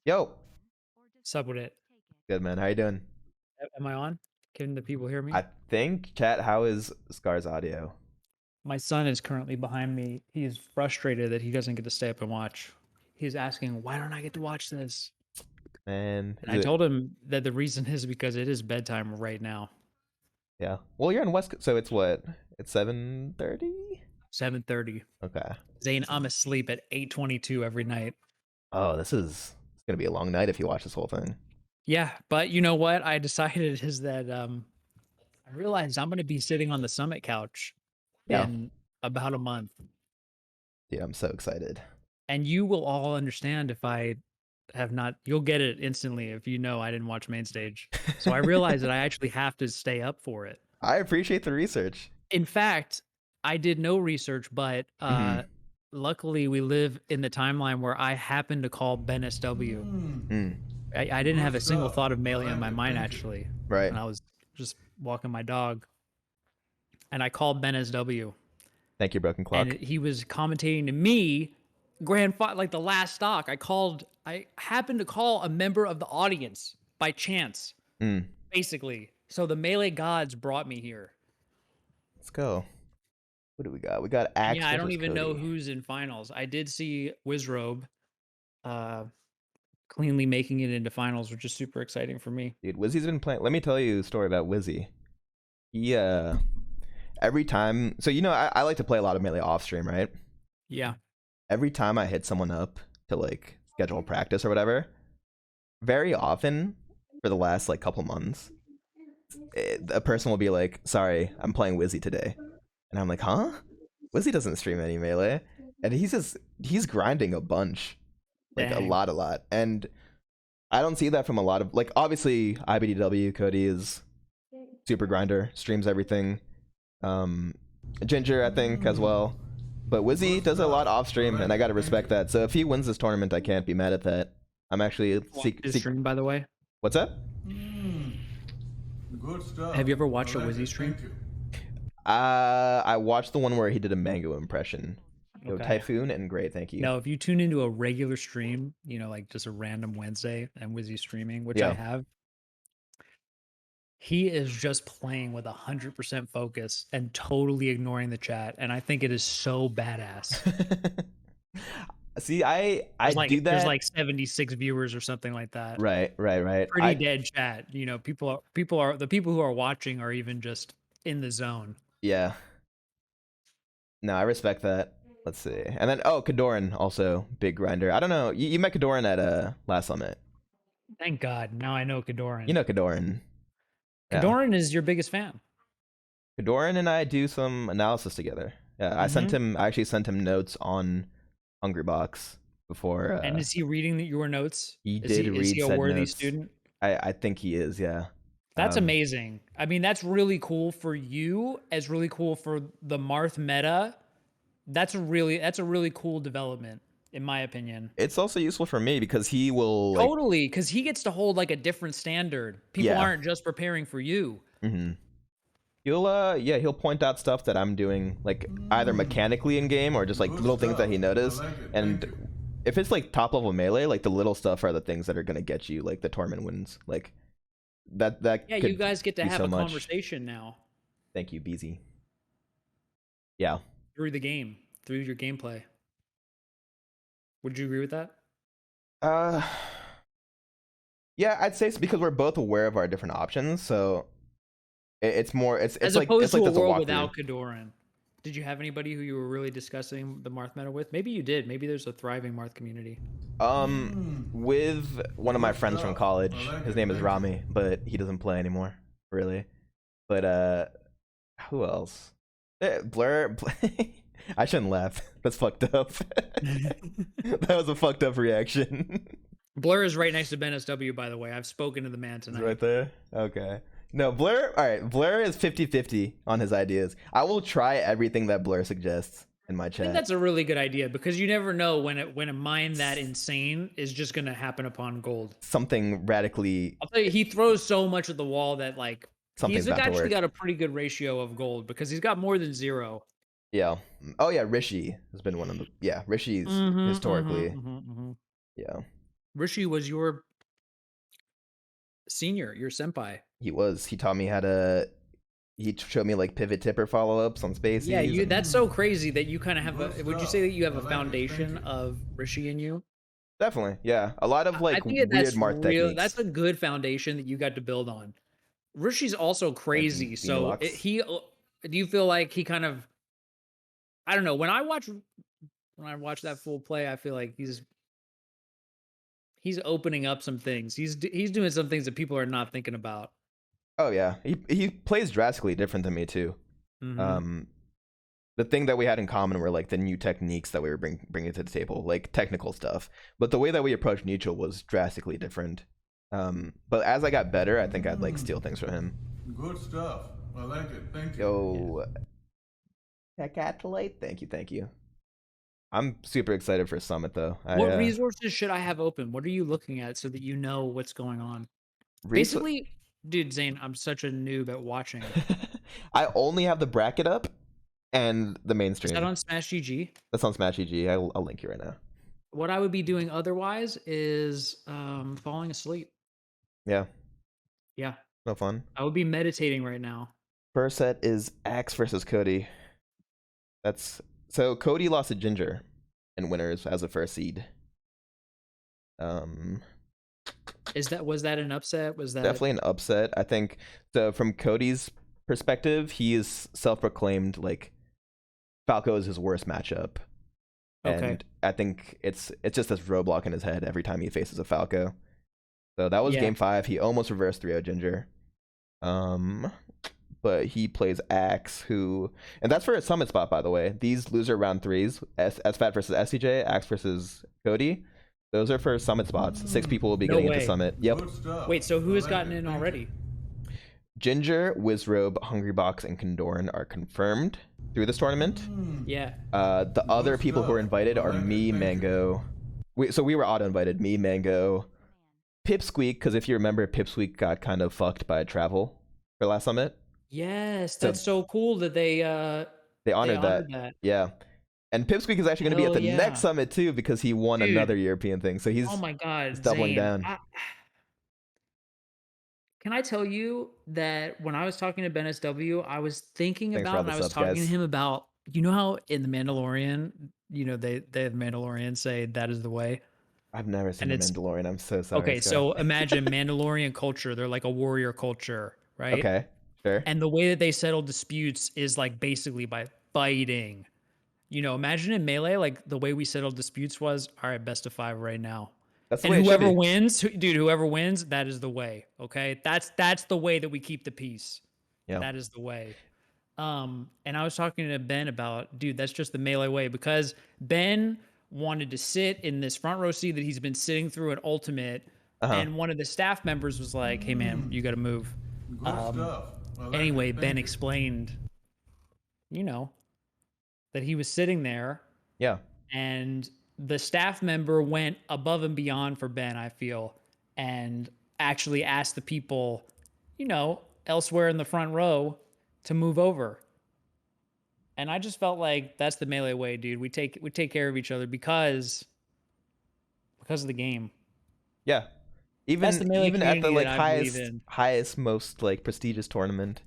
Yo, Sub with it. good man. How you doing? Am I on? Can the people hear me? I think chat. How is Scar's audio? My son is currently behind me. He's frustrated that he doesn't get to stay up and watch. He's asking, why don't I get to watch this? And And is I it? told him that the reason is because it is bedtime right now. Yeah. Well, you're in West, so it's what? It's 7:30. 7:30. Okay. Zain, I'm asleep at 8:22 every night. Oh, it's gonna be a long night if you watch this whole thing. Yeah, but you know what I decided is that I realized I'm going to be sitting on the summit couch Yeah. in about a month. Dude, I'm so excited. And you will all understand if I have not, you'll get it instantly if you know I didn't watch Mainstage. So I realized that I actually have to stay up for it. I appreciate the research. In fact, I did no research, but Mm-hmm. luckily we live in the timeline where I happened to call Ben SW. Mm. I didn't have a single thought of Melee in my mind actually. Right. And I was just walking my dog and I called Ben SW Thank you, Broken and Clock. he was commentating to me like the last stock. I happened to call a member of the audience by chance, Mm. basically. So the Melee gods brought me here. Let's go. What do we got? We got And Axe yeah, I don't versus even know Cody. who's in finals. I did see Wizrobe uh, cleanly making it into finals, which is super exciting for me. Dude, Wizzy's been playing. Let me tell you a story about Wizzy. He every time. So I like to play a lot of Melee off stream, right? Yeah. Every time I hit someone up to like schedule practice or whatever, very often for the last like couple months, a person will be like, "Sorry, I'm playing Wizzy today," and I'm like, "Huh? Wizzy doesn't stream any Melee," and he's grinding a bunch, like Dang. a lot, and I don't see that from a lot of like obviously iBDW Cody is super grinder, streams everything. Um, Ginger I think as well. But Wizzy does a lot off stream, and I gotta respect that. So if he wins this tournament, I can't be mad at that. I'm actually Watch his stream, by the way. What's that? Good stuff. Have you ever watched I a like Wizzy it. stream? Thank you. I watched the one where he did a mango impression. Yo, Okay. Typhoon and great, thank you. No, if you tune into a regular stream, like just a random Wednesday and Wizzy streaming, which I Yeah. have, he is just playing with 100% focus and totally ignoring the chat. And I think it is so badass. See, I do There's that. like 76 viewers or something like that. Right. Pretty dead chat. The people who are watching are even just in the zone. Yeah. No, I respect that. Let's see. And then Kodorin also big grinder. I don't know. You met Kodorin at last summit. Thank God. Now I know Kodorin. You know Kodorin. Yeah. Kodorin is your biggest fan. Kodorin and I do some analysis together. Yeah, I actually sent him notes on Hungrybox before. And is he reading your notes? He Is did read he a said worthy notes. student? I think he is. Yeah. That's amazing. I mean, that's really cool for you. As really cool for the Marth meta. That's a really cool development, in my opinion. It's also useful for me because he will Totally, because he gets to hold like a different standard. People aren't just preparing for you. Mm-hmm. He'll point out stuff that I'm doing like either mechanically in game or just like little things that he noticed. Like and if it's like top level melee, like the little stuff are the things that are gonna get you like the tournament wins. Like that Yeah, you guys get to have so a much. conversation now. Thank you, BZ. Yeah. Through the game, through your gameplay. Would you agree with that? Yeah, I'd say it's because we're both aware of our different options, so it's more it's As like opposed it's like to a that's a world walkthrough. without Kodorin. Did you have anybody who you were really discussing the Marth meta with? Maybe you did. Maybe there's a thriving Marth community. With one of my friends from college. His name is Rami, but he doesn't play anymore, really. But who else? Blur. I shouldn't laugh. That's fucked up. That was a fucked up reaction. Blur is right next to Ben SW, by the way. I've spoken to the man tonight. Right there? Okay. No, Blur, alright, Blur is 50-50 on his ideas. I will try everything that Blur suggests in my I chat. think that's a really good idea because you never know when a mine that insane is just going to happen upon gold. Something radically... I'll tell you, he throws so much at the wall that like Something's he's actually work. got a pretty good ratio of gold because he's got more than 0. Yeah. Oh yeah, Rishi has been one of the... Yeah, Rishi's historically... Yeah. Rishi was your senior, your senpai. He was. He taught me how to. He showed me like pivot tipper follow ups on Yeah, spaces you. and That's so crazy that you kind of have Good a. Would you say stuff. that you have I a like it. Thank foundation you. of Rishi in you? definitely, yeah, a lot of I like think that weird that's marth real. That's techniques. a good foundation that you got to build on. Rishi's also Thank you, crazy. So Phoenix. do you feel like he kind of, I don't know, when I watch that full play, I feel like he's opening up some things. He's doing some things that people are not thinking about. Oh yeah, he plays drastically different than me too. Hmm. Um, the thing that we had in common were like the new techniques that we were bringing to the table, like technical stuff. But the way that we approached neutral was drastically different. But as I got better, I think I'd like steal things from him. Good stuff. I like it. Thank you. Yeah. Yo, Decathlete, thank you. I'm super excited for Summit though. What resources should I have open? What are you looking at so that you know what's going on? Basically, dude, Zane, I'm such a noob at watching. I only have the bracket up and the main Is that stream. on Smash GG? That's on Smash EG. I'll link you right now. What I would be doing otherwise is falling asleep. Yeah, Yeah, no fun. I would be meditating right now. First set is Axe versus Cody. That's so Cody lost to Ginger in winners as a first seed. Um, Was that an upset? Was that definitely an upset. I think so. From Cody's perspective, he is self-proclaimed like Falco is his worst matchup, okay? and I think it's just this roadblock in his head every time he faces a Falco. So that was Yeah, game 5. He almost reversed 3-0 Ginger. Um, but he plays Axe, who, and that's for a summit spot, by the way. These loser round threes, Sfat versus S2J, Axe versus Cody, those are for summit spots. 6 people will be no getting into way. summit. Yep. Good stuff. Wait, so who I has like gotten it. in Thank already? you. Ginger, Wizrobe, Hungrybox, and Kodorin are confirmed through this tournament. Yeah. The other people who are invited are me, Mango. So we were auto invited. Me, Mango, Pipsqueak, because if you remember, Pipsqueak got kind of fucked by travel for last summit. Yes, So that's so cool that they they honored honored that. that. Yeah. And Pipsqueak is actually going to be at Hell the next yeah, summit too because he won another dude. European thing. So Oh he's my God, doubling Zane. down. Can I tell you that when I was talking to Ben SW, I was thinking Thanks for about, all and the I was subs, talking to guys. him about, you know how in the Mandalorian, they the Mandalorian say that is the way, I've never seen and The it's Mandalorian. I'm so sorry, okay. Sky. So imagine Mandalorian culture; they're like a warrior culture, right? Okay, sure. And the way that they settle disputes is like basically by fighting. Imagine in Melee, like the way we settled disputes was, all right, best of 5 right now. That's the And way it should whoever be. wins, dude, whoever wins, that is the way. Okay, that's the way that we keep the peace. Yeah. That is the way. And I was talking to Ben about, dude, that's just the Melee way because Ben wanted to sit in this front row seat that he's been sitting through at Ultimate, Uh huh. and one of the staff members was like, "Hey, man, you got to move." Good stuff. I like Anyway, it. Ben Thank you. explained, you know, that he was sitting there Yeah. and the staff member went above and beyond for Ben, I feel, and actually asked the people, elsewhere in the front row to move over. And I just felt like that's the Melee way, dude. We take care of each other because of the game. Yeah. That's the Melee Even at the community that like I believe highest in. highest most like prestigious tournament,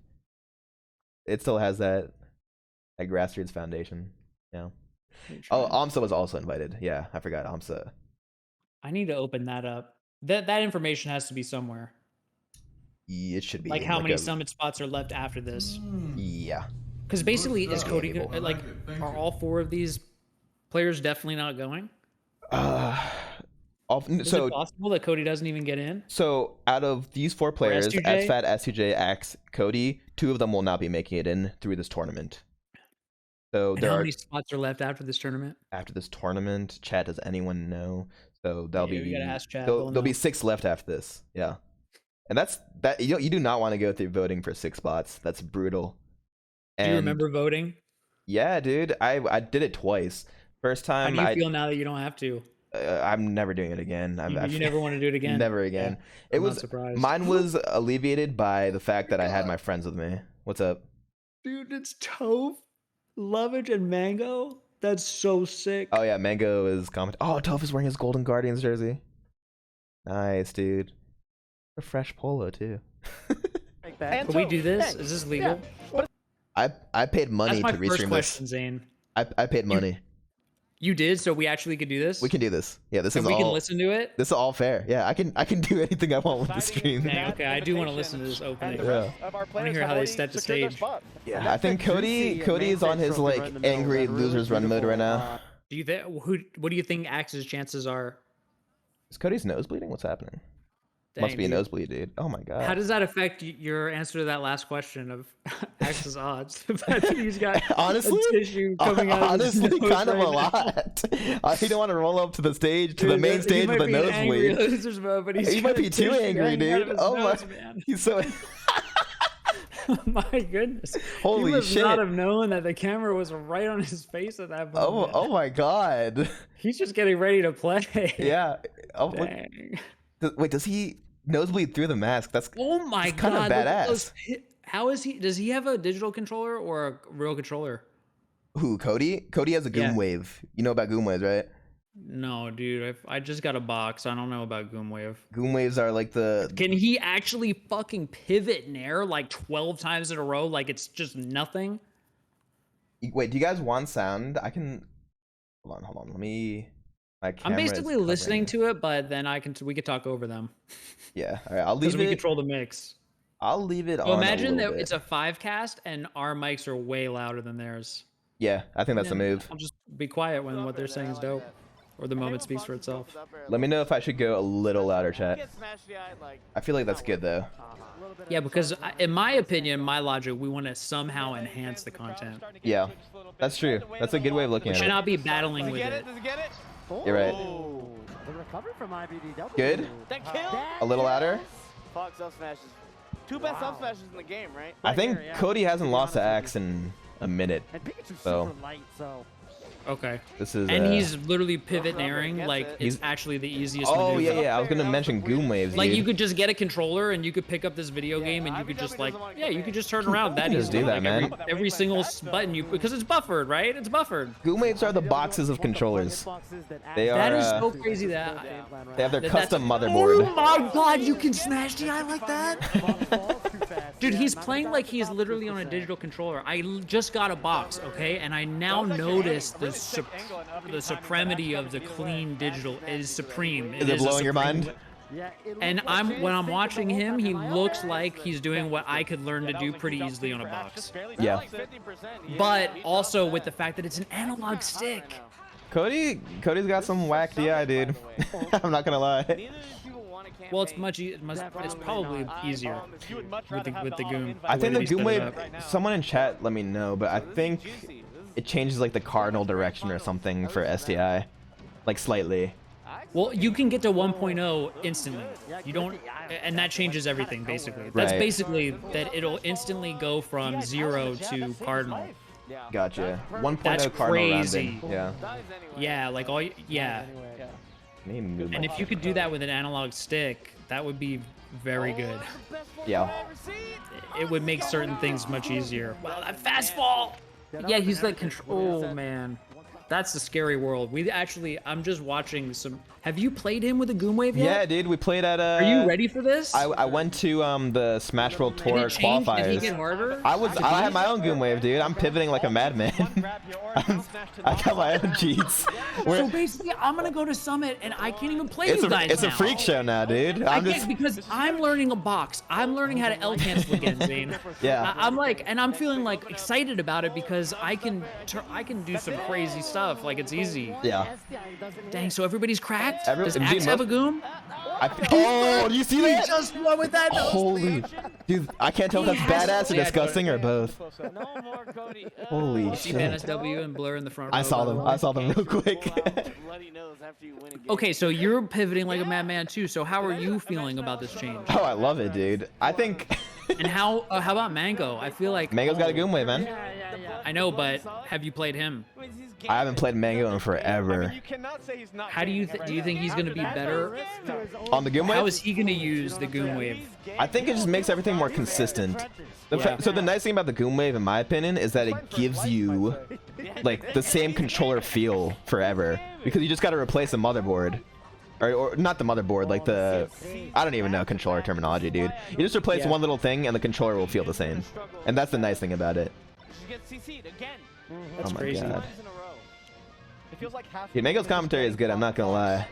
it still has that grassroots foundation. Yeah. Let me Oh, try. Amsa was also invited. Yeah, I forgot Amsa. I need to open that up. That information has to be somewhere. It should be Like in how like many a summit spots are left after this? yeah. Because Good basically, is stuff. Yeah, Cody Abel. I like? like it. Thank Are you. all 4 of these players definitely not going? Uh, Is it so possible that Cody doesn't even get in? out of these 4 Or players, S2J? Sfat, S2J, Axe, Cody, 2 of them will not be making it in through this tournament. So And there how are many spots are left after this tournament? after this tournament. Chat, does anyone know? So Yeah, we gotta ask Chad. They'll there'll be know. 6 left after this. Yeah, and that you do not want to go through voting for 6 spots. That's brutal. Do you And remember voting? yeah, dude, I did it twice. First How time do you feel now that you don't have to? I'm never doing it again. You never want to do it again? never Yeah, again. It I'm not was surprised. mine was alleviated by the Oh fact my that I had god, my friends with me. What's up? dude, it's Toph, Lovage, and Mango. That's so Oh sick. yeah, Mango is comment. Oh, Toph is wearing his Golden Guardians jersey. Nice, dude. A fresh polo too. Can we do this? Is this legal? I paid money That's to my first restream question, this. Zane. I paid money. You did, so we actually could do this. We can do this. Yeah, this is we all. can listen to it. This is all fair. Yeah, I can do anything I want with the stream. Dang, okay, I do want to listen to this opening. Yeah. I want to hear how they set the stage. Yeah, I think Cody is on his like angry losers run mode right now. Do you think? What do you think Axe's chances are? Is Cody's nose bleeding? What's happening? Dang, Must be a dude. nosebleed, dude. Oh my god. How does that affect your answer to that last question of Axe's odds? The fact that he's got honestly, a tissue coming out of his honestly, nose kind of right a now. lot. I don't want to roll up to the stage, to the Dude, main stage he with might a be in angry nosebleed. losers mode, but he's He got might be a too tissue angry, hanging out dude. of his Oh nose, my, man. he's so. My goodness. Holy he must shit. not have known that the camera was right on his face at that moment. Oh my god. He's just getting ready to play. Yeah. Oh, Dang. wait, does he nosebleed through the mask? That's Oh my kind god. of look at badass. those how is he? Does he have a digital controller or a real controller? Who, Cody? Cody has a Goom Yeah. Wave. You know about Goom Waves, right? No, dude. I just got a box. I don't know about Goomwave. Goom Waves are like the. Can he actually fucking pivot in air like 12 times in a row like it's just nothing? Wait, do you guys want sound? I can. Hold on. Let me. My I'm camera is basically listening covering. to it, but then we could talk over them. Yeah. All right. I'll Because leave we it. control the mix. I'll leave it So on. imagine a that little bit. it's a 5-cast and our mics are way louder than theirs. Yeah, I think that's the move. I'll just be quiet when what they're saying is dope. Or the moment speaks for itself. Let me know if I should go a little louder, chat. I feel like that's good though. Yeah, because in my opinion, my logic, we want to somehow enhance the content. Yeah, that's true. That's a good way of looking We at should it. not be battling with it. You're right. The recovery from iBDW. Good? That kill? A little louder? Fox up smashes. Two best up smashes in the game, right? I think Cody hasn't lost to Axe in a minute. And Pikachu's So. super light, so. Okay. This is. And he's literally pivot and airing, like He's- it's actually the easiest Oh maneuver. yeah. I was gonna mention Goom Waves. Like dude. you could just get a controller and you could pick up this video game and you could just like, yeah, you could just turn around that Just easily. do that, like man. every single button because it's buffered, right? It's buffered. Goom Waves are the boxes of controllers. They are. That is so crazy that. They have their That's- custom Oh motherboard. my god, you can smash the eye like that? Dude, he's playing like he's literally on a digital controller. I just got a box, okay? And I now notice the supremacy of the clean digital is supreme. Is it a blowing your supreme- mind? And when I'm watching him, he looks like he's doing what I could learn to do pretty easily on a box. Yeah. But also with the fact that it's an analog stick. Cody's got some whack DI, dude. I'm not gonna lie. Well, it's it's probably easier with the Goom. I think way the we Goom set it Wave. up. Someone in chat let me know, but I think it changes like the cardinal direction or something for STI, like slightly. Well, you can get to 1.0 instantly. You don't, and that changes everything basically. That's Right. basically that it'll instantly go from 0 to cardinal. Gotcha. 1.0 That's cardinal crazy. rounding. Yeah. Yeah, like yeah. Need to move And my- if you could do that with an analog stick, that would be very good. Yeah. It would make certain things much easier. Wow, that fastball! Yeah, he's like control. Oh man, that's the scary world. I'm just watching some. Have you played him with a Goom Wave yet? Yeah, dude. We played at. Are you ready for this? I went to the Smash World Did Tour it change? Did he qualifiers. get harder? I had my own Goom Wave, dude. I'm pivoting like a madman. I got my own cheats. So basically, I'm gonna go to Summit and I can't even play It's you guys a now. freak show now, dude. I I'm can't just because I'm learning a box. I'm learning how to L cancel again, Zain. Yeah. I'm like, and I'm feeling like excited about it because I can do some crazy stuff. Like it's easy. yeah. Dang, so everybody's cracked? Every- Does dude, Axe have a most- Goom? Oh, do you see that? Just won with that. Holy, dude! I can't tell if He that's has- badass or Yeah, disgusting or both. No more Cody. Holy See shit! SW and Blur in the front row. I saw them. I saw them real quick. Bloody nose after you win a game. Okay, so you're pivoting like a madman too. So how are you feeling about this change? Oh, I love it, dude. I think And how about Mango? I feel like Mango's got a Goom Wave, man. I know, but have you played him? I haven't played Mango in forever. How do you think he's gonna be better? On the Goom How Wave, is he gonna use the Goom Wave? I think it just makes everything more consistent. So the nice thing about the Goom Wave, in my opinion, is that it gives you like the same controller feel forever because you just got to replace the motherboard. or not the motherboard, like the, I don't even know controller terminology, dude. You just replace one little thing and the controller will feel the same, and that's the nice thing about it. That's oh my crazy. god. It feels like half Dude, Mango's commentary is good. I'm not gonna lie.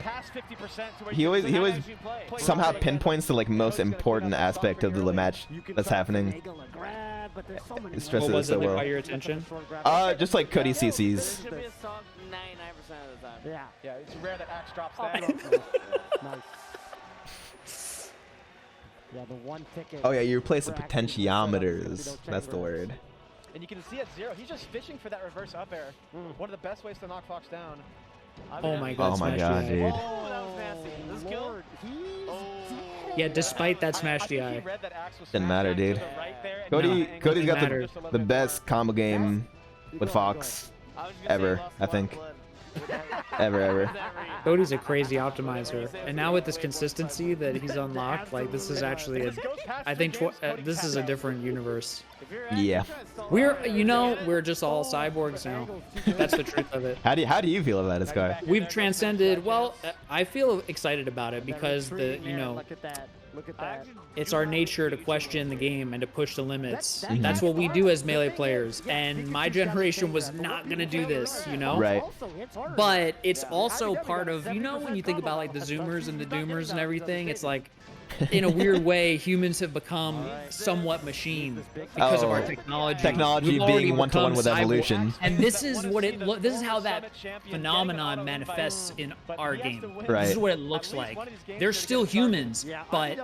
He always somehow pinpoints the like most important aspect of the match that's happening. It stresses What was it it so that well. caught your attention? Just like Cody CC's. Yeah, it's rare that Axe drops Oh, that. Nice. Yeah, the one ticket. Oh yeah, you replace the potentiometers. That's the word. And you can see at 0, he's just fishing for that reverse up air. One of the best ways to knock Fox down. Oh my god, Oh my smash god, DI. dude. Oh, that was nasty. This kill? Yeah, despite that smash DI. Didn't matter, dude. Cody's got the best combo game with Fox ever, I think. ever. Cody's a crazy optimizer, and now with this consistency that he's unlocked, like this is actually I think this is a different universe. Yeah. We're just all cyborgs now. That's the truth of it. How do you feel about it, Scar? We've transcended. Well, I feel excited about it because Look at that. it's our nature to question the game and to push the limits. That's what we do as Melee players, and my generation was not gonna do this, you know? Right. But it's also part of, when you think about like the Zoomers and the Doomers and everything, it's like, in a weird way, humans have become somewhat machine because of our technology. Technology being one-to-one with evolution. And this is what this is how that phenomenon manifests in our game. Right. This is what it looks like. They're still humans, but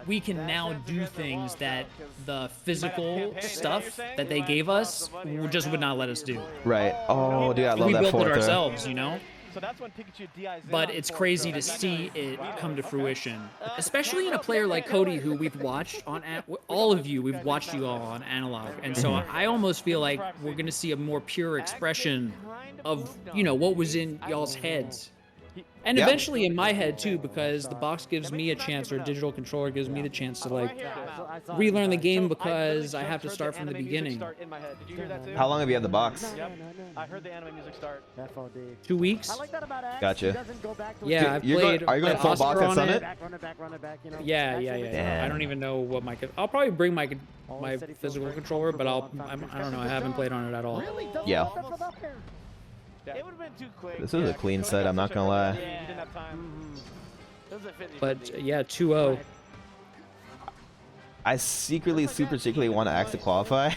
we can now do things that the physical stuff that they gave us just would not let us do. Right. Oh, dude, I love We that built it fourth throw. ourselves, So that's when Pikachu DIs in But on it's the crazy fourth to throw. see it come to fruition, especially in a player like Cody, who we've watched on all of you. We've watched you all on analog, and so I almost feel like we're gonna see a more pure expression of what was in y'all's heads. And Yep. eventually in my head too, because the box gives me a chance, or digital controller gives me the chance to like relearn the game because I have to start from the beginning. How long have you had the box? I heard the anime music start. FOD. 2 weeks? I like that about Axe. Gotcha. He doesn't go back to Yeah, I Are you going played full box Oscar at on Summit? it. Run it back, Yeah. Damn. I don't even know what I'll probably bring my physical controller, but I don't know. I haven't played on it at all. Really? Doesn't Yeah. go back with up air. It would have been too quick. This is a clean set, I'm not gonna lie. Yeah, he didn't have time. It was a 50-50. But yeah, 2-0. I super secretly want to Axe to qualify The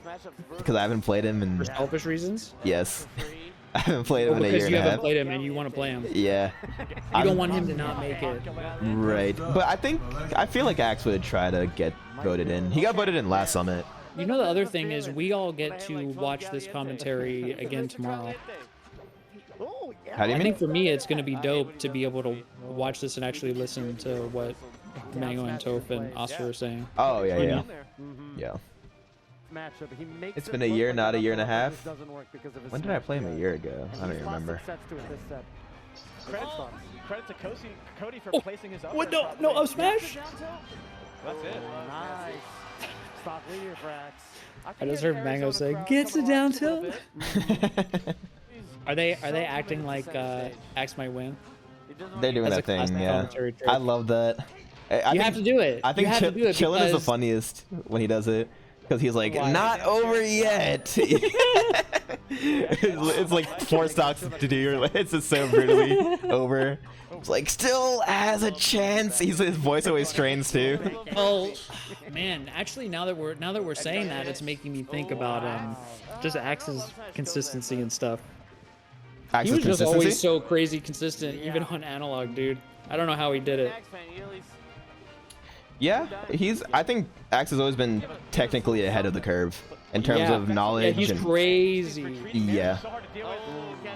smash-up's brutal. because I haven't played him in. For selfish reasons? Yes. Three. I haven't played him in a year Because and you a haven't half. played him and you want to play him. Yeah. You don't want him to not make it. Right. But I feel like Axe would try to get voted in. He got voted in last Summit. The other thing is we all get to watch this commentary again tomorrow. Oh, yeah. How do you I mean? think for me it's going to be dope to be able to watch this and actually listen to what Mango and Toph and Oscar are saying. Oh yeah. Mm-hmm. Yeah. Matchup. He makes It's it been a look year, like not a the year and a fourth half. doesn't work because of his When did I play him a smash. year ago? I don't even He's lost remember. some sets to it this set. Credit to Cody for placing his up What? air No, properly. up smash? That's it. Nice. Stock leader for Axe. I just heard Mango say, "Gets it down tilt." Are they acting like Axe might win? They're doing As a that thing, classic yeah. commentary trick. I love that. I You have to do it. I You think have to do it Chillin is the because- funniest when he does it. Because he's like, Why? not over yet. it's like 4 stocks to do. It's just so brutally over. It's like, still has a chance. His voice always strains too. Well, man, actually, now that we're saying that, it's making me think about just Axe's consistency and stuff. He Axe's was just consistency. always so crazy consistent, even on analog, dude. I don't know how he did it. Axe fan, you at least- Yeah, I think Axe has always been technically ahead of the curve in terms Yeah. of knowledge. Yeah, he's and, crazy. yeah. Oh,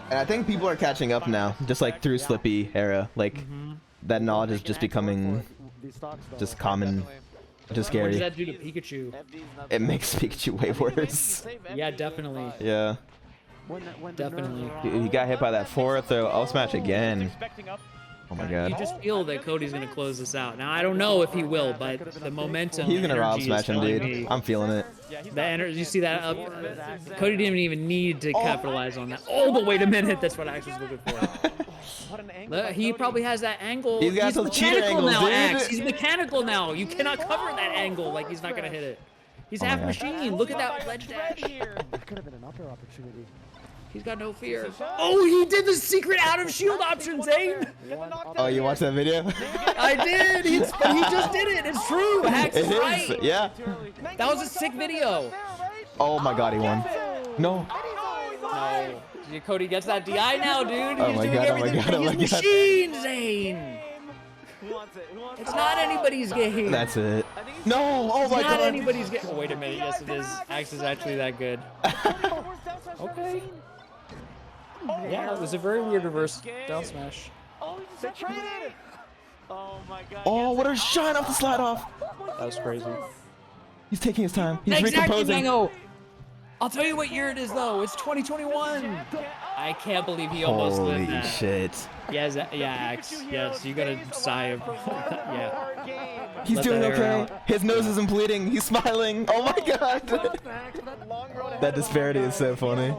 And I think people are catching up now, just like through Slippy era. Like, that knowledge is just becoming just common, just What scary. does that do to Pikachu? FD's not It makes Pikachu way worse. Yeah, definitely. Yeah. Definitely. He got hit by that 4th throw. Up smash again. Oh my You god. just feel that Cody's gonna close this out. Now I don't know if he will, but the momentum. He's gonna rob energy smash is him, telling dude. me- I'm feeling it. The energy, you see that up? Cody didn't even need to capitalize on that. Oh, but wait a minute, that's what Axe was looking for. What an angle. Look, by he Cody. probably has that angle. He's got some cheater mechanical angles, now, dude. Axe. He's mechanical now. You cannot cover that angle like he's not gonna hit it. He's Oh my half God. machine. Look at that ledge dash. That could have been an upper opportunity. He's got no fear. Oh, he did the secret out of shield option, Zain. Oh, you watched that video? I did. He just did it. It's true. Axe It is is. right. Yeah. That was a sick video. Oh my God, he won. No. No. Cody gets that DI now, dude. Oh He's my doing God, oh my everything God, oh for my his God. machine, Zain. Who wants it? Who wants It's not anybody's game. That's it. No. Oh my It's not God. anybody's game. Oh, wait a minute. Yes, it is. Axe is actually that good. Okay. Yeah, it was a very weird reverse down smash. Oh, he just traded. Oh my God. Oh, what a shine off the slide off. That was crazy. He's taking his time. He's Exactly, recomposing. Mango. I'll tell you what year it is, though. It's 2021. I can't believe he almost Holy lived that. shit. Yes, yeah, Axe. Yes, you got a sigh of yeah. He's Let doing that air okay. out. His nose isn't bleeding. He's smiling. Oh my God. That disparity is so funny.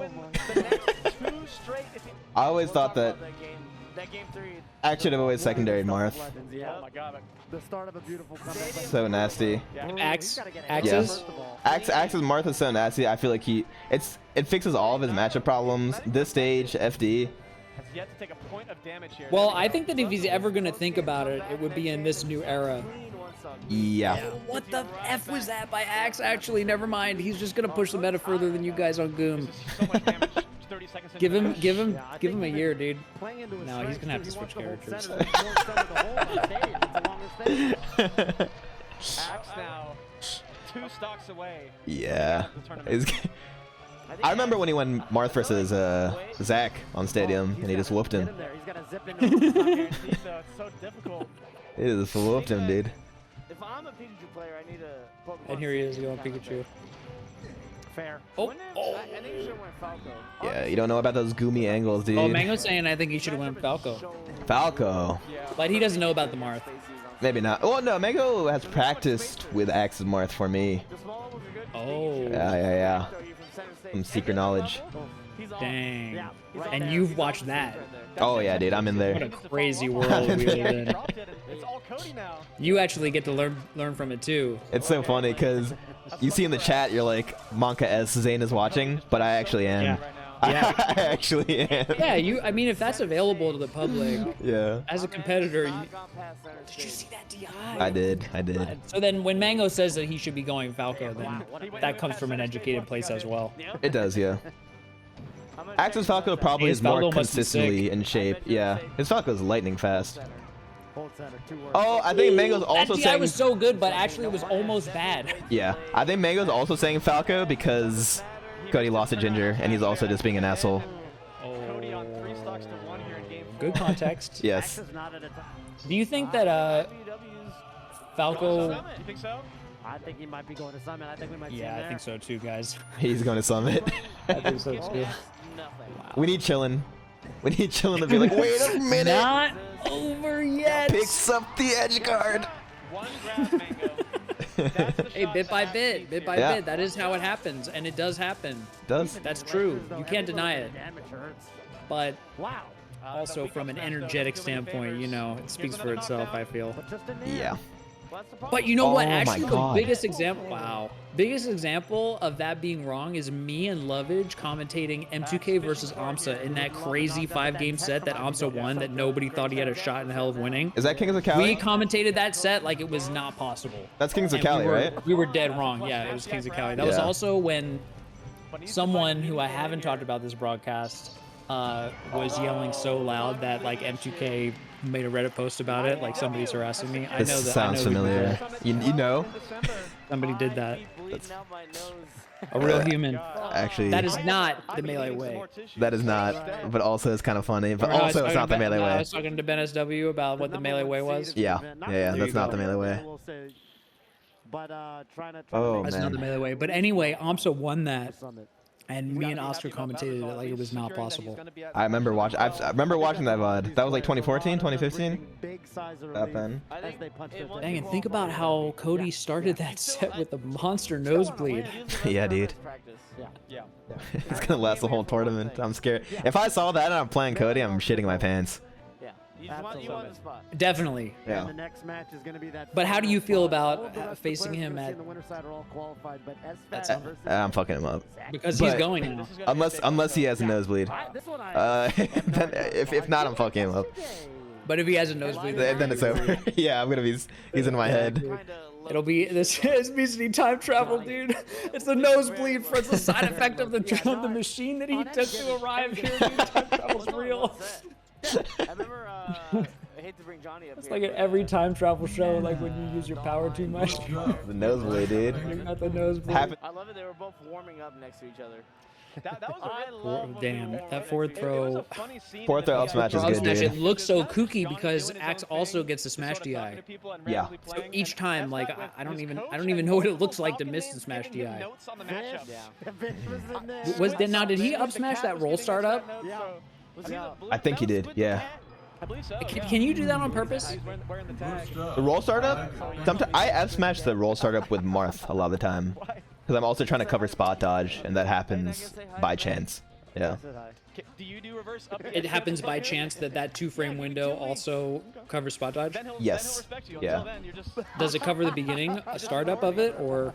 I always thought that Axe should have always secondary Marth. Oh my God. The start of a beautiful comeback. So nasty. Axe's? Axe's Marth is so nasty. I feel like it fixes all of his matchup problems. This stage, FD. Has yet to take a point of damage here. Well, I think that if he's ever going to think about it, it would be in this new era. Yeah. What the F was that by Axe? Actually, never mind. He's just going to push the meta further than you guys on Goom. So much damage. 30 seconds Give into him, the give him a year, dude. No, he's He's gonna have to switch characters. Axe now 2 stocks away. Yeah. The tournament. I remember when he went Marth versus Zach on Stadium, and he just whooped him. He's got a zip in It's not guaranteed, though. It's so difficult. He just whooped him, dude. If I'm a Pikachu player, I need a Pokemon. And here he is going Pikachu. Fair. Oh, I think you should win Falco. Yeah, you don't know about those goomy angles, dude. Oh, Mango's saying I think he should have went Falco. Falco. But he doesn't know about the Marth. Maybe not. Oh no, Mango has practiced with Axe's Marth for me. Oh, Yeah. Some secret knowledge. dang. And you've watched that. Oh yeah, dude, I'm in What a there. crazy world we live in. Dropped it, and it's all Cody now. You actually get to learn from it too. It's so funny because you see in the chat, you're like, Monka S. Zane is watching, but I actually am. Yeah. I actually am. Yeah, I mean, if that's available to the public, Yeah. as a competitor, did you see that DI? I did. So then when Mango says that he should be going Falco, then that comes from an educated place as well. It does, yeah. Axe's Falco probably His is more Falco must be consistently sick. in shape. Yeah. His Falco is lightning fast. Hold center, 2 words. Oh, I think Mango's also That DI saying. was so good, but actually it was almost bad. Yeah, I think Mango's also saying Falco because Cody lost to Ginger, and he's also just being an asshole. Cody on 3 stocks to 1 here in game 4. Good context. Yes. Axe's not at a time. Do you think that IBDW's Falco? You think so? I think he might be going to Summit. I think we might see him Yeah, I there. think so too, guys. He's going to Summit. I think so too. We need Chillin'. We need Chillin' to be like, wait a minute. Not over yet. Picks up the edge guard. 1 grab, Mango. That's the Hey, shot bit by that bit, bit by Yeah. bit. That is how it happens, and it does happen. Does. That's true. You can't deny it. Damage hurts. But Wow. also from an energetic standpoint, you know, it speaks for itself, I feel. But just in there. Yeah. But you know what? Oh my Actually, the God. biggest example, biggest example of that being wrong is me and Lovage commentating M2K versus AMSA in that crazy 5-game set that AMSA won that nobody thought he had a shot in hell of winning. Is that Kings of We Cali? commentated that set like it was not possible. That's Kings of And Cali, right? We were dead wrong. Yeah, it was Kings of Cali. That was Yeah. also when someone who I haven't talked about this broadcast was yelling so loud that like M2K made a Reddit post about it. Like somebody's harassing me. I know This that. sounds I know we did familiar. that. You know? Somebody did that. Bleeding out my nose. A real human. Actually, That is not the melee way. that is not. But also, it's kind of funny. But Remember I was also, it's talking not the to Ben- melee I way. was talking to Ben SW about what the melee way was. Yeah. Yeah, you that's not go. the melee way. We'll say. But trying to Oh, That's man. not the melee way. But anyway, AMSA won that, Summit. and me and Oscar commentated it like it was not possible. I remember watching. I remember watching that VOD. That was like 2014, 2015. Big size of Back relief then. as they punch their Dang, and think about how Cody started that set with a monster nosebleed. Yeah, dude. Yeah. It's gonna last the whole tournament. I'm scared. If I saw that and I'm playing Cody, I'm shitting my pants. You won the spot. Definitely. Yeah. And the next match is going to be that. But how do you feel about All of the rest of the facing players him we're at? seeing the winner side are all qualified, but Sfat versus I'm fucking him up. Because he's But- going now. Unless he has a nosebleed. This one I Then if not, I'm fucking him up. But if he has a nosebleed, Then it's over. Yeah, I'm gonna be. He's in my head. it'll be this obesity time travel, dude. It's the nosebleed for it's a side effect of the machine that he took to arrive here. Dude. Time travel's real. I remember, I hate to bring Johnny up It's here, like at but, every time travel show, like when you use your power too much. The nosebleed, dude. You got the nosebleed. Happen- I love it. They were both warming up next to each other. That was a I really love when Damn, we warm that up forward next to each other. It was throw. a funny scene Forward in throw the up smash is Up good, smash, dude. it looks so kooky Johnny because doing his Axe own also thing, gets the just smash sort of talking DI. to people and Yeah. randomly So playing, each and time, like Sfat with I don't his even coach know what it had looks like to multiple miss Falcon the smash names, giving DI. notes on the matchups. Yeah. Was did he up smash that roll start up? Yeah. Was he the blue? I think he did. Yeah. I believe so. Can you do that on purpose? He's wearing the tag. The roll startup. Sometimes I F smash the roll startup with Marth a lot of the time because I'm also trying to cover spot dodge, and that happens by chance. Yeah. Do you do reverse up? It happens by chance that 2-frame window also covers spot dodge. Then he'll Yes. respect you. Yeah. Until then, you're just Does it cover the beginning, a startup of it, or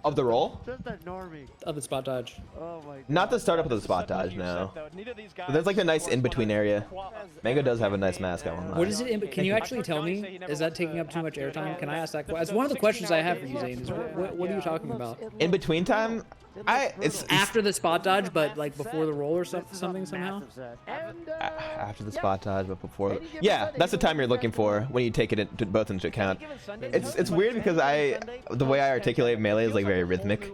Of the roll? Just a normie. of the spot dodge? Oh my god. Not the startup of the spot dodge. No. Neither of these guys But there's like a nice in between area. qual- Mango does have a nice mask. I won't lie. What is it? Can you actually tell me? Is that taking up too much airtime? Can I ask that? That's one of the questions I have for you, Zain. Is what are you talking about? In between time? It's After the spot dodge, but like before the roll or something somehow. And, after the spot dodge, but before. Yeah, that's the time you're looking for when you take it both into account. It's weird because the way I articulate melee is like very rhythmic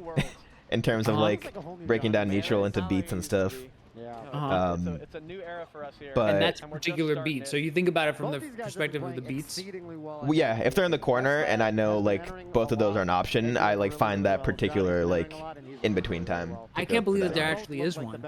in terms of like breaking down neutral into beats and stuff. Uh-huh. It's a new era for us here. But- And that's a we're just particular starting beat. it. So you think about it from the both these guys are perspective of the playing beats. exceedingly well. Well, yeah, if they're in the corner and I know like both of those are an option, I like find that particular like in between time. I can't believe that there actually is one.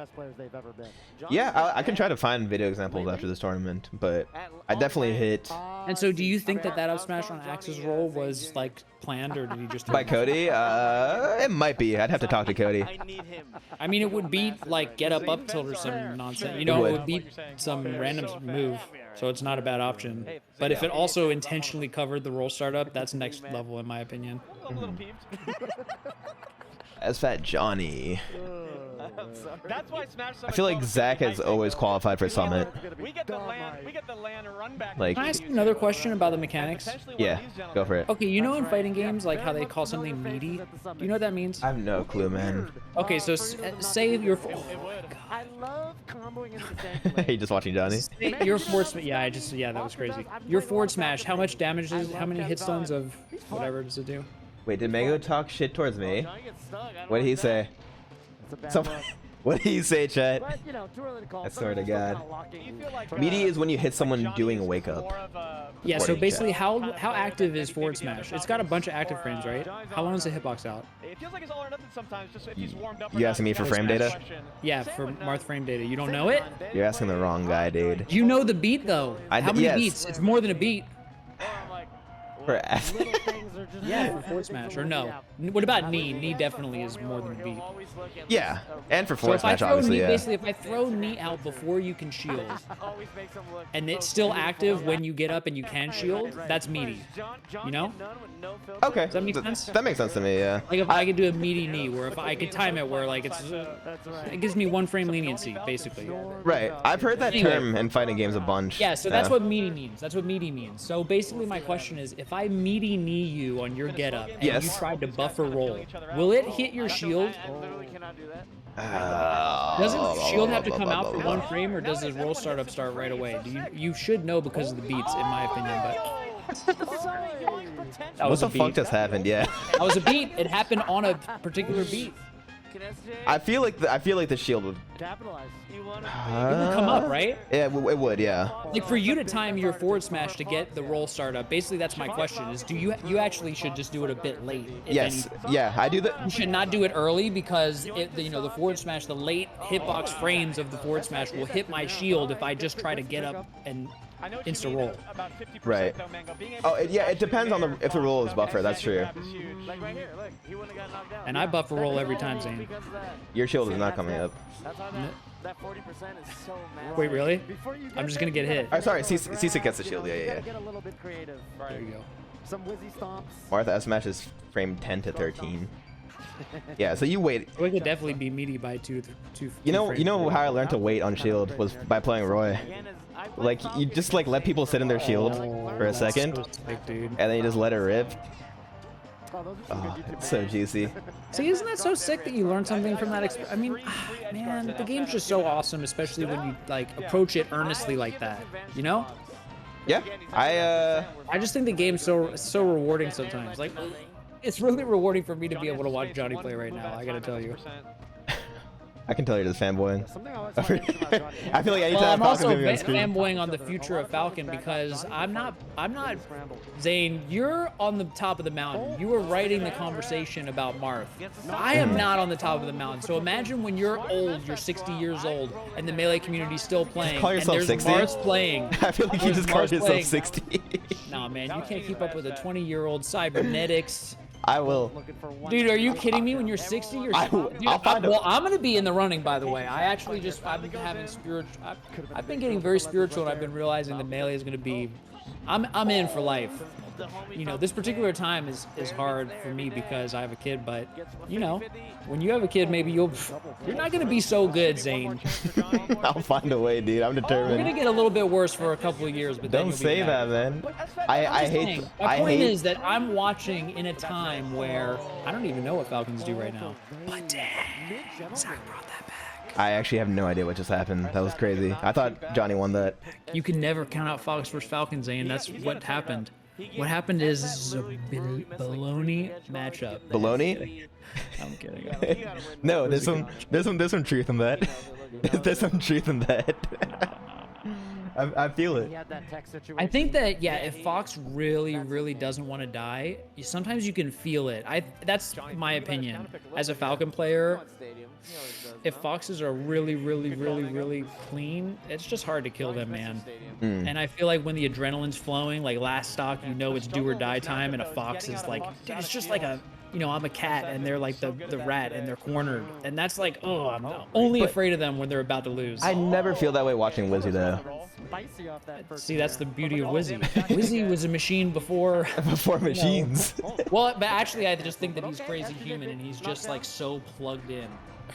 Yeah, I can try to find video examples after this tournament, but I definitely hit And so, do you think that up smash on Axe's roll was like planned, or did he just? by Cody. It might be. I'd have to talk to Cody. I need him. I mean, it would beat like get up tilt or some nonsense. You know, it would. would beat some random move, so it's not a bad option. But if it also intentionally covered the roll startup, that's next level in my opinion. I'm a little peeved. Sfat Johnny. That's why Smash I feel like Zach has always qualified for Summit. We get the land run back. Like- Can I ask another question about the mechanics? Yeah, go for it. Okay, you know in fighting games like how they call something meaty? Do you know what that means? I have no clue, man. Okay, so say your I love comboing into the Are you just watching Johnny? your forward smash. Yeah, that was crazy. Your forward smash. How much damage is? How many hit stones of whatever does it do? Wait, did Mango talk shit towards me? Johnny gets stuck. I don't What did he say? It's a bad Some, look. what did he say, chat? But, you know, too early to call. I swear to Sometimes it's God. still kinda locking. Meaty is when you hit someone doing a wake up. Yeah, so According to basically, chat. how active is forward smash? It's got a bunch of active frames, right? How long is the hitbox out? It feels like it's all or nothing sometimes. Just if he's warmed up. or You not, asking me for that's frame the data? question. Yeah, for Marth frame data. You don't know it? You're asking the wrong guy, dude. You know the beat though. How many yes. beats? It's more than a beat. I'm like, For Little things are just Yeah, for forward smash or no? What about knee? Knee definitely is more than a beat. always look at yeah, and for So forward if I smash, throw obviously, knee, yeah. basically, if I throw knee out before you can shield, always makes him look. and it's still active when you get up and you can shield, that's meaty. You know? Okay, Does that make sense? that makes sense to me, yeah. Like if I could do a meaty knee, where if I could time it, where like it's, it gives me 1 frame leniency, basically. Right, I've heard that Anyway. term in fighting games a bunch. Yeah, so that's what meaty means. That's what meaty means. So basically, my question is, if I meaty knee you on your getup and Yes. you tried to buffer roll, will it hit your shield? Literally cannot do that. Doesn't shield have to come out for 1 frame, or does the roll startup start right away? You should know because of the beats, in my opinion. But that What was a the fuck beat. just happened? Yeah. That was a beat. It happened on a particular beat. Can SJ? I feel like the shield would. capitalize. You want to? It would come up, right? Yeah, it would, yeah. Like for you to time your forward smash to get the roll startup. Basically, that's my question: is do you actually should just do it a bit late? if Yes, anything. yeah, I do that. You should not do it early because the forward smash, the late hitbox frames of the forward smash will hit my shield if I just try to get up and insta roll. Right. Oh, it depends on if the roll is buffer. That's true. Like right here, look, he wouldn't have got knocked down. And I buffer roll every time, Zain. Because of that. Your shield is not coming up. That's how that. That 40% is so massive. Wait, really? Before you I'm just there, gonna get you hit. gotta- Oh, sorry, Cisic gets the shield. Yeah, You yeah, gotta yeah. get a little bit creative. There you go. Some Wizzy stomps. Martha S match is frame 10 to 13. Yeah, so you wait. We could definitely be meaty by two. You know how I learned to wait on shield was by playing Roy. Like you just like let people sit in their shield for a second, So sick, dude. and then you just let it rip. Oh, those are some Oh, good YouTube it's so juicy. See, isn't that so sick that you learn something from that? I mean, man, the game's just so awesome, especially when you like approach it earnestly like that. You know? Yeah, I just think the game's so rewarding sometimes. Like, it's really rewarding for me to be able to watch Johnny play right now. I gotta tell you. I can tell you're just fanboying. Something I always find interesting about Johnny I feel like anytime Well, I'm Falcon's also gonna be on screen. fanboying on the future of Falcon because I'm not Zain, you're on the top of the mountain. You were writing the conversation about Marth. I am not on the top of the mountain. So imagine when you're old, you're 60 years old, and the Melee community's still playing. Call And yourself there's 60? Marth playing. I feel like you There's just called Marth yourself playing. 60. Nah, man, you can't keep up with a 20-year-old cybernetics. I will. looking for one. Dude, are you kidding me? When you're 60, you're. I'll find well, I'm gonna be in the running, by the way. I've been having spiritual. I've been getting very spiritual, and I've been realizing that Melee is gonna be. I'm in for life. You know, this particular time is hard for me because I have a kid, but you know, when you have a kid, maybe you're not gonna be so good, Zain. I'll find a way, dude. I'm You're gonna determined. get a little bit worse for a couple of years, but then Don't you'll be say back. that, man. I hate. Saying, my I point hate. is that I'm watching in a time where I don't even know what Falcons do right now. But dang, Zach brought that back. I actually have no idea what just happened. That was crazy. I thought Johnny won that. You can never count out Fox versus Falcons, Zain. That's what happened. What happened is this is a baloney matchup. Baloney? I'm kidding. No, there's some truth in that. There's some truth in that. I feel it. He had that tech situation. I think that yeah, if Fox really doesn't want to die, sometimes you can feel it. That's my opinion as a Falcon player. If Foxes are really clean, it's just hard to kill them, man. And I feel like when the adrenaline's flowing, like last stock, you know it's do or die time, and a Fox is like, dude, it's just like a, you know, I'm a cat and they're like the rat and they're cornered, and that's like, oh, I'm only afraid of them when they're about to lose. I never feel that way watching Wizzy though. Spicy off that first See, that's the beauty of Wizzy. Wizzy was a machine before. Before machines. Well, but actually, I just think that he's crazy human and he's just like so plugged in.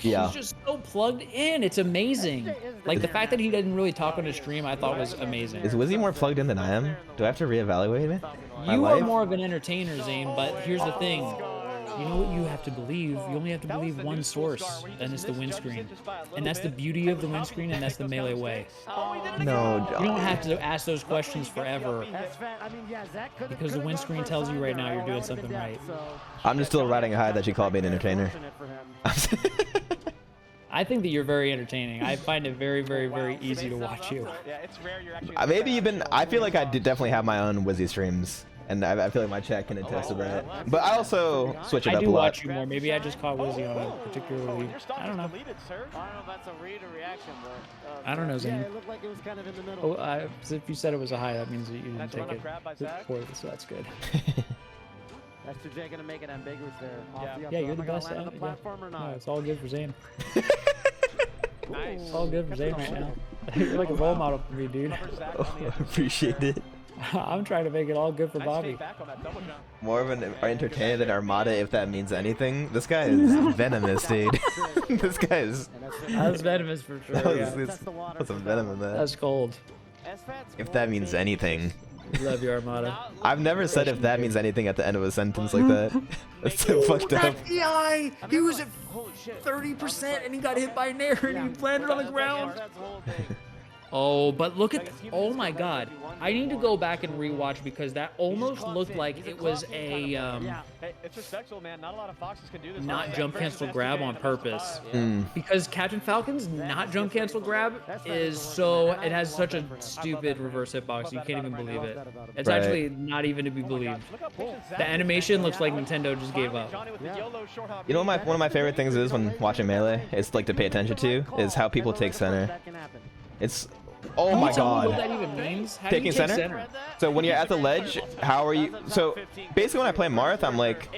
Yeah. He's just so plugged in. It's amazing. Like the fact that he didn't really talk on his stream, I thought was amazing. Is Wizzy more plugged in than I am? Do I have to reevaluate it? My You are life? more of an entertainer, Zain, but here's the thing. You know what you have to believe? You only have to believe one source, and it's the windscreen. And that's the beauty of the windscreen, and that's the Melee way. No, You don't John. have to ask those questions forever, Sfat, I mean, yeah, Zach could've- because the could've windscreen gone for tells you right time now there, you're doing all the way something to right. that, so I'm just still riding a high that she called me an entertainer. unfortunate for him. I think that you're very entertaining. I find it very easy to watch you. Yeah, it's rare you're actually. Maybe you've been. I feel like I did definitely have my own Wizzy streams, and I feel like my chat can attest to that. But I also switch it I up do a lot. watch you more. Maybe I just caught Wizzy on a particularly. I don't know. I don't know if that's a read or reaction, but. I don't know, Yeah, Zain. it looked like it was kind of in the middle. Oh, if you said it was a high, that means that you didn't That's take run up it grab by Zach. poorly, so that's good. That's J gonna make it ambiguous there. Off Yeah. up Yeah, throw. you're Am the I gonna best. land on the Yeah. platform or No, not? it's all good for Zain. Nice. It's all good for Zain right now. You're like a role model for me, dude. Oh, I appreciate it. I'm trying to make it all good for Nice Bobby. take back on that double jump. More of an entertainer than Armada, if that means anything. This guy is venomous, dude. This guy is. And that's That was venomous for sure. That was, Yeah. it's, that's some venom in that. That's cold. If that means anything. Love you, Armada. I've never said if that means anything at the end of a sentence like that. That's so fucked up. EI! He was at 30% and he got hit by an air and he landed on the ground. Oh, but look at, oh my god. I need to go back and rewatch because that almost looked like it was a, Hey, it's respectful, man. Not a lot of Foxes can do this. not jump cancel grab on purpose. Mm. Because Captain Falcon's not jump cancel grab is so, it has such a stupid reverse hitbox, you can't even believe it. It's Right. actually not even to be believed. The animation looks like Nintendo just gave up. You know what one of my favorite things is when watching Melee? It's like to pay attention to is how people take center. That can happen. It's oh Can you my tell me what god. that even means? How do Taking you take center? So when you're at the ledge, how are you? So basically when I play Marth, I'm like,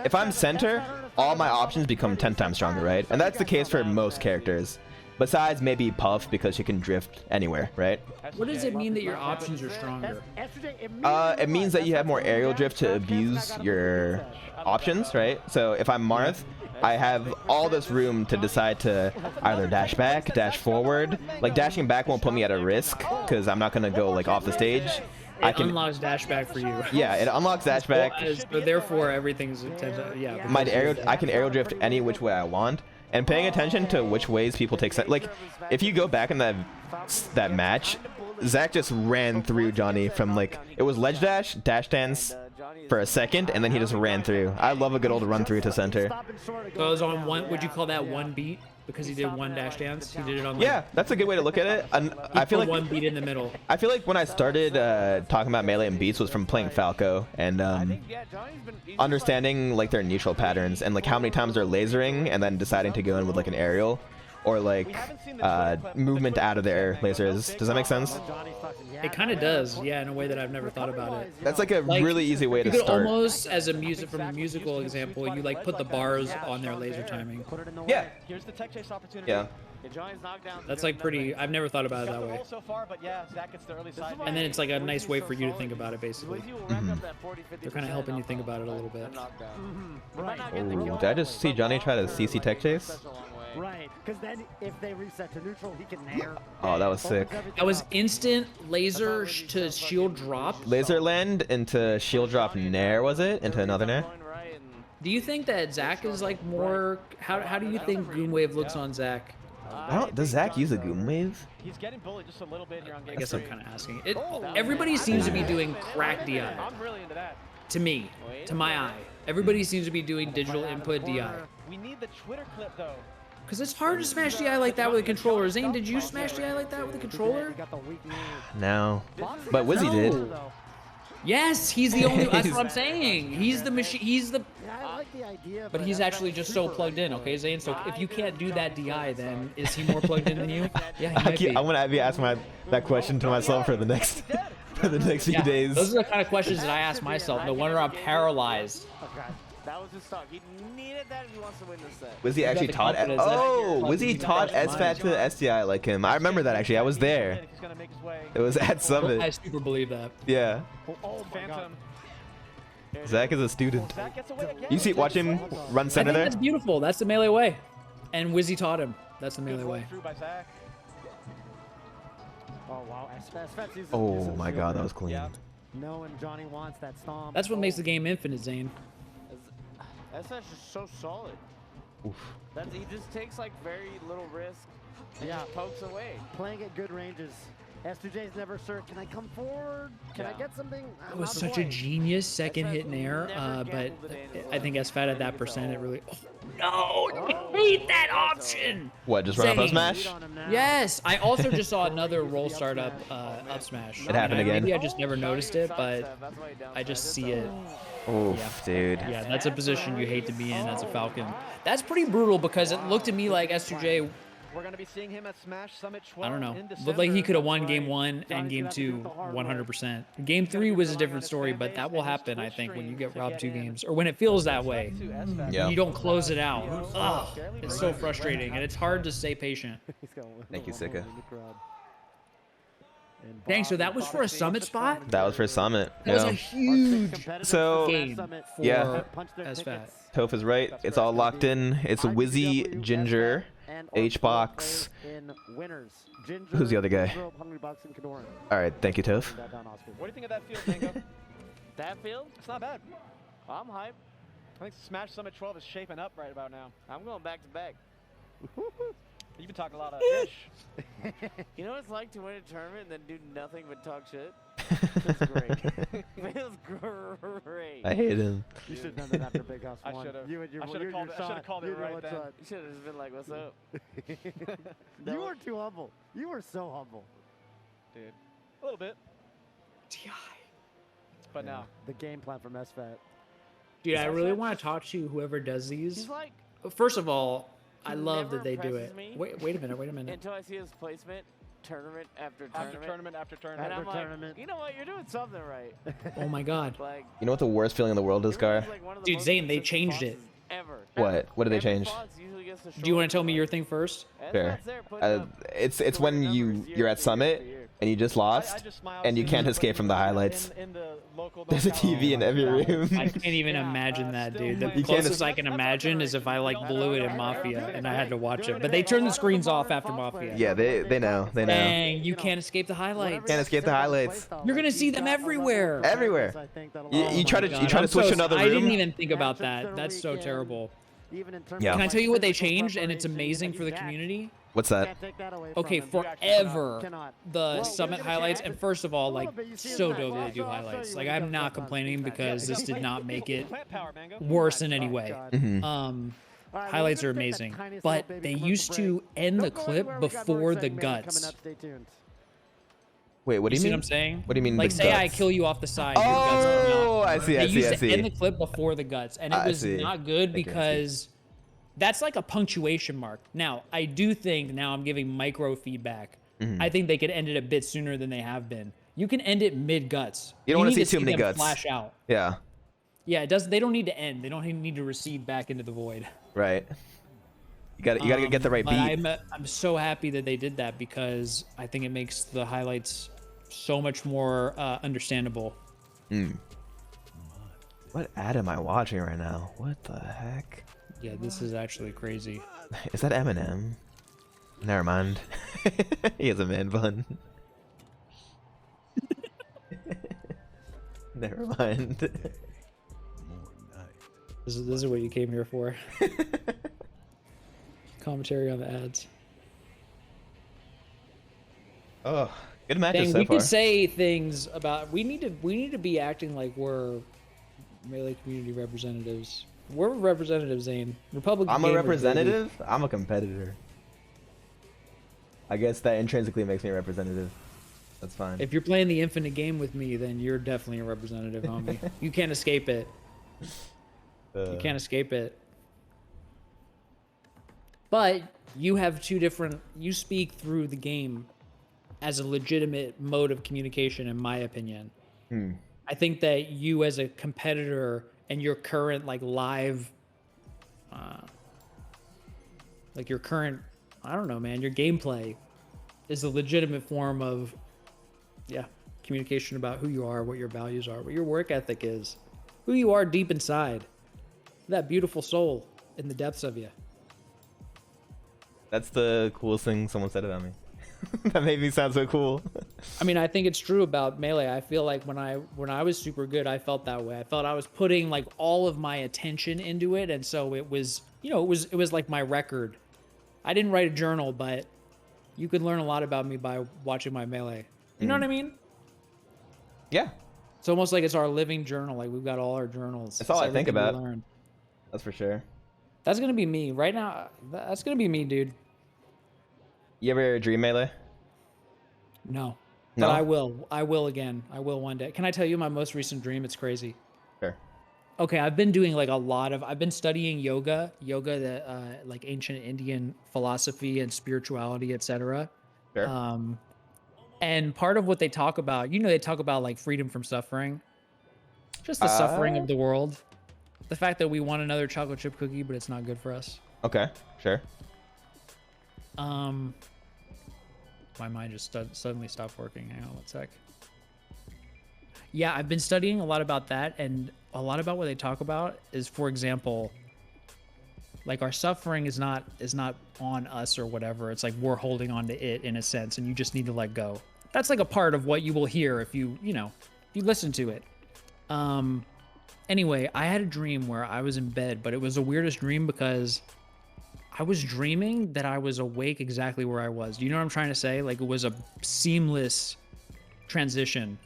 if I'm center, all my options become 10 times stronger, right? And that's the case for most characters. Besides maybe Puff because she can drift anywhere, right? What does it mean that your options are stronger? It means that you have more aerial drift to abuse your options, right? So if I'm Marth, I have all this room to decide to either dash back, dash forward. Like dashing back won't put me at a risk because I'm not gonna go like off the stage. It unlocks dash back for you. Yeah, it unlocks dash back. So therefore, everything's yeah. My I can aerial drift any which way I want. And paying attention to which ways people take like if you go back in that match, Zach just ran through Johnny from like it was ledge dash, dash dance for a second, and then he just ran through. I love a good old run through to center. So it was on one. Would you call that one beat? Because he did one dash dance. He did it on. Like, yeah, that's a good way to look at it. I feel like one beat in the middle. I feel like when I started talking about melee and beats was from playing Falco and understanding like their neutral patterns and like how many times they're lasering and then deciding to go in with like an aerial or like movement out of their lasers. Does that make sense? It kind of does, yeah, in a way that I've never thought about it. That's like a really easy way to start. You could almost, as a musical example, you like put the bars on their laser timing. Yeah. Here's the tech chase opportunity. Yeah. That's like pretty. I've never thought about it that way. And then it's like a nice way for you to think about it, basically. They're kind of helping you think about it a little bit. Oh, did I just see Johnny try to CC tech chase? Right, because then if they reset to neutral, he can nair. Oh, that was sick. That was instant laser to shield drop. Laser land into shield drop nair, was it? Into another nair? Do you think that Zach is like more? How do you think Goom Wave looks on Zach? Does Zach use a Goom Wave? He's getting bullied just a little bit here on game. I guess I'm kind of asking. Everybody seems to be doing crack DI. I'm really into that. To me, to my eye, everybody seems to be doing digital input DI. We need the Twitter clip though. Because it's hard to smash DI like that with a controller. Zane, did you smash DI like that with a controller? No. But Wizzy did. Yes, he's the only. That's what I'm saying. He's the machine. He's the. Yeah, I like the idea. But he's actually just so plugged in, okay, Zane? So if you can't do that DI, then is he more plugged in than you? Yeah, he might be. I'm going to be asking that question to myself for the next few days. Those are the kind of questions that I ask myself. No wonder I'm paralyzed. That was his talk. He needed that if he wants to win this set. Wizzy actually taught. Wizzy taught Sfat to the SDI like him. I remember that actually. I was there. It was at Summit. I super believe that. Yeah. Oh, Phantom. Zach is a student. You watch him run center there. That's beautiful. That's the melee way. And Wizzy taught him. That's the melee way. Oh wow. Oh my God, that was clean. No, and Johnny wants that stomp. That's what makes the game infinite, Zane. Sfat is so solid. Oof. He just takes like very little risk and just pokes away. Playing at good ranges. S2J's never sure. Can I come forward? Can I get something? It was such a genius second hit in air, but I think Sfat at that percent, it really. Oh, no! I hate that option! What, just run up up smash? Yes! I also just saw another roll start up smash. It happened again. Maybe I just never noticed it, but I just see it. Oof, dude. Yeah, that's a position you hate to be in as a Falcon. That's pretty brutal because it looked to me like S2J. We're going to be seeing him at Smash Summit 12 I don't know. in December. Looked like he could have won game 1 and game 2 100%. Game 3 was a different story, but that will happen, I think, when you get robbed 2 games. Or when it feels that way. Yeah. You don't close it out. Ugh, it's so frustrating, and it's hard to stay patient. Thank you, Sika. Dang, so that was for a Summit spot? That was for Summit. That was a huge game So, yeah. Sfat. Toph is right. It's all locked in. It's Wizzy Ginger, Hbox. Who's the other guy? All right, thank you, Toph. What do you think of that field, Mango? That field? It's not bad. I'm hyped. I think Smash Summit 12 is shaping up right about now. I'm going back to back. You've been talking a lot of ish. You know what it's like to win a tournament and then do nothing but talk shit? Feels great. Feels great. I hate him. You should have done that after Big House 1. I should have. You I should have called it right then. You should have just been like, what's up? You were too humble. You were so humble. Dude, a little bit. DI. But now. The game plan from Sfat. Dude, I really want to talk to whoever does these. He's like, First of all, I he love never that they do impresses it. me Wait a minute. until I see his placement, tournament after tournament. After tournament after tournament. And I'm tournament. like, you know what? You're doing something right. Oh my God. Like, You know what the worst feeling in the world is, Gar? like one of the Dude, most Zane, they consistent changed it. bosses Ever. What? What did they Every change? boss usually gets the Do you want to tell me short your thing first? and Sure. Sfat's there putting up It's scoring when numbers you're at year Summit after year. and you just lost, I just smiled and you seeing can't everybody escape from the highlights. in the local There's a knockout. TV in every room. I can't even imagine that, dude. The You can't closest es- I can imagine is if I like blew it in Mafia and I had to watch it. But they turned the screens off after Mafia. Yeah, they know. They know. Dang, you can't escape the highlights. Can't escape the highlights. You're gonna see them everywhere. Everywhere. You try to God, you try I'm to switch so- another room. I didn't even think about that. That's so terrible. Yeah. Can I tell you what they changed and it's amazing for the community? What's that? Okay, forever the Summit highlights, and first of all, like, so dope that they do highlights. Like, I'm not complaining because this did not make it worse in any way. Highlights are amazing, but they used to end the clip before the guts. Wait, what do you See mean? what I'm saying? What do you mean? Like, the say I guts? kill you off the side. Your guts come out. Oh, I see. They I see. used I to see. end the clip before the guts, and it I was see. not good I can see. because that's like a punctuation mark. Now, I do think now I'm giving micro feedback. Mm-hmm. I think they could end it a bit sooner than they have been. You can end it mid guts. You don't want need to see too many them guts. Flash out. Yeah. Yeah, it does. They don't need to end. They don't need to recede back into the void. Right. You got to get the right But beat. I'm so happy that they did that because I think it makes the highlights so much more understandable. What ad am I watching right now? What the heck? Yeah, this is actually crazy. Is that Eminem? Never mind. He has a man bun. Never mind. This is what you came here for. Commentary on the ads. Oh, good matches Dang, so we far. could say things about we need to be acting like we're Melee community representatives. We're representatives, Zain. Republican. I'm a gamers, representative. I'm a competitor. I guess that intrinsically makes me a representative. That's fine. Baby. If you're playing the infinite game with me, then you're definitely a representative, homie. You can't escape it. You can't escape it. But you have two different. You speak through the game as a legitimate mode of communication, in my opinion. I think that you, as a competitor, and your current like live, like your current, I don't know, man, your gameplay is a legitimate form of, yeah, communication about who you are, what your values are, what your work ethic is, who you are deep inside, that beautiful soul in the depths of you. That's the coolest thing someone said about me. That made me sound so cool. I mean, I think it's true about Melee. I feel like when I was super good, I felt that way. I felt I was putting like all of my attention into it, and so it was, you know, it was like my record. I didn't write a journal, but you could learn a lot about me by watching my Melee. You know what I mean? Yeah, It's almost like it's our living journal. Like we've got all our journals. That's all I think everything we about. learn. that's for sure. That's gonna be me right now. That's gonna be me, dude. You ever dream Melee? No, No? but I will. I will again. I will one day. Can I tell you my most recent dream? It's crazy. Sure. Okay, I've been doing like I've been studying yoga, the like ancient Indian philosophy and spirituality, etc. Sure. And part of what they talk about, you know, they talk about like freedom from suffering, just the suffering of the world, the fact that we want another chocolate chip cookie, but it's not good for us. Okay. Sure. My mind just suddenly stopped working. Hang on one sec. Yeah, I've been studying a lot about that, and a lot about what they talk about is, for example, like our suffering is not on us or whatever. It's like we're holding on to it in a sense, and you just need to let go. That's like a part of what you will hear if you listen to it. Anyway, I had a dream where I was in bed, but it was the weirdest dream because I was dreaming that I was awake exactly where I was. Do you know what I'm trying to say? Like it was a seamless transition.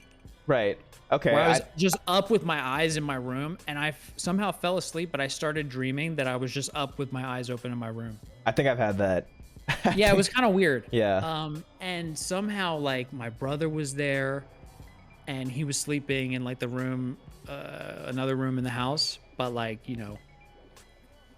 Right. Okay. Where I was just up with my eyes in my room, and I somehow fell asleep, but I started dreaming that I was just up with my eyes open in my room. I think I've had that. Yeah, it was kind of weird. Yeah. And somehow like my brother was there, and he was sleeping in like the room, another room in the house, but like, you know,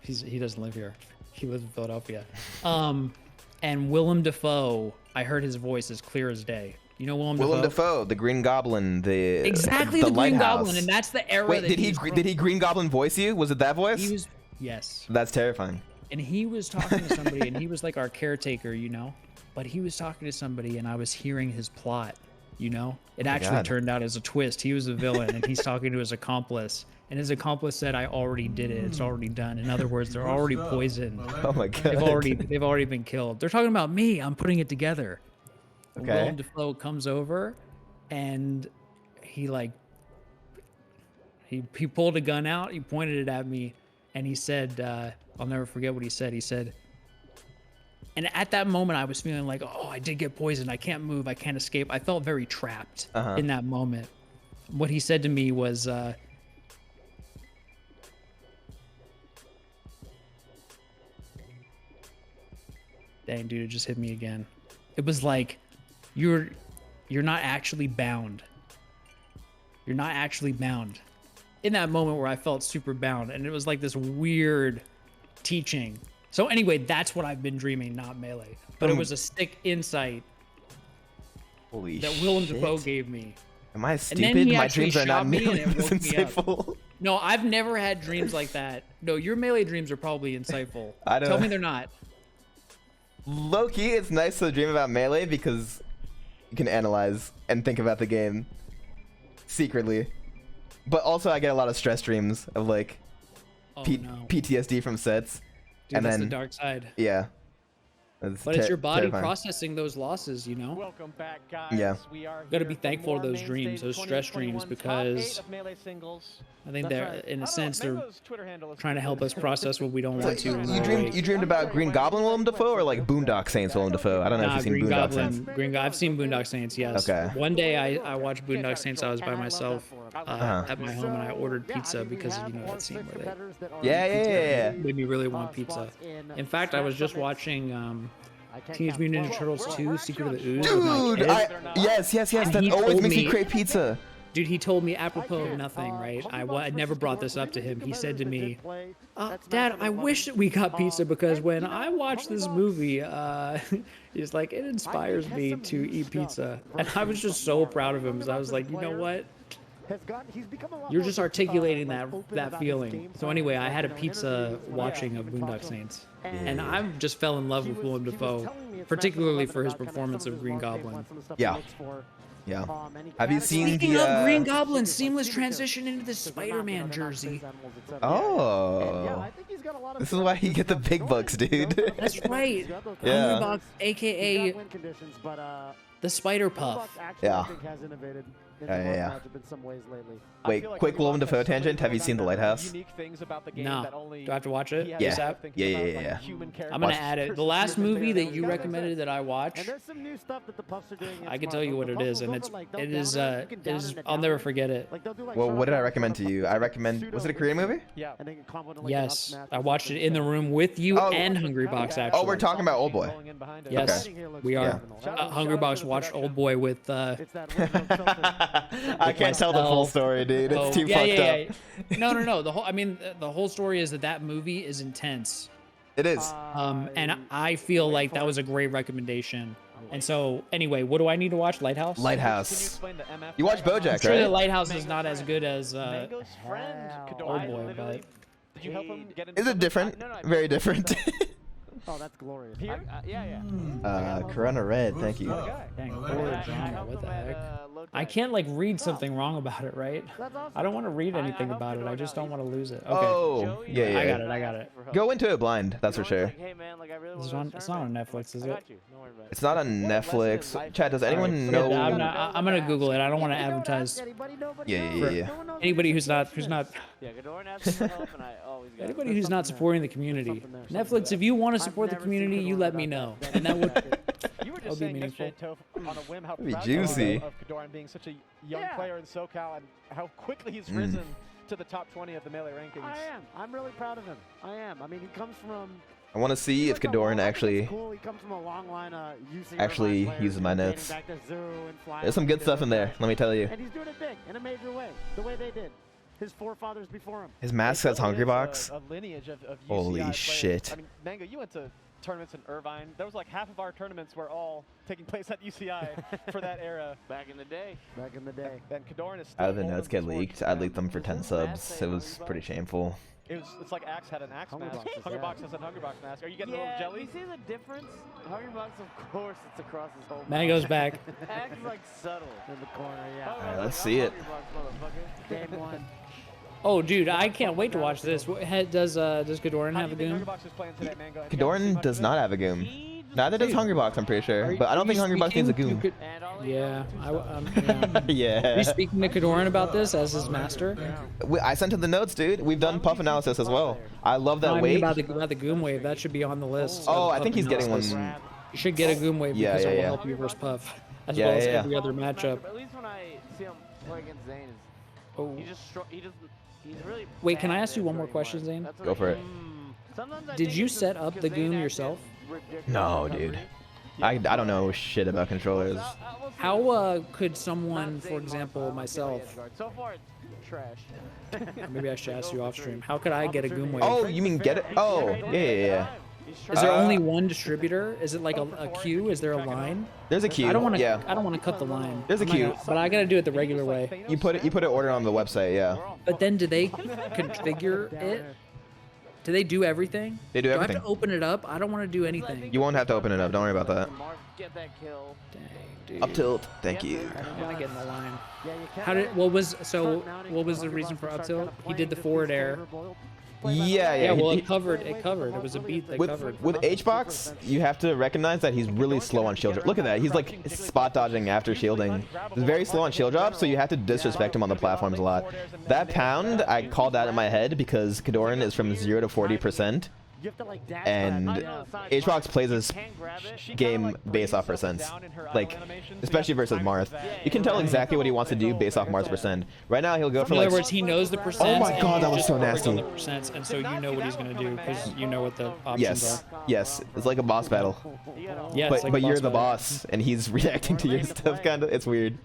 he doesn't live here. He lives in Philadelphia. And Willem Dafoe, I heard his voice as clear as day. You know Willem Dafoe, the Green Goblin, exactly the the Green Lighthouse. Goblin, and that's the era. Wait, that did he Green Goblin voice you? Was it that voice? He was, yes. That's terrifying. And he was talking to somebody, and he was like our caretaker, you know? But he was talking to somebody, and I was hearing his plot, you know? It actually turned out as a twist. He was the villain, and he's talking to his accomplice. And his accomplice said, I already did it. It's already done. In other words, they're already poisoned. Oh my god. They've already been killed. They're talking about me. I'm putting it together. Okay. Willem Dafoe comes over, and he like he pulled a gun out. He pointed it at me, and he said, "I'll never forget what he said." He said, and at that moment, I was feeling like, "Oh, I did get poisoned. I can't move. I can't escape." I felt very trapped in that moment. What he said to me was, "Dang, dude, it just hit me again." It was like, you're not actually bound. You're not actually bound. In that moment where I felt super bound, and it was like this weird teaching. So anyway, that's what I've been dreaming, not Melee. But it was a sick insight Holy that Willem shit. Dafoe gave me. Am I And stupid? then he My actually dreams are not shot me, and nearly it this woke me up. insightful. No, I've never had dreams like that. No, your Melee dreams are probably insightful. I don't Tell know. me they're not. Low-key, it's nice to dream about Melee because you can analyze and think about the game secretly. But also, I get a lot of stress dreams of like Oh no, PTSD from sets. dude, and that's then the dark side. yeah, But it's your body terrifying. processing those losses, you know? Welcome back, guys. Yeah. We are Gotta here be for thankful more for those dreams, Mainstage those stress dreams, 2021 because top 8 of Melee singles. I think That's they're, right. in I a don't sense, know, they're Mango's Twitter handle is trying to help us process what we don't want to. when You we're dreamed awake. you dreamed about Green Goblin Willem Dafoe or like Boondock Saints Willem Dafoe? I don't know if Nah, you've seen Green Boondock Saints. Goblin. I've seen Boondock Saints, yes. Okay. One day I watched Boondock Saints. I was by myself Uh-huh. at my home, and I ordered pizza because of, you know, that scene where Yeah. they made me really want pizza. In fact, I was just watching Teenage Mutant Ninja Turtles 2: Secret of the Ooze with my Dude, kid. yes. And That he always told makes me me- crave pizza. Dude, he told me apropos of nothing, right? I never brought this up to him. He said to me, Dad, I wish that we got pizza because when I watch this movie, he's like, it inspires me to eat pizza. And I was just so proud of him because I was like, you know what? You're just articulating that feeling. So anyway, I had a pizza watching of Boondock Saints. And I just fell in love with Willem Dafoe, particularly for his performance of Green Goblin. Yeah. Yeah. Have you seen Speaking the of Green Goblin, seamless transition into the Spider-Man jersey. Oh. This is why you get the big bucks, dude. That's right. Yeah. Hbox, aka the Spider Puff. Yeah. Yeah. Wait, quick Willem Dafoe tangent. Have you seen The Lighthouse? No. Do I have to watch it? Yeah. ASAP? Yeah. I'm gonna add it. The last movie that you recommended that I watch, And there's some new stuff that the Puffs are doing. I can tell you what it is, and it is I'll never forget it. Well, what did I recommend to you? I recommend. Was it a Korean movie? Yeah. Yes, I watched it in the room with you Oh. and Hungry Box actually. Oh, we're talking about Old Boy. Yes, we are. Hungry Box watched Old Boy with. I can't tell the full story, dude. It's too fucked up. No. The whole story is that movie is intense. It is. And I feel like that was a great recommendation. And so, anyway, what do I need to watch? Lighthouse? Lighthouse. You watch BoJack, I'm sure that right? Lighthouse is not as good as Mango's friend, Old Kodorin, Boy, literally- but Did you help him get into Is it different? Very different. Oh, that's glorious. Here? Yeah. Corona Red, thank you. dang, Well, horror thank you. drama, what the heck? I can't like read something wrong about it, right? That's awesome. I don't want to read anything about it. I just don't want to lose it. Okay. Oh, yeah. I got it. Go into it blind, that's for sure. Hey man, like I really It's want not on Netflix, is I it? got you. Don't worry about it. It's not on Netflix. Chat, does anyone Forget that. know? I'm gonna Google it. I don't want to advertise. Yeah. Anybody who's not Yeah, Kodorin asked me for help, and I always got it. anybody who's not supporting the community. Netflix, if you want to support the community, you let me know, and that would. You were That'll just be saying meaningful. yesterday, Toph, on a whim, how That'd be proud you are juicy. of Kodorin being such a young Yeah. player in SoCal and how quickly he's risen to the top 20 of the Melee rankings. I am. I'm really proud of him. I am. I mean, he comes from. I want to see if Kodorin actually Cool. He comes from a long line of UC actually Irvine uses my players, notes. dating back to Zoo and Fly There's some Out good and stuff in there, let me tell you. And he's doing it big in a major way, the way they did. His forefathers before him. His mask says Hungry Box. A lineage of UCI Holy players. shit. I mean, Mango, you went to tournaments in Irvine. That was like half of our tournaments were all taking place at UCI for that era. Back in the day. Back in the day. And Kodorin is still How did the holding notes get the torch leaked? for I them. leaked them for 10 subs. It was pretty shameful. It's like Axe had an Axe mask. Hungrybox, Hungrybox has a Hungrybox mask. Are you getting a little Yeah, jelly? you see the difference? Hungrybox, of course, it's across his whole Mango's back. Axe is like subtle. In the corner, yeah. Alright, let's see it. Hungrybox, motherfucker. Game 1. Oh, dude, I can't wait to watch this. Does Kodorin How have a do you think goom? Hungrybox is playing today, Mango? Have you Kodorin seen does much not of have a goom. Neither does Hungrybox, I'm pretty sure. But I don't think Hungrybox needs a goom. Yeah, yeah. Yeah. Are you speaking to Kodorin about this as his master? I sent him the notes, dude. We've done puff analysis as well. I love No, that I mean weight. about the goom wave. That should be on the list. Oh, of I think he's getting one. analysis. You should get a goom wave Yeah, because yeah, it will yeah. help you versus puff, as Yeah, well as yeah, yeah. every other matchup. At least when I see him play against Zain, Oh. he's really. Wait, can I bad ask you at one more throwing question, bars. Zain? That's what Go for I it. think. Sometimes I Did think you it's just set up the 'cause Zain goom acted yourself? ridiculous No, for some dude. reason. I don't know shit about controllers. How could someone, for example, myself, So far, it's trash. maybe I should ask you off stream, how could I get a goom wave? Oh, you mean get it? Oh, yeah. Is there only one distributor? Is it like a queue? Is there a line? There's a queue. I don't want to. Yeah. I don't want to cut the line. There's a I'm not queue. gonna- but I gotta do it the regular way. You put it order on the website, yeah. But then, do they configure it? Do they do everything? They do Do I have everything. to open it up? I don't want to do anything. You won't have to open it up. Don't worry about that. Mark, get that kill. Dang, dude. Up tilt. Thank you. I don't want to get in the line. Yeah, you can How did? What was so? What was the reason for up tilt? He did the forward air. Yeah, Yeah, well, he- it covered. It covered. It was a beat that covered. With Hbox, you have to recognize that he's really slow on shield drop. Look at that. He's like spot dodging after shielding. He's very slow on shield drop, so you have to disrespect him on the platforms a lot. That pound, I called that in my head because Kodorin is from 0 to 40%. You have to like dash And back. Hbox plays his game based off percents, like especially versus Marth. You can tell exactly what he wants to do based off Marth's percent. Right now he'll go for In like other words, he knows the percents. Oh my and God, he's that was just so focused on nasty. the percents, and so you know what he's gonna do because you know what the options yes, are. yes, it's like a boss battle. Yeah, But it's like but a you're the battle. boss and he's reacting to your stuff kind of. It's weird.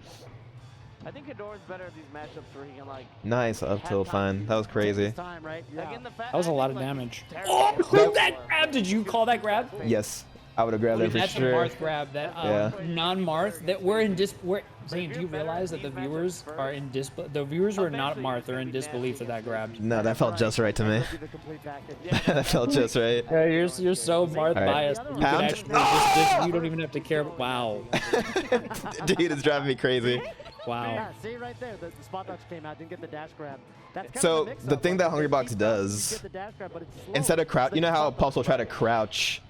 I think Kodorin's better at these matchups where he can like. Nice up tilt, fine. That was crazy. Time, right? Like Yeah. in the That was a lot of damage. Oh, that grab! Did you call that grab? Yes, I would have grabbed that for That's a sure. Marth grab. That Yeah. non-Marth. That we're in Zain, do you realize that the viewers are in the viewers who are not Marth are in disbelief at that grab? No, that felt just right to me. The complete package. That felt just right. Yeah, you're so Marth right. biased. that You, Pound. can actually you don't even have to care. Wow, Dude, it's driving me crazy. wow. Yeah, see right there, the spot dodge came out, didn't get the dash grab. That's kind So of a mix-up, the thing that like, Hungrybox you does, get the dash grab, but it's slow. instead of crouch, So you know the how spot Pulse will dodge try to is crouch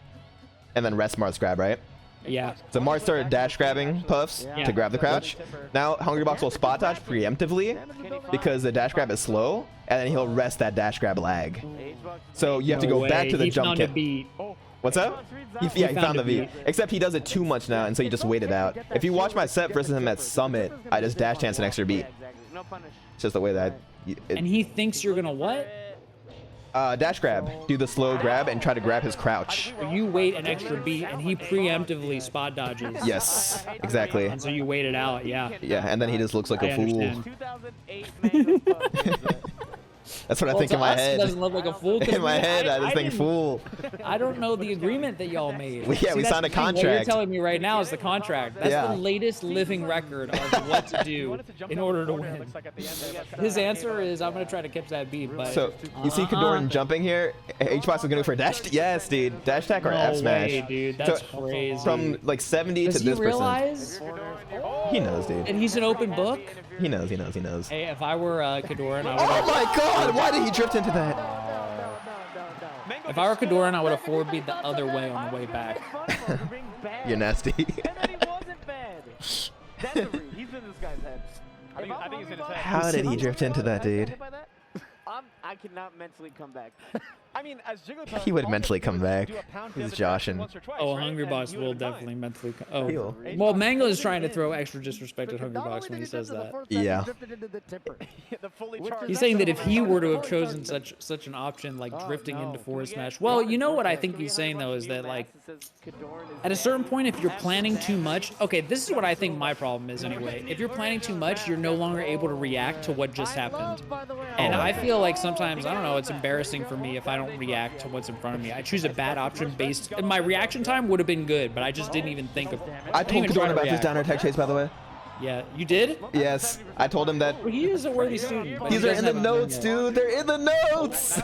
and then rest Marth's grab, right? Yeah. So Marth started dash grabbing Puffs Yeah. to grab the crouch. Now Hungrybox will spot dodge preemptively because the dash grab is slow, and then he'll rest that dash grab lag. So you have to No go back way. to the He jump found kick. a beat. What's up? Yeah, he found the beat. Except he does it too much now, and so you just wait it out. If you watch my set versus him at Summit, I just dash dance an extra beat. No punish. It's just the way that And he thinks you're gonna what? dash grab. Do the slow grab and try to grab his crouch. You wait an extra beat, and he preemptively spot dodges. Yes, exactly. And so you wait it out. Yeah. Yeah, and then he just looks like I a fool. understand. 2008 Mango Puff. That's what I Well, think to in my us, It head. doesn't look like a fool. 'cause In my head, I just think didn't- fool. I don't know the agreement that y'all made. Yeah, See, we that's signed a the thing. What contract. you're telling me right now is the contract. That's Yeah. the latest living record of what to do in order to win. His answer is, I'm going to try to catch that beat, but... So, you see Kodorin jumping here? Hbox is going to go for a dash. Yes, dude. Dash attack or no F smash. way, dude. That's So, crazy. From like 70 Does to he this realize? He knows, dude. And he's an open book? He knows, he knows, he knows. Hey, if I were Kodorin, I would Oh have... my god, why did he drift into that? If I were Kodorin, I would have forward beat the other way on the way back. You're nasty. And then he wasn't bad. That's the read. He's in this guy's head. I think he's in his head. How did he drift into that, dude? I cannot mentally come back. I mean, as Jigglypuff, He would all mentally he has to come do is back. do a pound He's the other joshing. direction once or twice, Oh, right? Hungry And Boss he will would've been definitely fine. mentally... He'll. Oh. Well, Mango is trying to throw extra disrespect at Hungry Box when he says that. Yeah. The fully Which charged. is He's saying that if he were to have That's chosen the- such an option like drifting no. into forward smash, well, you know what I think he's saying though is that like at a certain point, if you're planning too much, okay, this is what I think my problem is anyway. If you're planning too much, you're no longer able to react to what just happened. And I feel like sometimes, I don't know, it's embarrassing for me if I don't react to what's in front of me. I choose a bad option based, and my reaction time would have been good, but I just didn't even think of. I didn't told even try Kodorin to about this react. down air tech chase, by the way. Yeah, you did? Yes, I told him that. Well, he is a worthy student. but These he are in doesn't the have a notes, gun yet. dude. They're in the notes.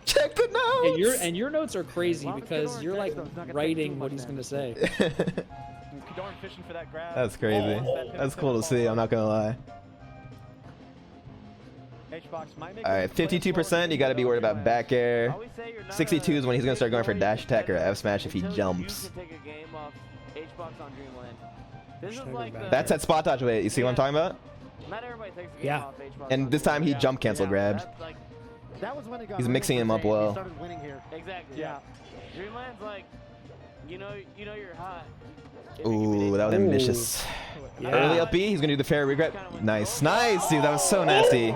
Check the notes. And your notes are crazy because you're like writing what he's gonna say. Kodorin fishing for that grab. That's crazy. That's cool to see. I'm not gonna lie. Hbox might make All right, 52%. You got to be worried about back air. 62 is when he's gonna start going for dash attack or F smash if he jumps. You can take a game off Hbox on Dreamland. This is like the, That's that spot dodge way. You see what I'm talking about? not everybody takes a game Yeah. off Hbox. And this time he jump cancel grabs. That's like, That was when it got He's really mixing him up insane. He well. started winning here. exactly. Yeah. Dreamland's like, you know you're hot. Ooh, that was ambitious. Yeah. Early up B, he's gonna do the fair regret. Nice, nice, dude. That was so nasty.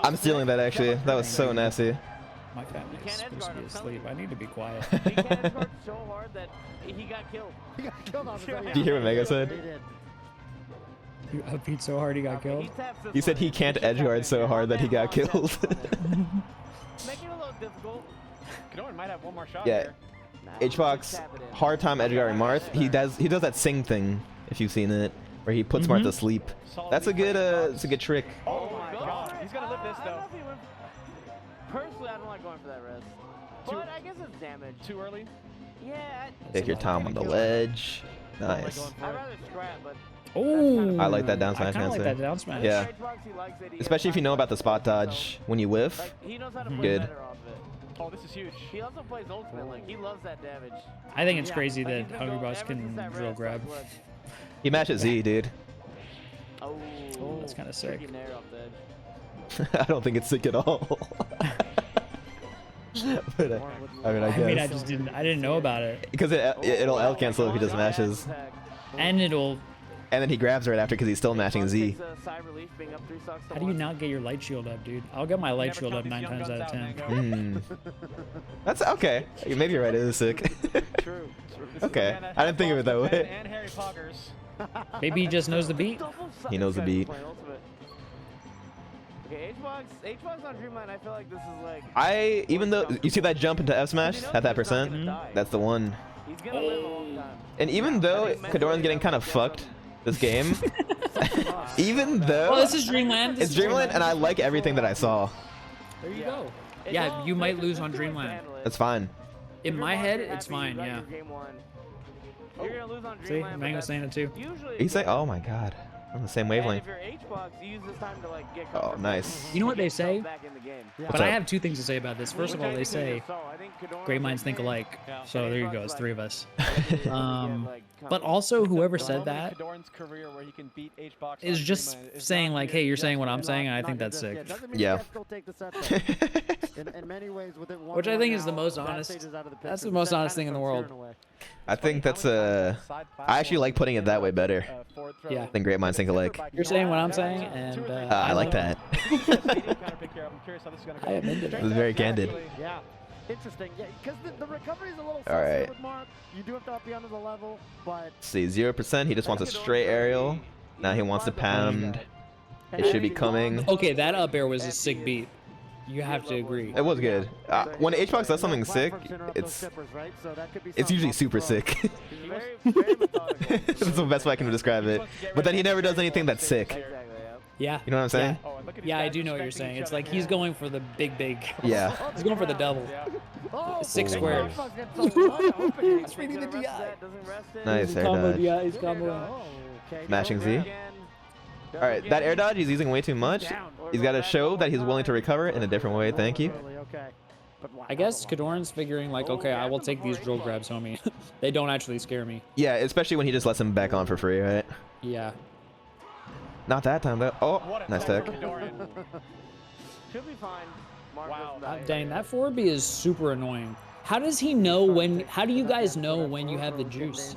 I'm stealing that actually. That was so nasty. My family is can't edge supposed to guard be him, asleep. I need to be quiet. He can't score so hard that he got killed. He got killed on his own. Do you hear what Mega He said? did. You upbeat so hard he got killed. He taps this He said one. he can't edge guard so hard that he got killed. Make it a little difficult. Kodorin might have one more shot Yeah. here. Hbox, Tap it in. hard time edge guarding Marth. He does that sing thing, if you've seen it, where he puts Marth to sleep. That's a good it's a good trick. Oh my god. He's gonna live this I don't know though. if he went- Personally, I don't like going for that rest. But I guess it's damage. Too early. Yeah, Take your time on the ledge. Nice. I'd rather scrap, but Oh, I like that down I smash, kind of like man. that down smash. Yeah. Hbox, he likes it. He Especially if you know about the spot dodge So, when you whiff. like, he knows how to play Good. better off it. Oh, this is huge. He also plays ultimate. Like, he loves that damage. I think it's Yeah. crazy Like, that he's been going Hbox ever since can that drill rest, grab. like, what? He matches Z, dude. Oh, That's kinda sick. tricky nair off the edge. I don't think it's sick at all. But I mean, I I guess just didn't. I didn't know about it, because it'll L cancel if he just mashes, and it'll. and then he grabs right after because he's still mashing Z. How do you not get your light shield up, dude? I'll get my light Never shield count up these 9 young times guns out of 10. Mango. That's okay. Maybe you're right. It is sick. True. This is Okay, the man I didn't think of it that Ben way. And Harry Poggers. Maybe he just knows the beat. He knows the beat. Okay, Hbox on Dreamland, I feel like this is like... Even though you see that jump into F smash at that percent, that's the one. He's gonna live a long time. And even though Kodorin's getting kind of fucked this game, even though Well, this is Dreamland. This it's is Dreamland, and I like everything that I saw. There you go. Yeah, you might lose on Dreamland. That's fine. In my head, it's fine. Yeah. You're gonna lose on See, Dreamland. Mango's saying it too. Usually, He's like, oh my god, on the same and wavelength. if you're Hbox, you use this time to like get Oh, comfortable. nice. You know what they say? Back in the game. But I up? have two things to say about this. First of all, they say great minds think alike. Yeah. So there you go. It's 3 of us. But But also, whoever said that Kodorin's career where he can beat Hbox is on just Dreamland is saying not like, good. hey, you're saying what I'm saying, and I think that's sick. Yeah. In many ways, with it Which I think is the most honest. That's the most honest thing in the world. I think that's I actually like putting it that way better Yeah. than great minds think alike. You're saying what I'm saying, and I like that. I am into It that. was very candid. Yeah. Interesting. Yeah, because the recovery is a little All right. with Marth. You do have to up the under the level, but Let's see, 0%. He just wants a straight aerial. Now he wants to pound. It should be coming. Okay, that up air was a sick beat. You have to agree. It was good. When Hbox does something sick, it's usually super sick. That's the best way I can describe it. But then he never does anything that's sick. Yeah. You know what I'm saying? Yeah, I do know what you're saying. It's like he's going for the big. Yeah. He's going for the double. Oh, 6 squares. It's reading the DI. Nice air Combo dodge. DI. He's combo. Mashing Z. Alright, that air dodge he's using way too much. He's got to show that he's willing to recover in a different way. Thank you. I guess Kodorin's figuring like, okay, I will take these drill grabs, homie. They don't actually scare me. Yeah, especially when he just lets him back on for free, right? Yeah. Not that time, though. Oh, nice tech. Should be fine. Wow. Dang, that 4B is super annoying. How does he know when? How do you guys know when you have the juice?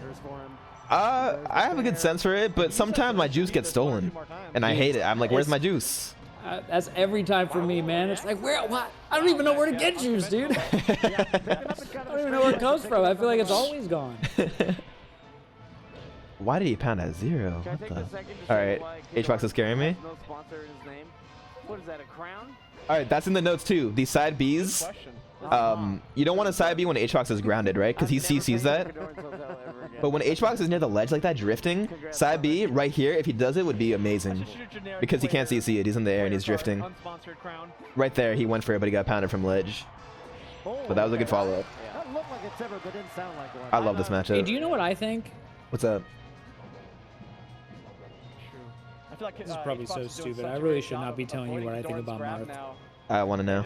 I have a good sense for it, but sometimes my juice gets stolen, and I hate it. I'm like, where's my juice? That's every time for me, man. It's like, where? What? I don't even know where to get juice, dude. I don't even know where it comes from. I feel like it's always gone. Why did he pound at 0? What the? Alright, Hbox is scaring me. What is that, a crown? All right, that's in the notes too. These side Bs. Question. You don't want a side B when Hbox is grounded, right? Because he CCs that. But when Hbox is near the ledge like that, drifting, side B right here, if he does it, would be amazing. Because he can't CC it. He's in the air and he's drifting. Right there, he went for it, but he got pounded from ledge. But that was a good follow-up. That looked like a tipper, but didn't sound like one. I love this Hey, matchup. do you know what I think? What's up? I feel like This is probably so stupid. I really should not be telling you what I think about Marth. I want to know.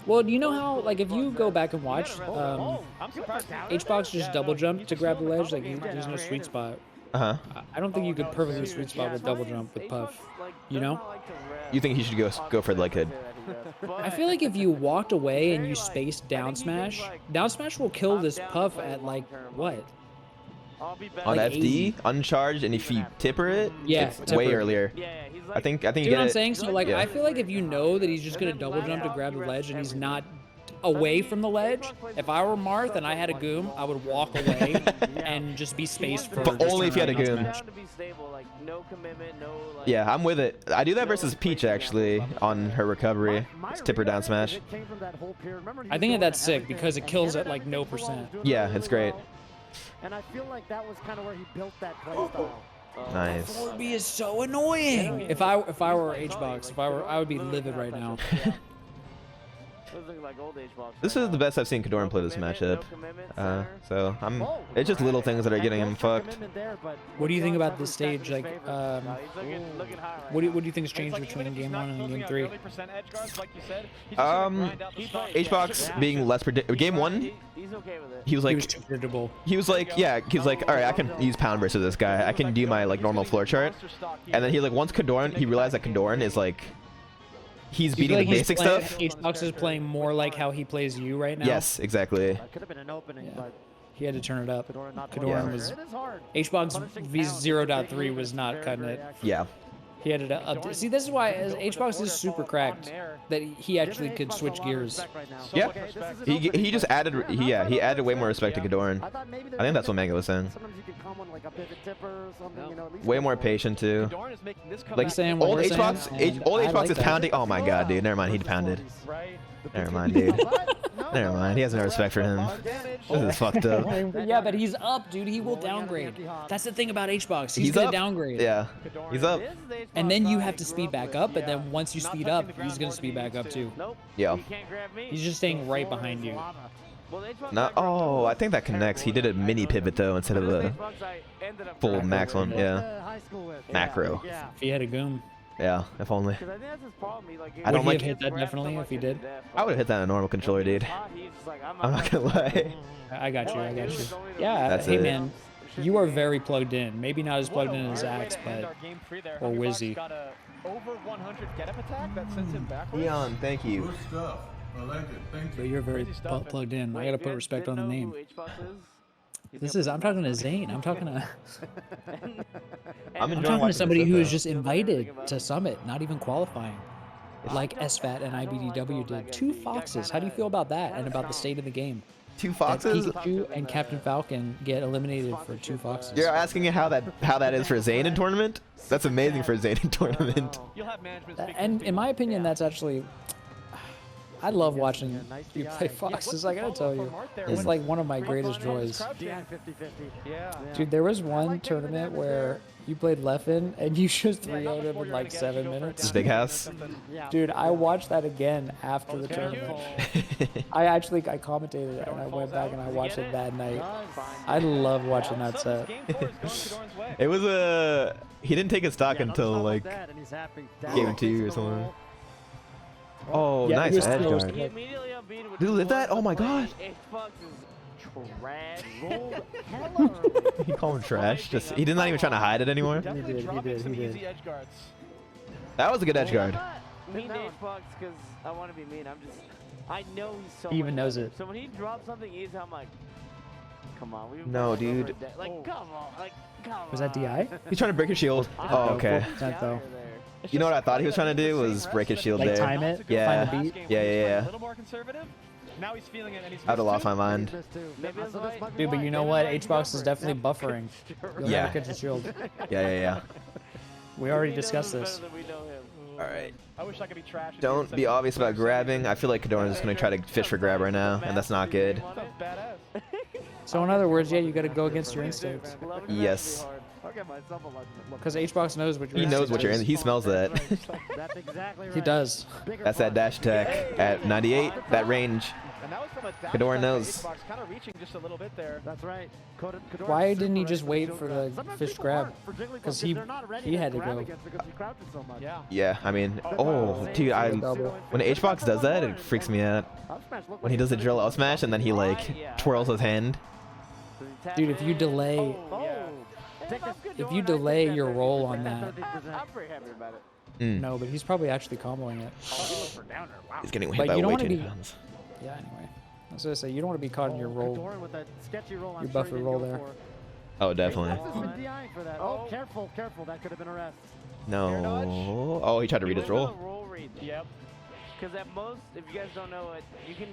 Well, do you know how, like, if you go back and watch, Hbox just double jump to grab the ledge, like, there's no sweet spot. Uh-huh. I don't think you could perfectly sweet spot with double jump with Puff, you know? You think he should go for like a... I feel like if you walked away and you spaced down smash will kill this Puff at, like, what? On Like FD, uncharged, and if you tipper it, Yeah, it's way tipper. earlier. I think you Do you know get what I'm it. saying? So, like, Yeah. I feel like if you know that he's just going to double jump to grab the ledge and he's not away from the ledge, if I were Marth and I had a Goom, I would walk away and just be spaced for But just only if you had a turn around Goom. smash. Yeah, I'm with it. I do that versus Peach actually on her recovery. Just tip her down smash. I think that's sick because it kills at like no %. Yeah, it's great. And I feel like that was kind of where he built that playstyle. Nice. 4B is so annoying. If I were Hbox, I would be livid right now. This is the best I've seen Kodorin play this matchup. So it's just little things that are getting him fucked. What do you think about this stage? Like, what do you think has changed between game 1 and game 3? Hbox being less predictable. Game 1, he was He like, was too predictable. all right, I can use pound versus this guy. I can do my like normal floor chart. And then he like once Kodorin, he realized that Kodorin is like, he's beating the basic stuff. Hbox is playing more like how he plays you right now. Yes, exactly. Could have been an opening, Yeah. but He had to turn it up. Kodorin was it is hard. Hbox V0.3 was not cutting it. Yeah. He had it up. See, this is why Hbox is super cracked that he actually could switch gears. Yeah. He just added he added way more respect to Kodorin. I think that's what Mango was saying. Sometimes you can come on like a pivot tipper or something, you know, at least Way more patient too. Like saying what old we're Hbox, saying, old and I Hbox like is that. pounding. Oh my god, dude. Never mind, he pounded. Never mind, dude. Never mind. He has no respect for him. This is fucked up. Yeah, but he's up, dude. He will downgrade. That's the thing about Hbox. He's He's gonna up. downgrade. Yeah. He's up. And then you have to speed back up, but then once you speed up, he's gonna speed back up too. Yeah. He's just staying right behind you. Not. Oh, I think that connects. He did a mini pivot though instead of a full max one. Yeah. Macro. Yeah. If he had a Goom, Yeah. If only. I would don't he like. have hit that definitely if he did? I would have hit that in a normal controller, dude. I'm not gonna lie. I got you. Yeah, That's hey it. man, you are very plugged in. Maybe not as plugged in as Axe, but or Wizzy. Over 100 get up attack that sends him backwards. Leon, thank you. Good stuff. I like it. Thank but you. you're very plugged in. I gotta put respect on the name. I'm talking to Zain. I'm talking to somebody who is just invited to Summit, not even qualifying. Like Sfat and iBDW did. 2 Foxes. How do you feel about that and about the state of the game? 2 That foxes. Pikachu and Captain Falcon get eliminated for 2 Foxes. You're asking how that is for a Zain in tournament? That's amazing for a Zain in tournament. You'll have management speak And in my opinion, that's actually... I love watching you play Foxes, I gotta tell you. It's like one of my greatest joys. Dude, there was one tournament where you played Leffen and you just 3-0'd him in like 7 minutes. Big house. Dude, I watched that again after the tournament. I commentated it and I went back and I watched it that night. I love watching that set. It was he didn't take his stock until like game 2 or something. Oh, Yeah, nice he was edge close. guard. Did he live that? Oh my god. He called him trash. Just he did not even trying to hide it anymore. He did. Easy edge guards. That was a good edge guard. Mean to Hbox because I want to be mean. I know he's so He even much knows better. it. So when he drops something easy, I'm like, come on. We've No, been over dude. a day. Like, come on. Like, come on. Was that DI? He's trying to break his shield. Oh, okay. 4% though. You know what I thought he was trying to do was break his shield Like there. time it? Yeah. Find the beat? Yeah. A little more conservative. Now he's feeling it and he's I'd have lost my mind. Dude, but you know what? Hbox is definitely buffering. You'll Yeah. never catch a shield. Yeah. We already He knows discussed us this. better than we know him. All right. I wish I could be trash. Don't be obvious about grabbing. I feel like Kodorin's just gonna try to fish for grab right now, and that's not good. Badass. So in other words, yeah, you got to go against your instincts. Yes. I'll get myself a lunch. Because Hbox knows what your He knows what you're in. He smells that. That's exactly right. He does. That's that dash attack at 98. That range. And that was from a down Kodorin attack knows. by Hbox, kind of reaching just a little bit there. That's right. Kodorin's Why didn't he super just ready wait the for shield the grab. Sometimes fish people grab? aren't for Jigglypuff 'Cause they're not ready he had to grab go. against because he crouches so much. Yeah. Yeah, I mean, oh, dude, when Hbox does that, it freaks me out. Up smash, look When what he does the he's drill gonna out smash and then he like twirls his hand. Dude, if you delay, do. Oh, take a if you delay your roll on that, I'm pretty happy about it. no, but he's probably actually comboing it. He's getting hit But by you don't way wanna too many be- pounds. Yeah, anyway. I was gonna say, you don't want to be caught in your roll. Kodorin with that sketchy roll. I'm Your sure buffer he didn't roll go there. for. Oh, definitely. Hbox has been DIing for that. Oh, careful, careful. That could have been a rest. No. Oh, he tried to read his roll. Roll read. Yep. Because at most, if you guys don't know it, you can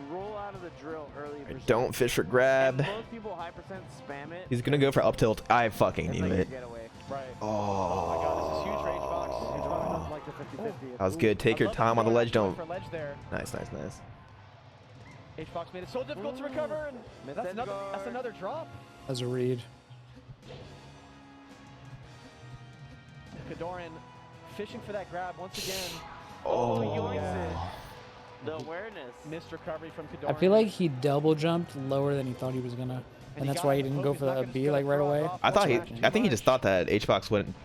roll out of the drill early. Don't fish for grab. Most people high percent spam it. He's gonna go for up tilt. I fucking It's knew like a it. getaway. Right. Oh. Oh my god, this is huge for Hbox. Hbox doesn't like the 50-50. That was good. Take your time on the ledge. Don't. For ledge there. Nice, nice, nice. Hbox made it so difficult to recover, and Missed that's edge guard. another drop. As a read. Kodorin fishing for that grab once again. Oh. yoinks it. The awareness. Missed recovery from Kodorin. I feel like he double jumped lower than he thought he was gonna, and that's why he didn't go for the B like right away. I think he just thought that Hbox wouldn't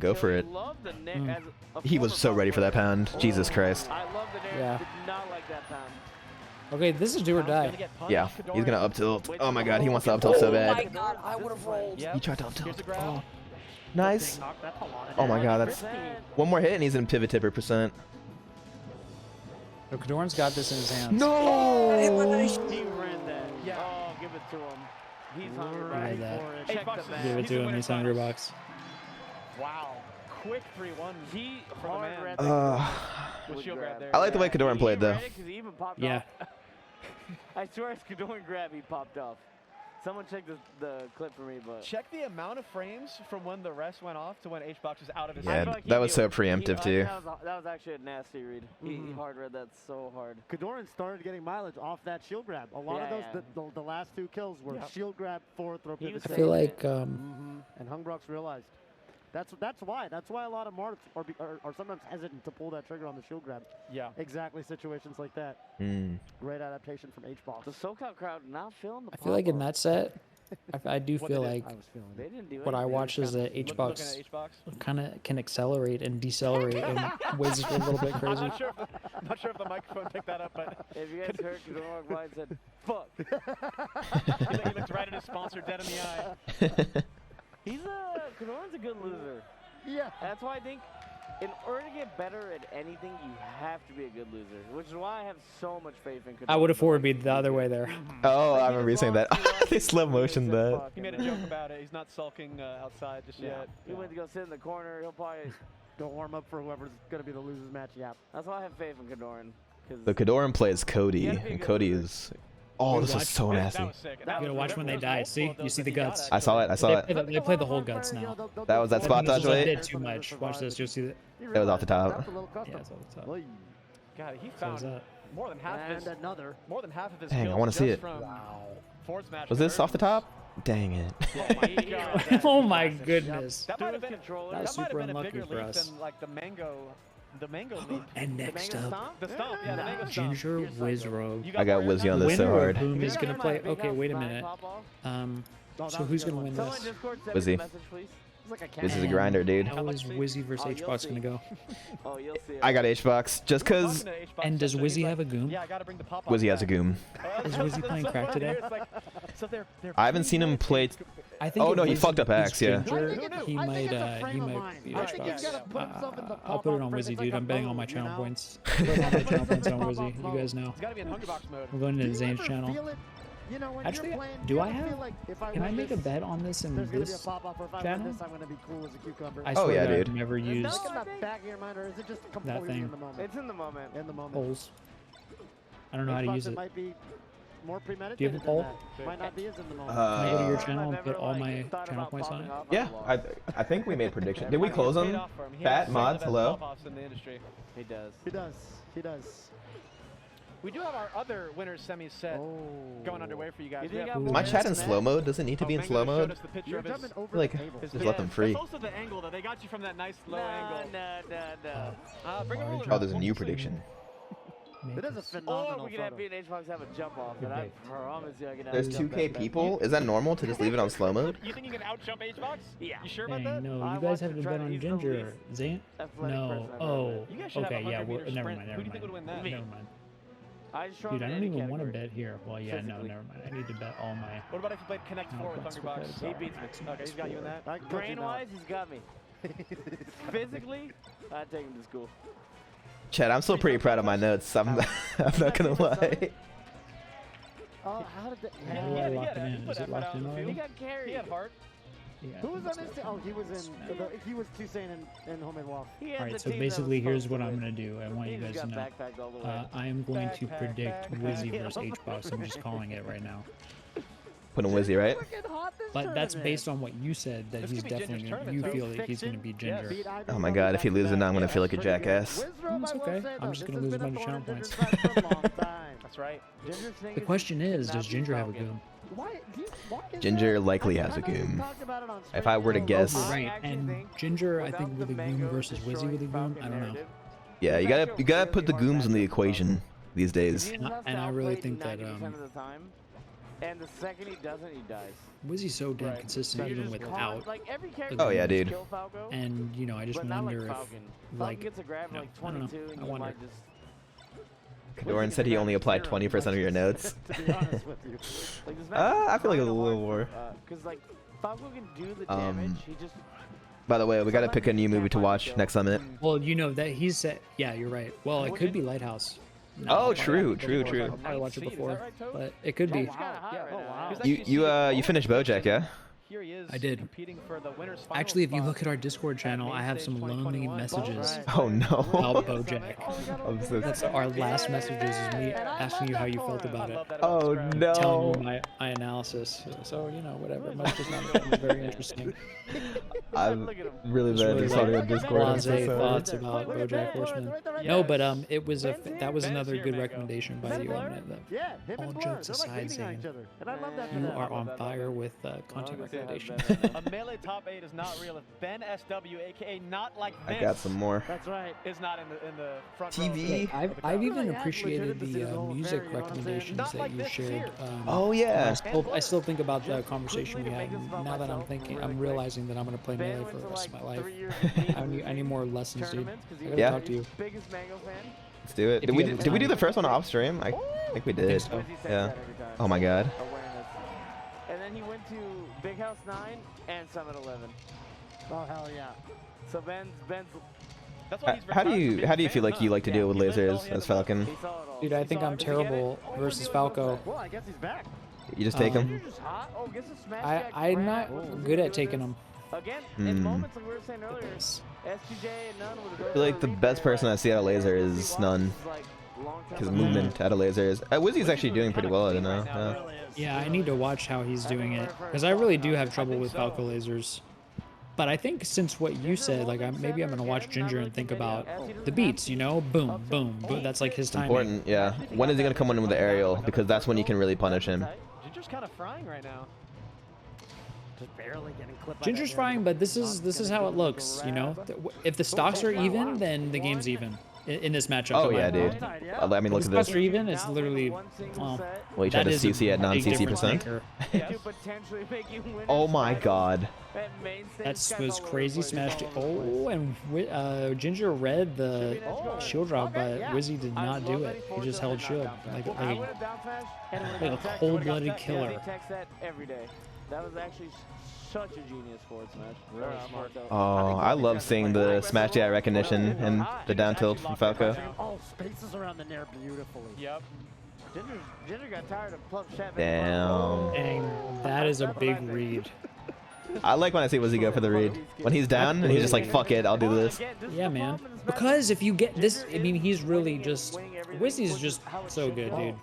go for it. Love the neck as a He was former so ready for that player. pound. Jesus Christ. I love the neck. Yeah. Did not like that pound. Okay, this is do or die. Yeah, he's gonna up tilt. Oh my god, he wants to up tilt so bad. God, I would have rolled. He tried to up tilt. Here's the grab. Oh. Nice. Oh my god, that's one more hit and he's in pivot tipper %. So Kodorin's got this in his hands. No. He ran that. Yeah. Oh, give it to him. He's hungry. Give Right it that. for it. Check Hbox the is- bag. Give it He's to a him. winner He's finals. Hbox. Wow. Quick 3-1. He For the hard man. read that With would shield grab there. I like the way Kodorin played though. He read it 'cause he even popped Yeah. off. I swear it's Kodorin grab, he popped off. Someone check the clip for me, but Check the amount of frames from when the rest went off to when Hbox was out of his Yeah, I feel like that he was so knew. preemptive, too. That was actually a nasty read. He hard read that so hard. Kodorin started getting mileage off that shield grab. A lot of Yeah, those, the last two kills were shield grab, forward throw, He pivot. was I save. feel like And Hbox realized. That's why a lot of Marks are sometimes hesitant to pull that trigger on the shield grab. Yeah. Exactly situations like that. Mm. Great adaptation from Hbox. The SoCal crowd not feeling the I feel like in pop-off. that set, I do What feel they like I was feeling They it. didn't do what I anything. watched is that Looking Hbox at Hbox. kind of can accelerate and decelerate in ways that are a little bit crazy. I'm not sure if the microphone picked that up, but If you guys heard Kodorin White said, fuck. he looked right at his sponsor dead in the eye. Kodorin's a good loser. Yeah. That's why I think in order to get better at anything, you have to be a good loser, which is why I have so much faith in Kodorin. I would have forward beat the other way there. Oh, I remember you saying that. They slow motion that. He made a joke about it. He's not sulking outside just yet. He went to go sit in the corner. He'll probably. Don't warm up for whoever's going to be the losers match. Yeah. That's why I have faith in Kodorin. The Kodorin plays Cody, You gotta be a and good Cody loser. is. Oh, this is so nasty. That was sick. You gotta watch when they die. See, you see the guts. I saw it. I saw it. They play the whole guts now. That was that I spot think this dodge, is a right? bit too much. Watch this. You'll see that. It was off the top. That's a little custom. Yeah, it's all the top. Oy. God, he So is found that. more than half of And his another. kills. Dang, I wanna see just it. from forward smash. Was this off the top? Dang it. Oh my god. Oh my goodness. That might have been controller. That was that might super have been a unlucky bigger for leap us. than like the mango leap. And next Mango up, stomp? The stomp, yeah, the mango stomp. Ginger Wiz Rogue. You I got Warriors Wizzy on now? this so Winner hard. of whom is You gonna got play? my big Okay, house wait a nine minute. pop off? Oh, So that was who's a good gonna one. win Someone this? in Discord send Wizzy. me a message, please. It's like a cat. This is a grinder, dude. How is Wizzy versus Oh, you'll Hbox gonna see. go? Oh, you'll see. I got Hbox just because Talking to Hbox And does yesterday, Wizzy he's have a like, goom? Yeah, I gotta bring the pop. Wizzy has a goom. Is Wizzy playing crack today? So they're I haven't seen him play. I think. Oh, if no, he Wizzy fucked up beats Axe, yeah. Ginger, he I might. think it's a frame He of might mind. beat I think he's Hbox. gotta put himself in the I'll put it on pop-up Wizzy, frame. dude. It's I'm like betting a all my move, channel you know? points. I'm betting all my channel points on Wizzy. You guys know. It's gotta be in Hbox mode. I'm going into Do you Zane's ever channel. feel it? You know, when Actually, you're playing, do I you ever have- feel like if Can I win make a this, bet on this in there's gonna be a this pop-up, or if I channel? win this, I'm gonna be cool as a cucumber? I Oh, swear yeah, that dude. I've never used Is that in the back of your mind, or is it just completely thing. in the moment? It's in the moment. In the moment. holes. I don't know how to Xbox, use it. might be more Do you have a premeditated than poll? that. Might not be as in the moment. Can I go to your Uh, channel and I've put ever, all like, my thought channel about points on popping it? off, Yeah, I've lost. I think we made predictions. Did we Everybody close paid them? off for him. He Fat has some of mods, the best hello? pop-offs in the industry. He does. He does. He does. We do have our other winners semi set Oh. going underway for you guys. You We think have- I'm Is my Where's chat in Matt? slow mode? Does it need to be in Mango slow showed mode? us the picture You're of his, jumping over feel like the table. his just let them free. It's also the angle that they got you from that nice low angle. No. Bring a ruler. Oh, there's a What new was it? prediction. It is a Or phenomenal we can have photo. me and Hbox have a jump off, and I promise you I can There's have 2K people. Is that normal to just leave it on slow mode? You think you can out-jump Hbox? Yeah. You sure about Dang, that? no, I you guys watched him haven't try bet to- on he's the Ginger. least Zain? athletic No. person I've ever Oh. met. You guys should Okay, have a yeah, 100-meter never sprint. mind, Who never do you think would win mind. that? Never mind. I just run Dude, I in don't any even want to category. bet here. Well, yeah, no, Physically. never mind. I need to bet all my... What about if you played Connect 4 with Hbox Hungry Box? because He beats me. Okay, he's got you in that. I can coach you Brain-wise, he's got me. Physically, I'd take him to school. Chat, I'm still pretty proud of my notes. I'm not gonna lie. Oh, how did that? Yeah, Yeah. yeah, he locked had it a- in. he put Is it effort locked out in in the already? He field. got carried. He had heart. Yeah, Who was on let's his go. team? Oh, he was in. He was Toussaint in Homemade Waffle. He had Alright, the so team that was basically here's supposed what to I'm win. gonna do. I want He you just guys to got know. backpacked all the way. I am going to Backpack, predict backpack. Wizzy versus Hbox. I'm just calling it right now. Put him Wizzy, right? Freaking hot this But that's tournament. based on what you said, that This he's could be Ginger's definitely gonna, tournament, you so feel he's that he's gonna be fixing. Ginger. Beat Oh my iBDW god, if he loses now, I'm gonna back-to-back. feel like a Pretty good. jackass. Wizrobe, It's I will okay. say, I'm though, just this gonna has lose a been bunch of thorn in channel Ginger's points. side for a long time. That's right. Ginger's thing The is question he is, cannot does beat Ginger have a Falcon. goom? Why is Ginger that? likely I has a know you goom. talked about it on If I were to Straight guess- Zero. You're right, actually and think Ginger, I without think with the a goom Mango versus Wizzy with a goom, destroying I don't know. narrative, Yeah, you gotta put the gooms in the equation these days. he just has to And I really outplay think that, 90% of the time, and the second he doesn't, he dies. Wizzy's so damn Right. consistent You're even just without. like every character Oh, yeah, can dude. kill Falco, And you know, I just but not wonder like if Falcon. Falcon like, gets a grab no, like I don't know. 22, and I you wonder. might just Kodorin said he only applied 20% of your notes. To be honest with you. like this I feel like it's a little more. because like Falco can do the Um, damage. He just By the way, we gotta pick a new movie to watch next summit. well, you know that he's said. Yeah, you're right. Well, it could be Lighthouse. You know, Oh, I'll probably true, watch it true, before. true. I'll probably watch it 9th seed, is before, that right, Toad? but it could be. he's kind of hot Yeah. right Oh, now. wow. You finished BoJack, yeah? Here he is. I did. Competing for the winner's final Actually, if you spot. look at our Discord channel, I have some lonely Mainstage messages 2021. Oh no. about BoJack. I'm so That's our last messages is me asking you how you felt about it, Love that about Oh this crowd. no. telling you my analysis. So you know, whatever. It must just not be very interesting. I'm Look at him. really Just bad really at starting like on Discord. I'm so Blase sorry. thoughts about BoJack Horseman. No, but it was that was Ben is another here, good Mango. recommendation by Ben you. Blur? that Yeah, him All and Blur. jokes They're like aside, beating on Zain, each other. And I love that for You them. are on fire with content Let's see how recommendation. Ben- A melee top 8 is not real if Ben SW, aka not like I this, got some more. That's right. is not in the front TV. row. I've even Yeah, appreciated legitimacy is the the whole music affair, you know what I'm saying? recommendations Not that like you this shared. here. Oh yeah. I still think about the Just conversation we quickly to had. make this about Now that I'm myself thinking, really I'm quick. realizing that I'm gonna play Ben melee went for the to, rest of like, my life. 3 years of me I need more lessons, dude. tournaments 'cause he I was gotta Yeah. talk to you. biggest Mango fan. Let's do it. If Did you we have did we do time. the first one off stream? I think we did. so. Wizzy says Yeah. that every time. Oh my god. Awareness. And then he went to Big House 9 and Summit 11. Oh, hell yeah. So Ben's That's why he's How do retired from you being how a do you fan, feel like you huh? like to deal with He lived all lasers he had as to live. Falcon? he saw it all. Dude, I He think saw I'm everything. Get it? terrible Oh, versus he was Falco. Well, I guess he's back. You just take him. You're just hot. Oh, gets a smash jack I'm grab. not What's the good deal at with taking this? them. Again, Hmm. in moments like we were saying earlier, S2J and None would go I feel like the best person I see out of laser is None. His movement out of lasers. Wizzy's actually doing pretty well, I don't know. Yeah. Yeah, I need to watch how he's doing it because I really do have trouble with Falco lasers. But I think since what you said, like maybe I'm gonna watch Ginger and think about the beats. You know, boom, boom, boom. That's like his timing. Important, yeah. When is he gonna come in with the aerial? Because that's when you can really punish him. Ginger's kind of frying right now. Just barely getting clipped by Ginger's that frying, air. but this is how it looks. You know, if the stocks are even, then the game's even in this matchup. Oh in my yeah, opinion. dude. Yeah. I mean, look If at the stocks this. are even, it's literally. Well, Well, you tried that to is a CC at big non-CC difference percent. maker. Oh my god. That was crazy smash. Oh, and Ginger read the shield drop, but Wizzy did not do it. He just held shield like a cold-blooded killer. That was actually such a genius forward smash. Really smart. Oh, I love seeing the smash DI recognition and the down tilt from Falco. Oh, spaces around the nair beautifully. Yep. Ginger got tired of plump chat. Damn. Dang, that is a big read. I like when I see Wizzy go for the read. When he's down and he's just like, fuck it, I'll do this. Yeah, man. Because if you get this, I mean, he's really just Wizzy's just so good, dude.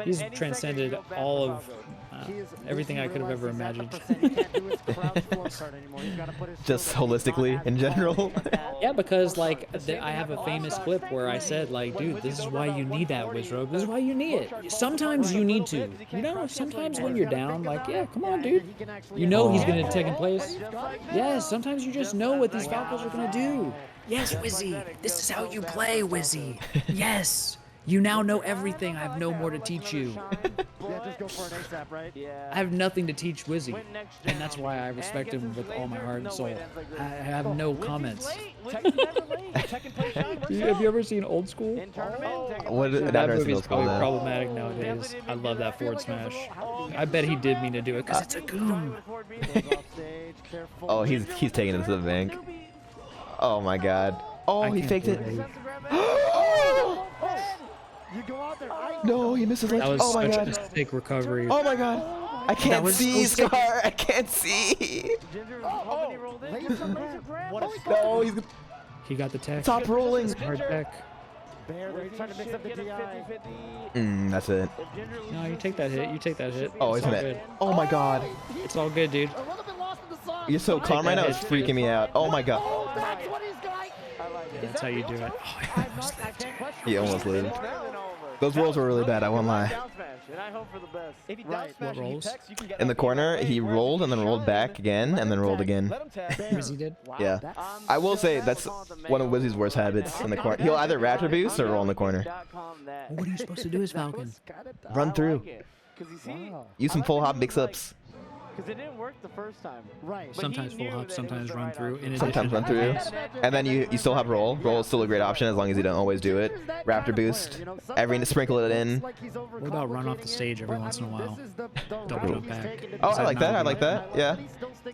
But He's any second transcended you go back all to of Falco. He is everything I literally could have ever realized he's imagined. at that percent. He can't do his crouch floor card anymore. He's gotta put his Just shoulder he's not holistically as in general. tall as that. Yeah, because like The same I thing have a happened famous last clip time. where I said like, When dude, Wizzy's this is over why about you need that 140, Wizrobe. This is why you need it. Flowchart falls Sometimes apart you a need little to. bit 'cause he You can't know, crouch cancel sometimes anymore. when He's you're gotta down, think like, about yeah, it. come Yeah, on, and dude. he can actually You know he's handle gonna it. take in place. Just like Yes, that. sometimes you just know what these Falcons are gonna do. Yes, Wizzy, this is how you play, Wizzy. Yes, you now know everything. I have no more to teach you. Yeah, just go for an ASAP, right? I have nothing to teach Wizzy, and that's why I respect him with all my heart and soul. I have no comments. Have you ever seen Old School? What is That that movie's movie's called probably now? problematic nowadays. I love that forward smash. I bet he did mean to do it because it's a goon. Goes off stage, careful. Oh, he's taking it to the bank. Oh my god. Oh, I he can't faked it. believe- You go out there. No, he misses. That was Oh my such god. a sick recovery. Oh my god. I can't was see, so sick. Scar. I can't see. No, he's He got the tech. top rolling. Hard tech. Bear there. He's trying to mix up the DI. That's it. No, you take that hit. You take that hit. Oh, It's isn't all it? good. Oh my god. It's all good, dude. A little bit lost in the sauce. You're so calm right now. It's freaking me out. Oh my god. Oh, that's what he's got. That's how you do it. Oh, I almost left it. He almost lived. Those rolls were really bad. I won't lie. And I hope for the best. If he Right. down smash and he rolls? techs, you can get In the up corner, game. he Hey, rolled and then where's rolled back again and then rolled again. Let him tech. Wizzy did. Yeah. I will say that's one of Wizzy's worst habits in the corner. He'll either raptor boost or roll in the corner. What are you supposed to do as Falcon? Run through. Because you see, Use some full hop mix-ups. because it didn't work the first time. Right. But he Sometimes full knew hop, that it sometimes was the run right through. option. In Sometimes run addition, through. And then you still have roll. Roll is still a great option as long as you don't always do it. Raptor boost. Every sprinkle it in. What about run off the stage every once in a while? Double Double jump back. Oh, Is I that like that. not I like that. Yeah.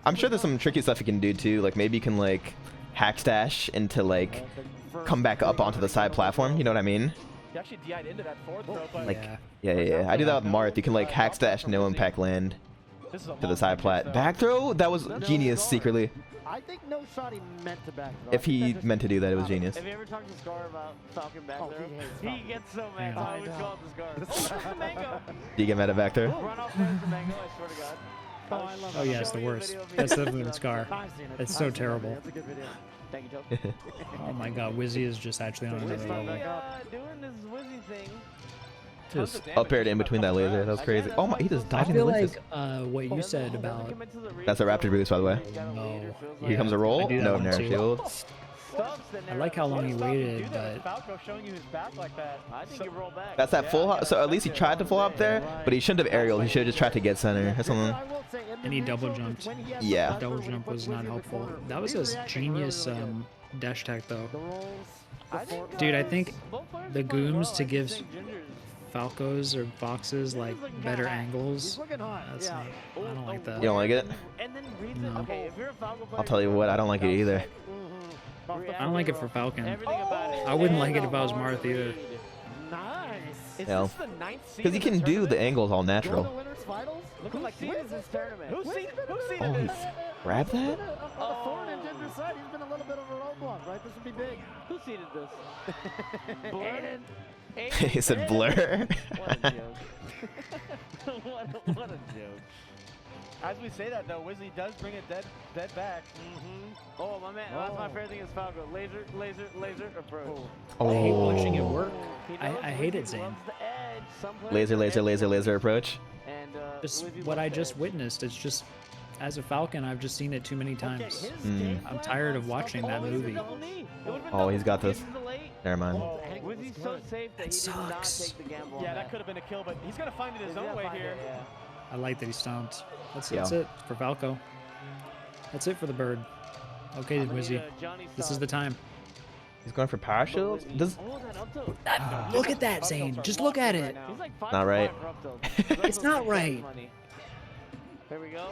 I'm sure there's some some tricky stuff you can do too. Like maybe you can like hack stash into like come back up onto the side platform. You know what I mean? He actually DI'd into that forward throw, but Like Yeah. yeah. I do that with Marth. You can like hack stash no impact land this is a to the long side pitch, plat. though. Back throw? That was genius secretly. I think no shot he meant to back throw. If he meant to do that, it was genius. Have you ever talked to Scar about Falcon back Oh, there? he hates He Falcon. gets so mad. Yeah. I always call it the Scar. Oh, the mango. Do you get mad at back throw? Run off past the mango, I swear to God. Oh, I love Oh it. yeah, it's the worst. That's definitely the Scar. I've seen it. It's I've so seen it. terrible. That's a good video. Thank you, Joe. Oh my god, Wizzy is just actually on another level. Doing this Wizzy thing. Just up aired in between that laser. That was crazy. Oh my, he just I dodging the feel lasers. like what you said about That's a raptor boost, by the way. no. Here comes a roll. I do that No one nerf too. shield. I like how long he waited, but Falco showing you his back like that. I think you roll back. That's that full hop. So at least he tried to full hop there, but he shouldn't have aerial. He should have just tried to get center or something. and he double jumped. Yeah. Double jump was not helpful. That was a genius dash tech though. Dude, I think the gooms to give Falcos or boxes like better angles. That's not, I don't like that. You don't like it? And then read No. Okay, if you're a Falco player, I'll tell you what, I don't like it either. I don't like it for Falcon. everything about it. I wouldn't like it if I was Marth either. Nice. Is Yeah. this the 9th seed? Because he can do the angles all natural. Winners finals? Looking like Who is this tournament? Who's seen Oh, this? grab that? On the Thorn and Ginger side, he's been a little bit of a roadblock, right? This would be big. Who seeded this? Aiden. He said blur. What a joke. what a joke. As we say that though, Wizzy does bring it dead back. Oh, my man. That's my favorite thing is Falco. Laser, approach. I hate Oh. watching it work. He I knows hate Wizzy it, Zain. loves the edge. Some players Laser, are laser, edge laser, players. laser approach. And, Just Wizzy what loves I the just edge. witnessed. It's just, as a Falcon, I've just seen it too many times. I'm Plan tired of on watching stuff. that Oh, he's a movie. double knee. It would've been Oh, double he's got knee. this. This is the late. Never mind. Wizzy's so safe that he did not sucks. take the gamble. Yeah, on that could have been a kill, but he's gonna find it his He's own gonna way find here. it, yeah. I like that he stomped. That's Yeah. it for Falco. That's it for the bird. Okay, I'm gonna Wizzy. need a Johnny This is stop. the time. He's going for power shield? Does Oh, that up tilt. Look at that, Zain. Just look at it. He's like 5 Not for right. 5 for up tilts. It's not right. Here we go.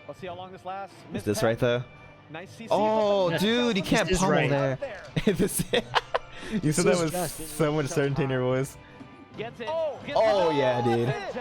Let's see how long this lasts. is Missed this tech. right though? Nice CC. Oh, Yes. dude, you can't is pummel right. there. This- you said This that is with just- so much certainty in your voice. Gets it. Oh yeah, dude. Just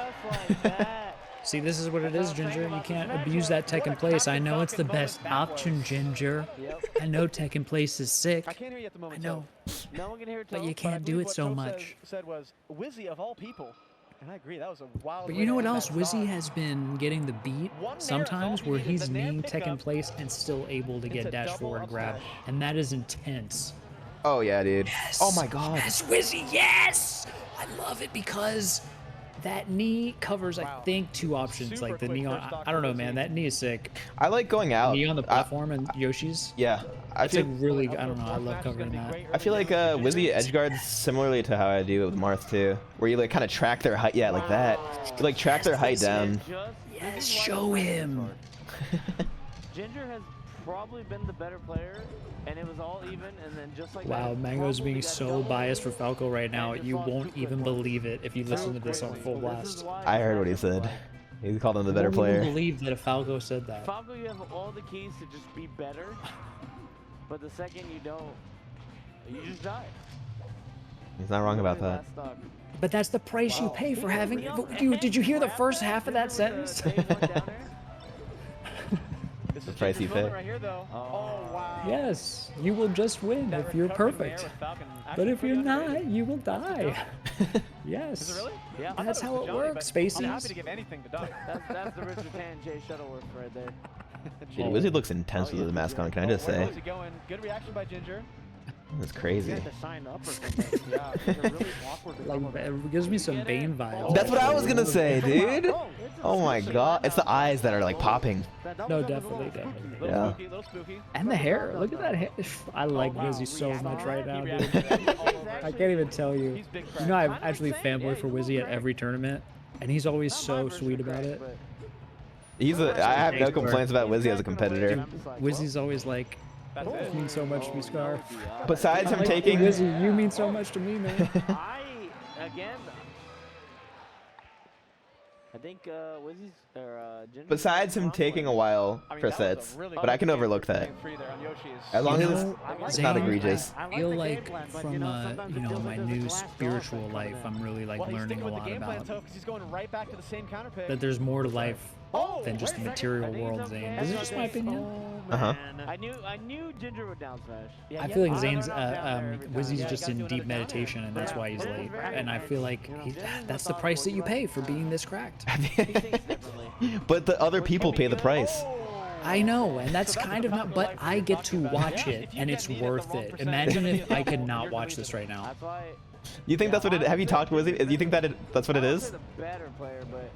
like that. See, this is what it is, Ginger. You can't abuse that tech in place. I know it's the best option, Ginger. Yep. I know tech in place is sick. I can't hear you at the I moment. know. No one can hear it. But you But I can't do believe it what so Toe much. said was Wizzy of all people And I agree, that was a wild. But way you know to what end else? that Wizzy stock. has been getting the beat One there sometimes is all where he needed. he's The man kneeing pick second up place and still able to into get dash double forward up grab. smash. And that is intense. Oh yeah, dude. Yes. Oh my god. Yes, Wizzy, yes! I love it because that knee covers, I Wow. think, two options. Super Like the quick knee on, first stock I don't for know, man. Wizzy. That knee is sick. I like going out. Knee on the platform and Yoshi's. Yeah. I It's feel like really, I don't know, I love covering that. I feel like Wizzy edge guards similarly to how I do with Marth too, where you like kind of track their height. Yeah, like that. You like track their height down. Yes, show him. Ginger has probably been the better player, and it was all even, and then just like Wow, that, Mango's probably being got so doubled, biased for Falco right now. and just You lost won't too even quick. believe it if you listen to this on full blast. I heard what he said. He called him the better I won't even player. believe that a Falco said that. Falco, you have all the keys to just be better, but the second you don't, you just die. He's not wrong about Literally that. last stock. But that's the price you pay for having. Did you hear the first half of that sentence? This The is price Ginger's you pay. moment right here, though. Oh wow. Yes, you will just win That if you're recovery in the air perfect. with Falcon But actually if you're pretty not, underrated. you will die. Yes. Is it really? Yeah. I That's thought how was it Johnny, works, but I'm Spaceys. happy to give anything to Doug. That's the Richard Tan Jay Shuttleworth right there. Dude, Wizzy looks intense with the mask on. Can I just Where say? was he going? Good reaction by Ginger. That's You crazy. had to sign up or something. Yeah, it's really awkward to come Like, up. it gives me some Bane vibes. That's what I was gonna say, dude. Oh, Oh my god, it's the eyes that are like popping. that No, double jump is a definitely, little definitely. spooky. Little Yeah. spooky, little spooky. And the hair. Look at that hair. I like wow. Wizzy so React. much right He now, reacted dude. to that all over. I can't even tell you. He's big You know, I Kind of actually insane. fanboy Yeah, for he's a Wizzy little at every tournament, and he's always so sweet about it. I have no complaints about Wizzy as a competitor. Wizzy's always like, That's "Oh, it. you mean so much to me, Scar." Besides him Like, taking, Wizzy, you mean so much to me, man. I think Wizzy's or Ginger. besides him taking a while I mean, for that was a sets, really but I good can game overlook for that. game three there on Yoshi's. As long You as know, it's Zain, not egregious. I like feel the game like plan, but, from you know, sometimes it feels my like there's a new glass door spiritual coming life, in. I'm really like Well, he's learning sticking a with lot the game plan, about though, because he's going right back to the same counter pick. that there's more to life Oh, than just the wait a material I think world, it's Zain. okay. This is just my opinion. Oh, Uh-huh. man. I knew Ginger would down smash. I feel like Zane's Wizzy's just in deep meditation, and that's why he's late. And I feel like that's the price that you pay for being this cracked. He thinks differently. But the other people pay the price. I know, and that's kind of not, but I get to watch it, and it's worth it. Imagine if I could not watch this right now. That's why. You think that's what it? Have you talked to Wizzy? You think that's what it I would is? say the better player, but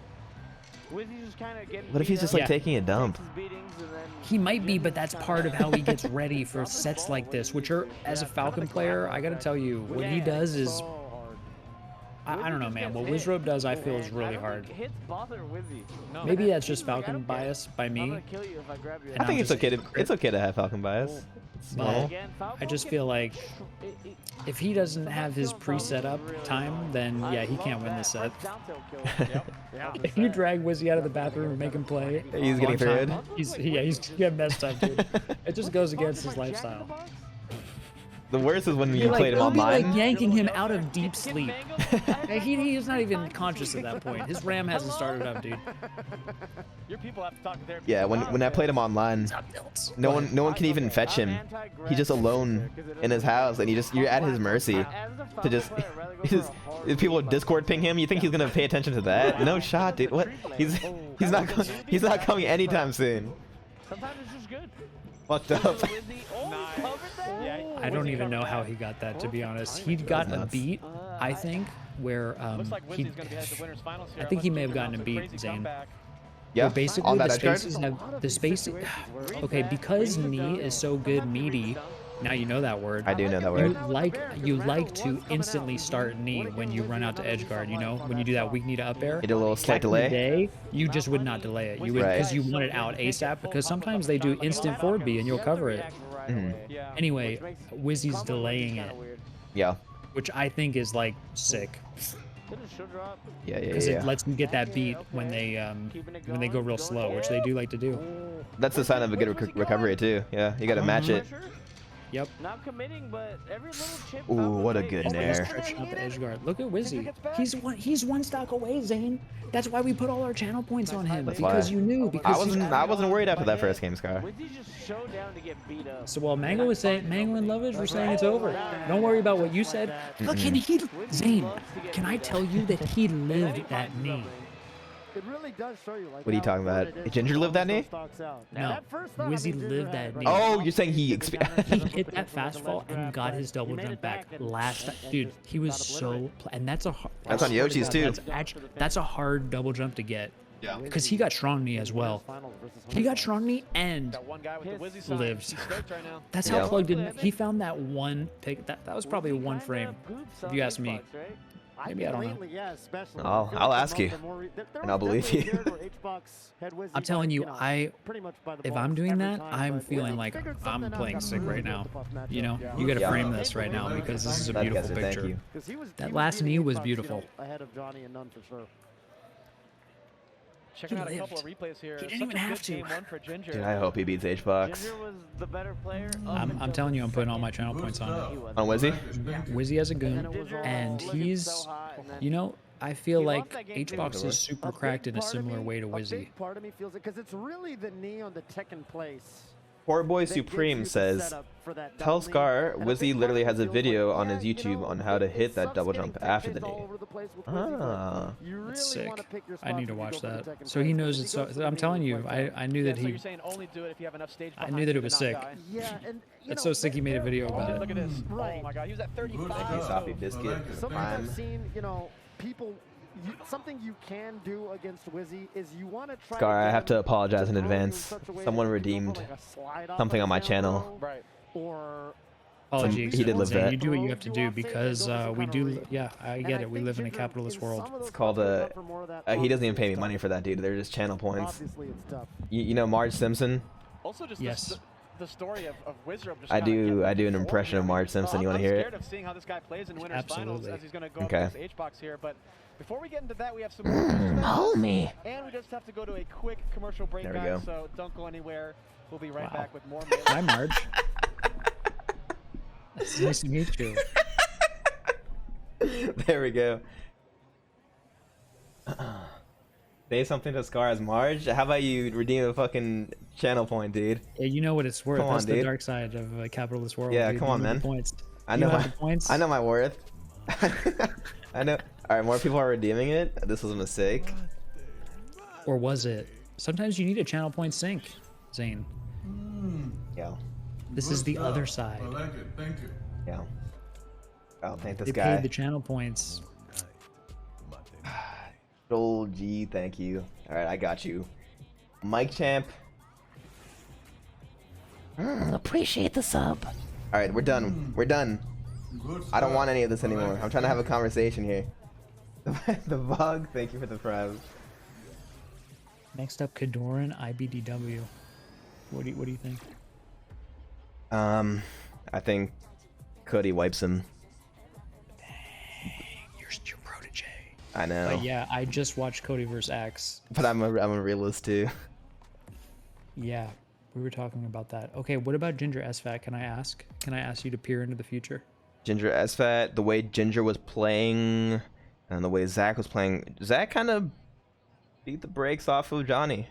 Wizzy's just kind of getting. What if he's beat just up, like taking a dump? takes his beatings, and then He might be, but that's part of how he gets ready for sets like this, which are, as a Falcon player, I gotta tell you, what he does is, So hard. I don't know, man, what Wizrobe does I feel is And I really don't hard. think hits bother Wizzy. No. Maybe that's just He's like, I Falcon don't care. bias by I'm me. gonna kill you if I grab you. And I think I'm it's just okay to hypocrite. it's okay to have Falcon bias. It's But- normal. Again, Falco I just can- feel like it- if he doesn't have his pre-set up time, then yeah, he can't win this set. If you drag Wizzy out of the bathroom and make him play, He's getting on time, through. he's getting messed up, dude. It just goes against his lifestyle. The worst is when you You're like, played him it'll be like online. yanking him out of deep sleep. He's not even conscious at that point. His RAM hasn't started up, dude. Your people have to talk to their Yeah, when I played him online, no one can even fetch him. He's just alone in his house, and you're at his mercy to just. If people Discord ping him, you think he's gonna pay attention to that? No shot, dude. What? He's not coming anytime soon. Sometimes it's just good. Fucked up. I don't even know how he got that, to be honest. He got a nuts. beat, I think, where Looks like he. Wizzy's gonna be at the winners finals here. I think he unless may have Ginger gotten does a a beat, crazy Zain. comeback. Yeah. Basically, On the that edge guard. spaces have the space. Okay, because knee is so good meaty. Now you know that word. I do know that You word. like to instantly start knee when you run out to edge guard. You know, when you do that weak knee to up air. You do a little slight Back in the delay. day, you just would not delay it. You would Right. because you want it out ASAP. Because sometimes they do instant forward B and you'll cover it. Yeah. Anyway, Wizzy's delaying it, Yeah. which I think is like sick Yeah. because it lets them get that beat when they go real slow, which they do like to do. That's the sign of a good recovery too. Yeah, you gotta match it. Yep. Not committing, but every little chip. Ooh, comes with what a weight. good Oh, nair. look at Stretching out that, the he edge hit guard. Look at Wizzy. gets back. He's one stock away, Zane. That's why we put all our channel points on him. That's Because why. you knew. I Because wasn't worried after that first game, Scar. it. Wizzy just showed down to get beat up. So while Mango was saying, Mango and Lovage were saying it's over. Don't worry about what you said. Look, and he, Zane, can I tell you that he lived that knee? It really does show you. Like, What are you how talking about? important it is Ginger to lived that close knee? those stocks out. No, That first thought, Wizzy Ginger lived had that it knee. right. Oh, you're saying he He hit that fast fall and got his double jump back last. Dude, he was so. And that's a. That's on Yoshi's too. That's a hard double jump to get. Yeah. Because he got strong knee as well. He got strong knee and That one guy with the Wizzy sign. lived. He's stoked right now. That's Yeah. how plugged in. He found that one pick. That was probably one frame. If you ask me. Maybe I don't know. Lately, yeah, especially. I'll I feel I'll like ask the you, month, the more there and I'll was believe definitely a you. period where Hbox had Wizzy, I'm telling you, like, pretty much by the if balls I'm doing every that, time, I'm but feeling Wizzy like figured I'm something out, playing got sick really right good now. with the buff matchup. You know, Yeah. you got to Yeah. frame this right now because this is a That beautiful guy's a thank picture. you. 'Cause he was last beating knee was Hbox, beautiful. ahead of Johnny and none for sure. Checking He out a couple of lived. replays here. He didn't Such even a have good to. game one for Ginger. Dude, I hope he beats Hbox. Ginger was the better player. I'm telling you, I'm putting all my channel points on it. On Wizzy? Wizzy has a goon, Ginger and looking he's, so hot, and then you know, I feel He lost like that game too. Hbox is super A big cracked in a part of similar me- way to A Wizzy. big part of me feels it because it's really the knee on the Tekken place. Poor Boy that gives you Supreme the says, setup for that tell double knee. Scar, And a Wizzy big part literally of me has a feels video like, on yeah, his you YouTube know, on how to it hit that sucks double getting jump tech after the chased all knee. over the place with Wizzy, but Ah. you really That's sick. wanna pick your I need spots to when you watch go for the that. Tekken So he place, knows because it's he goes so. for the I'm knee telling when you, he plays I knew that So he. you're saying only do it if you have enough stage I behind knew that you it to was not sick. die. Yeah, and you It's know, so sick he made a video Oh, about it. look at this. Right. Oh my god, he was at 35. Thank you, Soppy Biscuit. like it. for Sometimes Prime. I've seen, you know, people. Something you can do against Wizzy is you want to try. Scar, I have to apologize in throw you advance. such a way Someone that you can go redeemed for, like, a slide off something like on my down channel. throw, Right. Or Apology, He did live Zane, that. you do what you have to do because we do. Yeah, I and get I it. We think live in a Ginger, capitalist in world. some of those It's called spots, a. make up for more of that. He doesn't even Obviously, pay me it's money tough. for that, dude. They're just channel points. Obviously, it's tough. You know Marge Simpson? Also, just Yes. the story of Wizard. Just I kinda do- getting I do an forward impression here. of Marge Simpson. You wanna I'm hear it? scared of seeing how this guy plays in winners finals Absolutely. as he's going to go Okay. up against Hbox here. But before we get into that, we have some more me. and we just have to go to a quick commercial break, There we guys. go. So don't go anywhere. We'll be right Wow. back with more. Hi, Marge. It's nice to meet you. There we go. Say something to Scar as Marge. How about you redeem a fucking channel point, dude? Yeah, you know what it's worth. Come on, That's the dude. dark side of a capitalist world. Yeah, dude. come You on, know the man. Points. I You know don't my have the points. I know my worth. I know. All right, more people are redeeming it. This was a mistake. Or was it? Sometimes you need a channel point sync, Zane. Yeah, This is the other side. I like it. Thank you. yeah. I'll thank this They guy. paid the channel points. Joel G, thank you. All right, I got you. Mike Champ. Appreciate the sub. All right, we're done. We're done. Good I don't stuff. want any of this I like anymore. it. I'm trying to have a conversation here. The Vog, thank you for the prime. Next up, Kodorin iBDW. What do you think? I think Cody wipes him. You're protege. I know, But yeah, I just watched Cody vs. Axe. but I'm a realist too. Yeah, we were talking about that. Okay, what about Ginger Sfat? Can I ask? Can I ask you to peer into the future? Ginger Sfat, the way Ginger was playing, and the way Zach was playing, Zach kind of beat the brakes off of Johnny,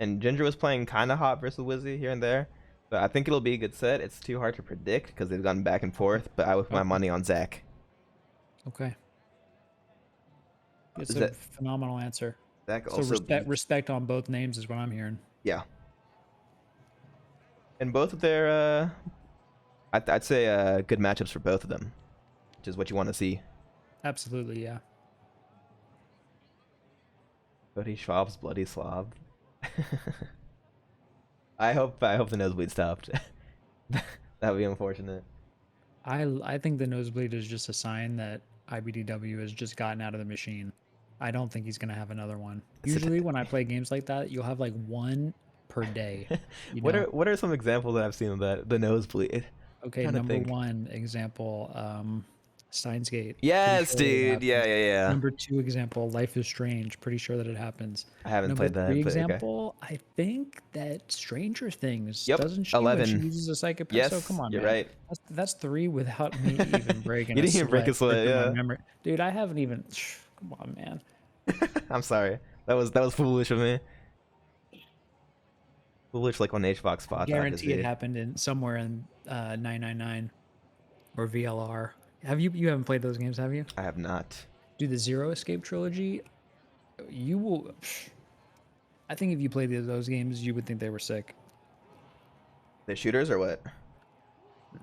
and Ginger was playing kind of hot versus Wizzy here and there. But I think it'll be a good set. It's too hard to predict because they've gone back and forth. But I would put my money on Zach. Okay. It's Is a that- phenomenal answer. Zach So also respect on both names is what I'm hearing. yeah. And both of their, I'd say good matchups for both of them, which is what you want to see. Absolutely, yeah. Cody Schwab's bloody slob. I hope the nosebleed stopped. That would be unfortunate. I think the nosebleed is just a sign that iBDW has just gotten out of the machine. I don't think he's gonna have another one. Usually, when I play games like that, you'll have like one per day. You know? What are some examples that I've seen of that? The nosebleed. Okay, trying to number think. one example. Steins Gate. Yes, Pretty sure that dude. Yeah, happens. yeah, yeah. Number 2 example, Life is Strange. Pretty sure that it happens. I haven't Number played that. 3 But okay. example, I think that Stranger Things. Yep, Doesn't she when she 11. uses a psychopath? Yes, So come on, you're man. right. That's 3 without me even breaking You a didn't even break a sweat, ripping my yeah. memory. Dude, I haven't even. Come on, man. I'm sorry. That was foolish of me. Foolish like on Hbox spot. Guarantee it happened in somewhere in 999 or VLR. You haven't played those games, have you? I have not. Dude, the Zero Escape trilogy, you will. I think if you played those games, you would think they were sick. The shooters or what?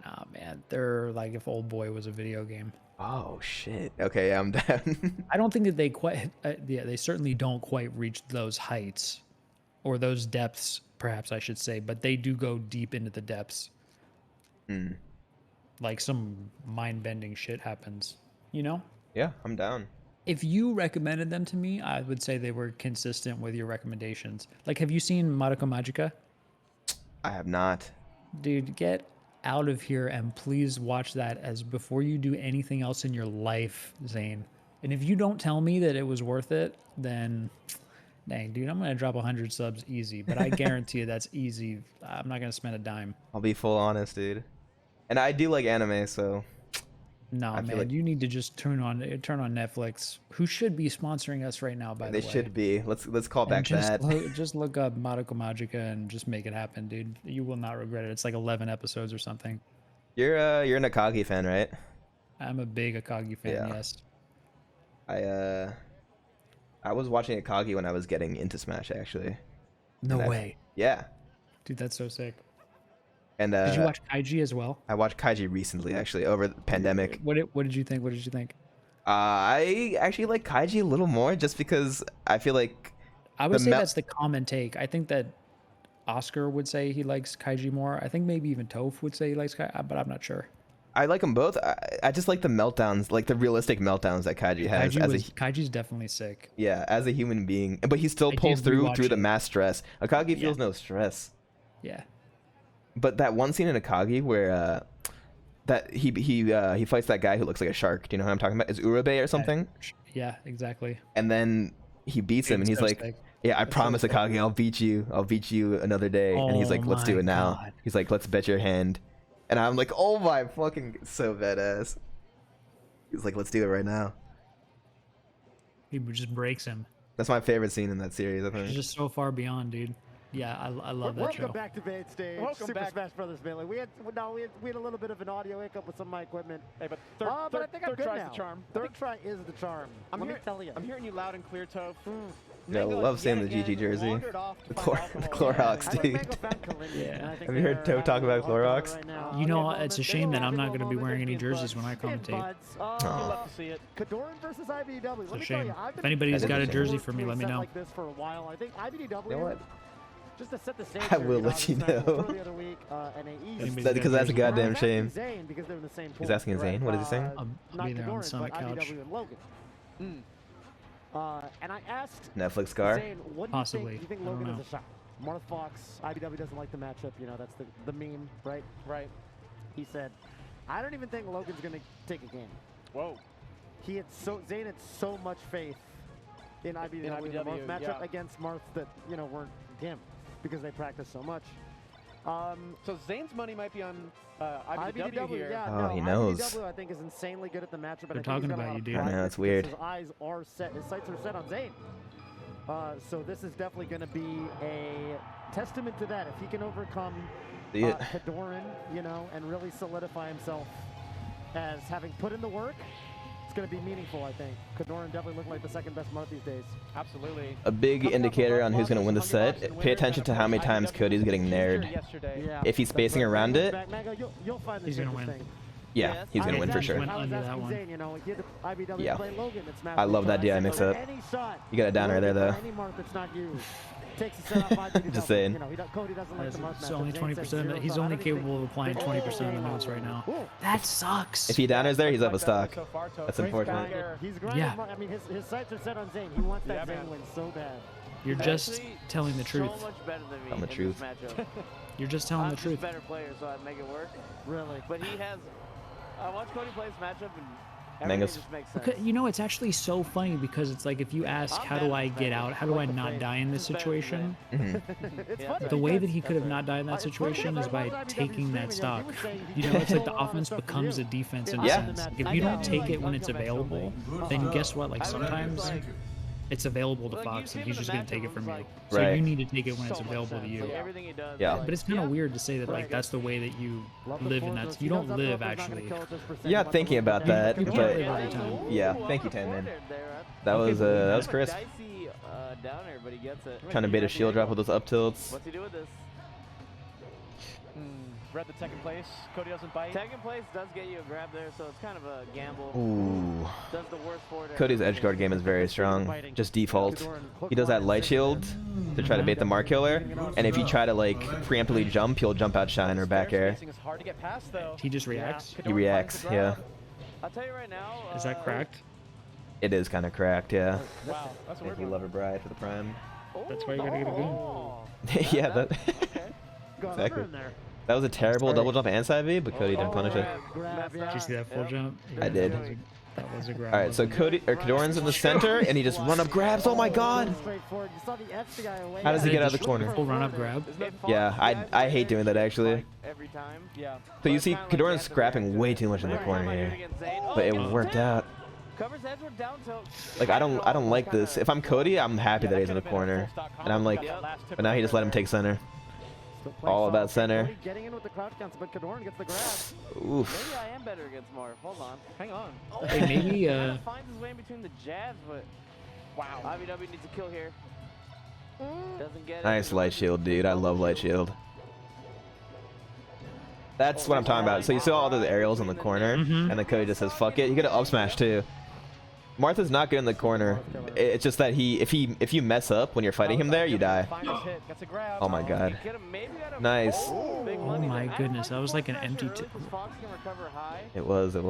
Nah, man, they're like if Old Boy was a video game. Oh shit. Okay, I'm down. I don't think that they quite. Yeah, they certainly don't quite reach those heights, or those depths, perhaps I should say. But they do go deep into the depths. Like some mind-bending shit happens, you know? Yeah, I'm down. If you recommended them to me, I would say they were consistent with your recommendations. Like, have you seen Madoka Magica? I have not. Dude, get out of here and please watch that as before you do anything else in your life, Zain. And if you don't tell me that it was worth it, then dang, dude, I'm gonna drop 100 subs easy. But I guarantee you that's easy. I'm not gonna spend a dime. I'll be full honest, dude. And I do like anime, so No, man, like- you need to just turn on Netflix, who should be sponsoring us right now, by the they way. should be. Let's call And back just that. just look up Madoka Magica and just make it happen, dude. You will not regret it. It's like 11 episodes or something. You're an Akagi fan, right? I'm a big Akagi fan, Yeah. yes. I was watching Akagi when I was getting into Smash, actually. No And I- way. Yeah. Dude, that's so sick. And Did you watch Kaiji as well? I watched Kaiji recently, actually, over the pandemic. What did you think? What did you think? I actually like Kaiji a little more, just because I feel like I would The say mel- that's the common take. I think that Oscar would say he likes Kaiji more. I think maybe even Toph would say he likes Kaiji, but I'm not sure. I like them both. I just like the meltdowns, like the realistic meltdowns that Kaiji has. Kaiji's definitely sick. Yeah, as a human being, but he still I pulls did through rewatch the it. mass stress. Akagi Yeah. feels no stress. Yeah. But that one scene in Akagi where that he fights that guy who looks like a shark. Do you know who I'm talking about? Is Urabe or something? Yeah, exactly. And then he beats him, and he's so like, sick. "Yeah, I promise, sick. Akagi, I'll beat you. I'll beat you another day." And he's Oh like, "Let's do my it now." God. He's like, "Let's bet your hand." And I'm like, "Oh my fucking so badass." He's like, "Let's do it right now." He just breaks him. That's my favorite scene in that series, I It's think. just so far beyond, dude. Yeah, I love that Welcome show. back to Mainstage. Welcome Super back. Smash Brothers Melee. We had a little bit of an audio hiccup with some of my equipment. Hey, but But I third think I'm good try's now. the charm. Third try is the charm. Let me tell you. I'm hearing you loud and clear, Toph. Yeah, I Mango love has seeing yet the GG again jersey. wandered off to The find alcohol. Clorox, I dude. think Mango found Kalindi, Yeah. and I think Have you heard they're Toe talk having a about little Clorox? right now. You know, Big it's a moment, shame big that I'm not moment, going to be big wearing any moment, jerseys when I big commentate. buds. You'd love to see it. Kodorin versus IBDW. Let a me tell shame. you, I've If been anybody's got a looking jersey forward for me, to a let me set know. Like this for a while. I think IBDW. You know what? Just to set the stage. I here, will you know, let you I was talking know. before the other week, and Anybody's Because got that's a jerseys. goddamn I was asking shame. Zain because they're in the same pool. He's asking Zain? What is he saying? I'll Not be there on the Kodorin, Summit but couch. IBDW and Logan. And I asked Netflix scar. Zain, what do Possibly. you think I don't Logan know. is a shot? Marth Fox, IBW doesn't like the matchup. You know, that's the meme, right? Right. He said, I don't even think Logan's going to take a game. Whoa. Zain had so much faith in IBW, in the Marth matchup yeah. against Marth that, you know, weren't him because they practice so much. So Zane's money might be on IBDW here. Yeah, Oh, no, he knows. IBDW, I think, is insanely good at the matchup. They're And talking I think he's got a about lot you, of dude. pride I know, in it's it weird. because His eyes are set. His sights are set on Zain. So this is definitely going to be a testament to that. If he can overcome See it. Kodorin, you know, and really solidify himself as having put in the work, it's going to be meaningful, I think. Kodorin definitely looking like the second best Marth these days. Absolutely. A big Coming off indicator a on who's going to win the Hbox set. and Pay attention and to of how many course, times IBDW Cody's getting Ginger nared. Yesterday. Yeah. If he's spacing around it, You'll find this He's gonna win. interesting. yeah, Yes. he's going to win for Exactly. sure. Went I was under that asking one. Zain, you know, he had the IBW Yeah. play Logan. It's Smash I love that Bros. DI I mix said, up. any shot, You got a downer Logan there, play though. Any mark that's not you. Takes the set off IBDW. Just saying. You know, Cody doesn't like the mark It's matchup. only Zain 20%. said zero, He's so I only don't even capable of applying 20% of the notes right now. Ooh. That sucks. If he downers there, he's up a stock. So far, Toph. That's Great unfortunate. back air. He's grinding. Yeah. I mean, his sights are set on Zain. He wants that Yeah, Zain man. win so bad. You're just Actually, telling the truth. So much better than me Telling the in truth. this matchup. You're just telling I'm the just truth. a better player, so I make it work. Really. But he has I watch Cody play this matchup and Mangus. everything just makes sense. Okay, you know, it's actually so funny because it's like if you ask, how do I get out? How do I not die in this situation? It's Yeah. funny The way that because he could have not died in that situation is by taking that stock. You know, it's like the offense becomes a defense in a Yeah. sense. If you don't take it when it's available, then guess what? Like sometimes it's available to Fox and he's just gonna take it from you. So Right. you need to take it when it's available to you. Like everything he does. Yeah. But it's kind of weird to say that like that's the way that you live in that. You don't live actually. You're not thinking about that, You can't but live every time. yeah. Thank you, Tan Man. That was Chris Dicey downer, but he gets it. trying to bait a shield drop with those up tilts. What's he do with this? Read the second place. Cody doesn't bite. Second place does get you a grab there, so it's kind of a gamble. Ooh. Does the worst for it. Cody's edge guard game is very strong. Just default. He does that light shield to try to bait the Mark Killer, and if you try to like preemptively jump, he'll jump out shine or back air. Spacing is hard to get past, though. He just reacts. He reacts, yeah. I'll tell you right now. Is that cracked? It is kind of cracked, yeah. Wow, that's a Thank weird you, one. Lover Bride, for the prime. That's why you gotta get a gun. Yeah, that Got Exactly. under in there. that was a terrible double jump and side B, but Cody didn't punish it. Grab, Did you see that full Yep. jump? I did. That was a grab. All right, so Kodorin's in the center, and he just run up grabs. Oh my God! Straightforward. You saw the edge guy away. How does he get out of the Just corner? Full run up grab. Isn't it fun? Yeah, I hate doing that actually. Every time. Yeah. So you see, Kodorin's scrapping way too much in the corner here, but it worked out. Covers heads with down tilt. Like I don't like this. If I'm Cody, I'm happy that he's in the corner, and I'm like, but now he just let him take center. All about center. Getting in with the crouch counts, but Kodorin gets the grab. Oof. Maybe I am better against Marv. Hold on. Hang on. Oh, Hey, maybe he kinda finds his way in between the jabs, but Wow. iBDW needs a kill here. Doesn't get it. Nice light shield, dude. I love light shield. That's what I'm talking about. So you see all those aerials in the corner, and then Cody just says, "Fuck it." You get an up smash too. Martha's not good in the corner. It's just that if you mess up when you're fighting him there, you die. Find his hit. Gets a grab. Oh my God. Get him, maybe got him. Nice. Big Oh money my there. goodness, that was like an Smash empty early tip. 'cause Fox can recover high. It was. Yeah,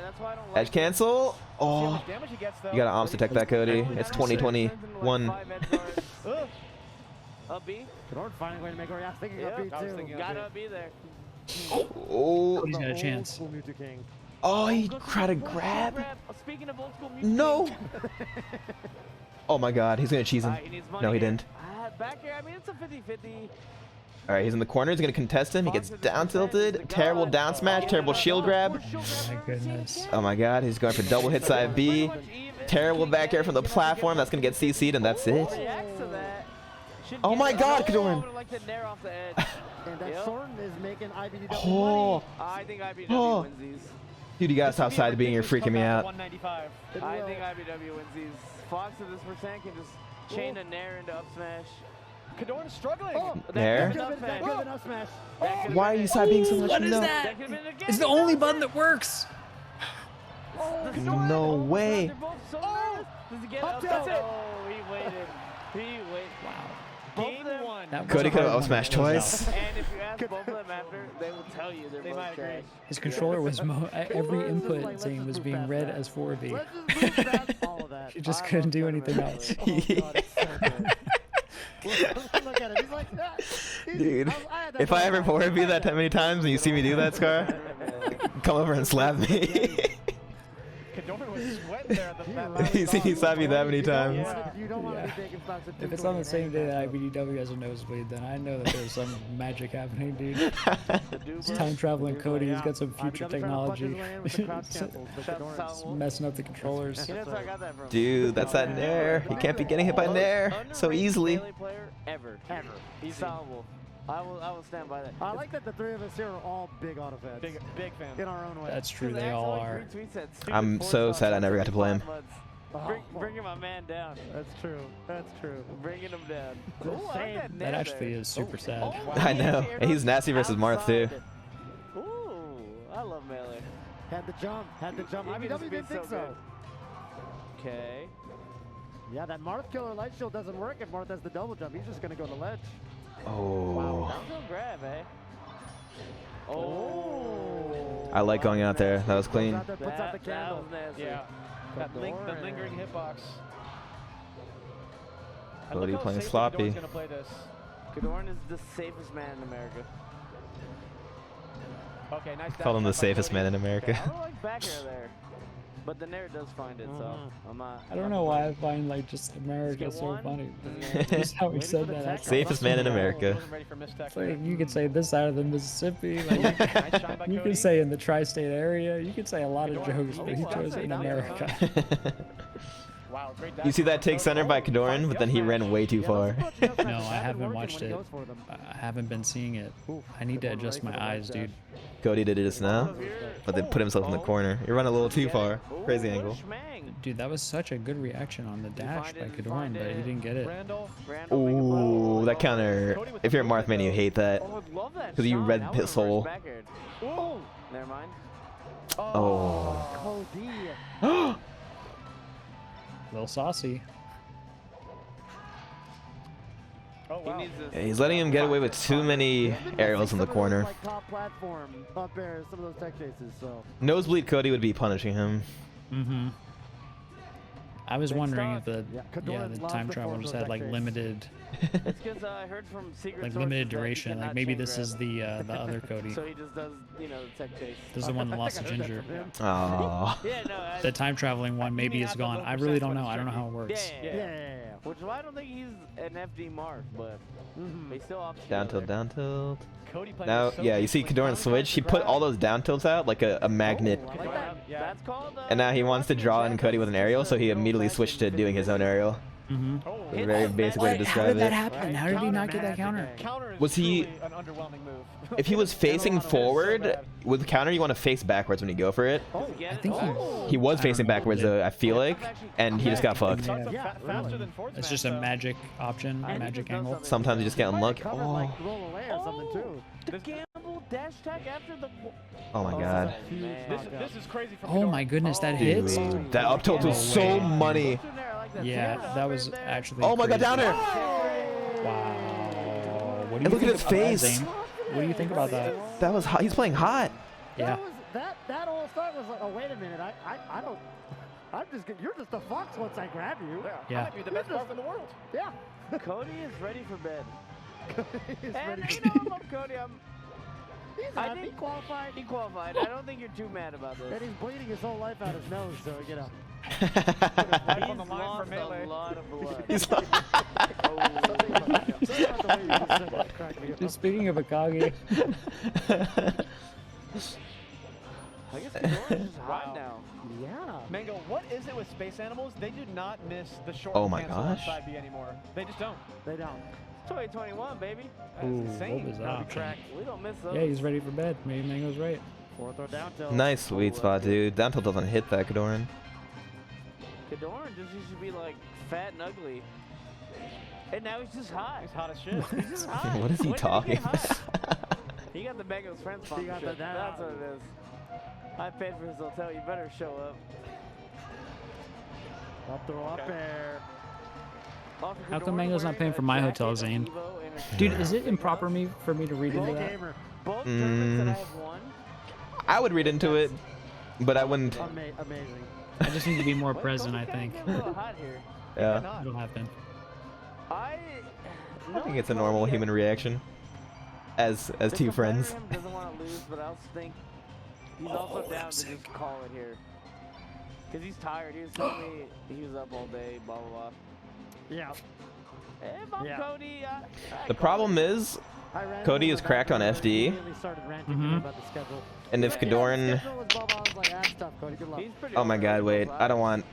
that's why I don't like Edge cancel. See how Oh, much damage he gets, though. you gotta arms to tech that, Cody. It's 2021. Ugh. Up B. Kodorin finding a way to make a react. Thinking Yeah, of beat I was too. thinking of Gotta beat. be there. Oh, He's got a Old chance. school Mewtwo King. oh, he Go to tried to old school grab. Speaking of old school music. No. Oh my God, he's gonna cheese him. He needs money No, he here. didn't. Back here, I mean, it's a 50-50. All right, he's in the corner. He's gonna contest him. He gets down tilted. Terrible down smash. Terrible shield grab. My goodness. Oh my God, he's going for double hit side B. Terrible back air from the platform. That's gonna get CC'd, and that's it. Reacts to that. Should Oh get my it. God, Oh, Kodorin. I would've liked to nair off the edge. And that Yep. Soren is making IBDW Oh, money. I think IBW Oh. wins these. dude, you gotta stop side being. You're freaking me out. 195. I think IBW wins these. Fox at this percent can just chain a nair into up smash. Kodorin's struggling. Oh, Nair? that could have been an up smash. That could've Why are been you it. side being so much? What is No. that? That could've been it again. It's the only button that works. No way. They're both so nervous. Does he get Up up? tilt. That's it. Oh, he waited. He waited. Wow. Both of them. one. That was Cody a could have hard up smashed one. twice. And if you ask both of them after, they will tell you they're They both might agree. trash. His controller was every Let's input just saying was move being past read that. as 4V. Let's just move past all of that. He just I couldn't love do Kodorin. anything else. Oh, God, it's so good. Look at him. He's like that. Dude, I had that if I ever problem. 4B that many times and you see me do that, Scar, come over and slap me. Kodorin was sweating there at the You see me slap me that many times. You don't want to Yeah. be taking stocks at If it's 220 on the same day that and IBDW has a nosebleed, then I know that there's some magic happening, dude. It's Dude, time traveling Cody. He's Yeah. got some future IBW trying to punch his technology. way in with the crouch cancels, but Shut Kodorin's- the sound. Messing up the controllers. You know where I got that from? Dude, that's that Nair. You can't be getting hit by Nair so Underrated easily. melee player ever. He's solvable. I will stand by that. I like that the three of us here are all big auto feds. Big fan. In our own way. That's true, they all are. I'm so sad I never got to play him. Bringing my man down. That's true. That's true. Bringing him down. The Ooh, I like same. that That nair actually there. is super sad. I know. And he's nasty versus Marth too. Ooh, I love melee. Had the jump. Had the jump. Even IBW this didn't think beat's so. so Okay. Yeah, that Marth killer light shield doesn't work if Marth has the double jump. He's just going to go to ledge. Oh. Down tilt grab, eh? Oh. I like going out there. That was clean. Goes out there, puts out the That candle. was nasty. Yeah. That the Kodorin. lingering hitbox. And Cody look how playing safe sloppy. Kodorin's gonna play this. Kodorin is the safest man in America. Okay, nice. Call him the dash by safest Cody. man in America. I don't like back air there. But the Nair does find it, so I'm not. I don't know why I find like just America so one. funny. Yeah. Just how he Waiting said for the that. text. Safest man in America. Wasn't ready for mistech. It's like you could say this side of the Mississippi. Like, Nice shine by you Cody. can say in the tri-state area. You could say a lot of Kodorin. jokes, Oh, but he wow. chose in Down America. Wow, great dash You see by that take Cody. center by Kodorin, but then he ran way too far. No, I haven't watched it. I haven't been seeing it. I need to adjust my eyes, dude. Cody did it just now, but then put himself in the corner. You're running a little too far. Crazy angle. Dude, that was such a good reaction on the dash by Kodorin, but he didn't get it. Randall. Ooh, that counter. If you're a Marthman, you hate that. Because you red pit soul. Ooh, never mind. Oh. Cody. Little saucy. Oh, He wow. needs this. Yeah, he's letting him get away with too many aerials in the corner. Like top platform up air, some of those tech chases. So Nosebleed Cody would be punishing him. Mm-hmm. I was Big wondering stuff. if Yeah, the Kodorin loves time the travel force just of had like tech chase. limited It's because I heard from secret like sources limited that you duration. Like cannot maybe chain this is grab. the other Cody. So he just does, you know, the tech chase. This is the one that lost to Ginger. Oh. Yeah, no. The time traveling one maybe is have the gone. low I really don't percent know. I don't know how it yeah, works. yeah. Which is why I don't think he's an FD mark, but he still opts Down tilt, down tilt. Cody played Now, so yeah, you see beautifully. Kodorin switch. He put all those down tilts out like a magnet. Oh, I like that. Yeah. That's called. And now he wants to draw in Cody with an aerial, so he immediately switched to doing his own aerial. Mm-hmm. Oh, It's a very basic way to How describe did that it. happen? How did he not get that counter? counter is Was he- truly an underwhelming move. If he was facing forward, with counter you want to face backwards when you go for it. I think He was I don't facing know. backwards though, I feel like, and he just got fucked. Yeah, faster than forward It's smash, just a though. magic option, And he magic just does angle. something. Sometimes you just get unlucky. Cover, Oh, like, roll away or something too. The gamble dash tag after the. oh my god. Huge Man. knockout. This is crazy from Oh my Kodorin. goodness, that hits. Dude, that up tilt was No so way. money. Yeah, that was actually. Oh my god, crazy. downer! Wow. What do And you look at think his about that, face. Zain? What do you think about that? That was hot. He's playing hot. Yeah. That whole start was like, oh wait a minute, I don't. I'm just you're just a fox once I grab you. Yeah. I might be the best barf in the world. Yeah. Cody is ready for bed. He's And ready you to- know, I love Cody. He's I happy, think- qualified, He qualified. I don't think you're too mad about and this. he's bleeding his whole life out his nose. So you know. Life on the He's line for lost melee. a lot of blood. He's like, Something about the way you just said that cracked me up. Just speaking of Akagi, I guess Kodorin's just hot Wow. now. Yeah. Mango, what is it with space animals? They do not miss the short Oh my cancel on gosh. side B anymore. They just don't. They don't. 2021, baby. That's Ooh, insane. what was that Gotta be option? cracked. We don't miss those. yeah, he's ready for bed. Maybe Mango's right. Fourth or down tilt. nice sweet spot, dude. Down tilt doesn't hit that, Kodorin. Kodorin just used to be like fat and ugly. And now he's just hot. He's hot as shit. He's just hot. What is he When did talking? get hot? He got the Mango's Friends He got sponsorship. the- That's what it is. I paid for his hotel. You better show up. Up throw up air. Also, How come Kodorin Mango's not wearing paying a for my jacket, hotel, a Zain? Evo, and a Dude, shirt. is it improper for me to read into Pro that? gamer. Both tournaments that I have won. I would read into it, but I wouldn't. Amazing. I just need to be more Wait, present, Cody's I kinda think. getting a little hot here. Yeah, It'll happen. I think it's a normal human reaction. As two friends. Him doesn't want to lose, but I also think he's also down to just call it here. Cause he's tired. He was telling me he was up all day. Blah blah blah. Yeah. If I'm Yeah. Cody, I The call problem it. is, I ran Cody into is the cracked on back door and FD. immediately started ranting to me Mhm. about the schedule. and if Yeah, the Kodorin, schedule was blah, blah. I was like, ah, tough, Cody. Good luck. He's pretty oh my over god, it, wait, both I don't sides.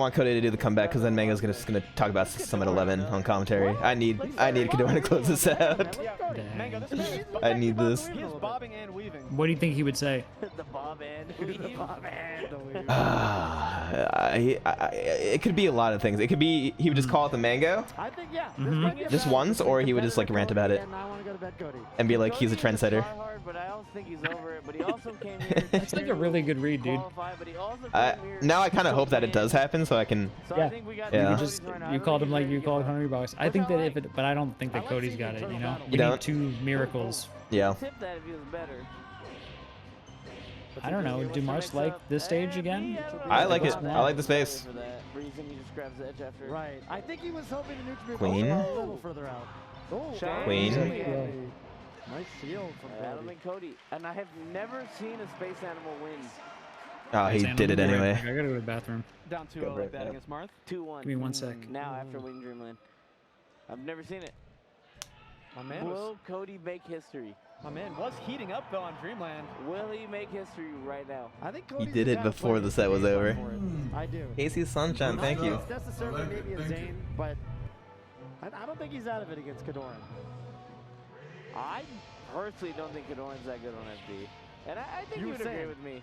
want Cody to do the comeback because then Mango's just gonna talk about Summit 11 on commentary. I need Kodorin to close this out. Yeah, Dang. Mango, this man is I need this. He is bobbing and weaving. What do you think he would say? The Bob and It could be a lot of things. It could be he would just call it the Mango I think, yeah. Mhm. just once, or he would just like rant about it And I want to go to bed, Cody. and be like he's a trendsetter. But I also think he's over it. But he also came here. That's like a really good read, dude. qualified, but he also came here Now I kind to of hope that it win. does happen so I can. So Yeah. I think we got You You could Cody's just right now. I you don't called think him like he's you ready to called give up. Hungry Box. I What's think that that if like? it, but I don't think I that like Cody's seeing got you it. turn You it know, down a you little need bit. two miracles. Yeah. Tip that if he was better. I don't know. Do Mars like this stage again? I like it. This I like the space. For that reason, he just grabs the edge after. Right. I think he was hoping to neutral Queen. a little further out. Oh, Shine. Queen. Exactly. Nice shield from I don't Cody. think Cody. And I have never seen a space animal win. Oh, he Zain, did it I'll be right anyway. back. I gotta go to the bathroom. Down 2-0 Go like right that back. against Marth. 2-1. Give me 1 sec. Now after winning Dreamland. I've never seen it. My man, Will Cody make history? my man was heating up though on Dreamland. Will he make history right now? I think He Cody's did the it kind of before player the who's set was game over. for it. I do. Casey Sunshine, thank you. It's necessarily I like it. maybe a Thank you. Zain, but I don't think he's out of it against Kodorin. I personally don't think Kodorin's that good on FD. And I think You you were would agree saying. with me.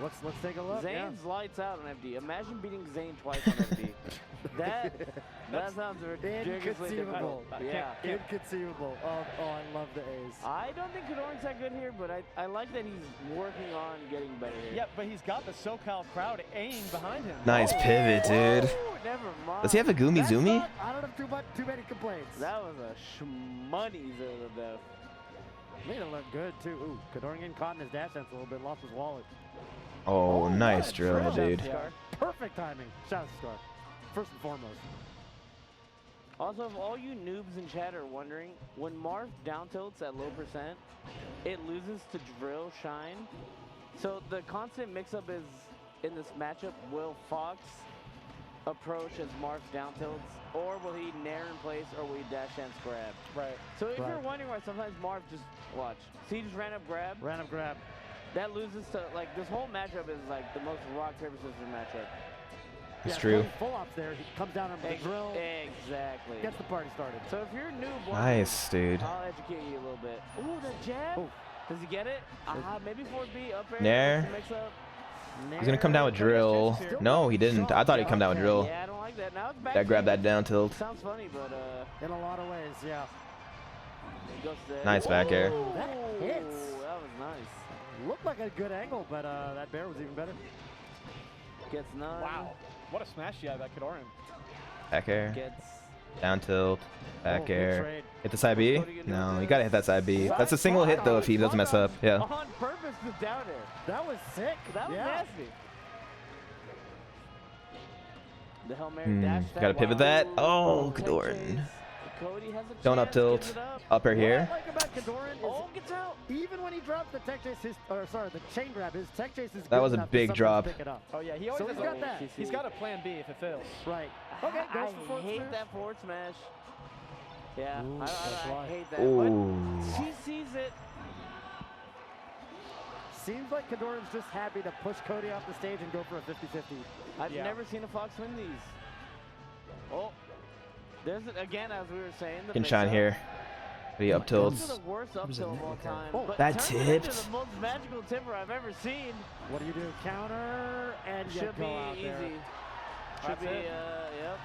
Let's take a look. Zane's lights out on FD. Imagine beating Zayn twice on FD. that sounds ridiculously Inconceivable. difficult. Yeah. Inconceivable. Oh, I love the A's. I don't think Kodorin's that good here, but I like that he's working on getting better here. Yep, but he's got the SoCal crowd aiming behind him. Nice pivot, dude. Oh, never mind. Does he have a Gumi That's Zumi? not- I don't have too many complaints. That was a shmoney's of the death. Made it look good too. Ooh, Kodorin getting caught in his dash sense a little bit, lost his wallet. Oh, nice what a drill, drill. dude. Scar. Perfect timing. Shout out to Scar. First and foremost. Also, if all you noobs in chat are wondering, when Marth down tilts at low percent, it loses to drill shine. So the constant mix-up is, in this matchup, will Fox approach as Marth down tilts, or will he nair in place, or will he dash and grab? Right. So if Right. you're wondering why sometimes Marth just, watch. See, he just ran up grab. Random grab. That loses to, like, this whole matchup is like the most rock, paper, scissors matchup. It's Yeah, true. Cody full ops there. He comes down on the drill. Exactly. Gets the party started. So if you're a noob, Nice, dude. I'll educate you a little bit. Ooh, the jab. Ooh. Does he get it? Maybe 4B up air. Nair. Mix up. He's gonna come down with drill. No, he didn't. I thought he'd come down with drill. Yeah, I don't like that. Now it's back. That grab that down tilt. Sounds funny, but In a lot of ways, yeah. it goes to Nice back air. That hits. That was nice. Looked like a good angle, but that bear was even better. Gets none. Wow. What a smash you have at Kodorin. Back air. Gets. Down tilt. Back good air. trade. Hit the side B? No, you gotta hit that side B. That's a single hit though if he doesn't mess up. Yeah. On purpose with down air. That was sick. That was yeah. nasty. The Hail Mary dash. Gotta pivot that. Oh, Tech Kodorin. chase. Cody has a Don't up chance, tilt. gives it up. Upper What here. I like about Kodorin is Oh, gets out. even when he drops the tech chase, the chain grab, his tech chase is That good was a enough to big sometimes drop. Pick it up. Oh yeah, he always So has he's got that. He's got a plan B if it fails. Right. Okay, goes for I forward hate smash. that forward smash. Yeah, Ooh, I that's right. hate that. Ooh. But she sees it. Seems like Kodorin's just happy to push Cody off the stage and go for a 50-50. I've Yeah. never seen a Fox win these. Oh, there's it again, as we were saying. The Can shine mix-up. here. He up This tilts. is the worst up Was it tilt of all okay? time. Oh, but that turns it into tipped. the most magical tipper I've ever seen. What do you do? Counter and you Should be go out easy. there. Should That's be, it. yep.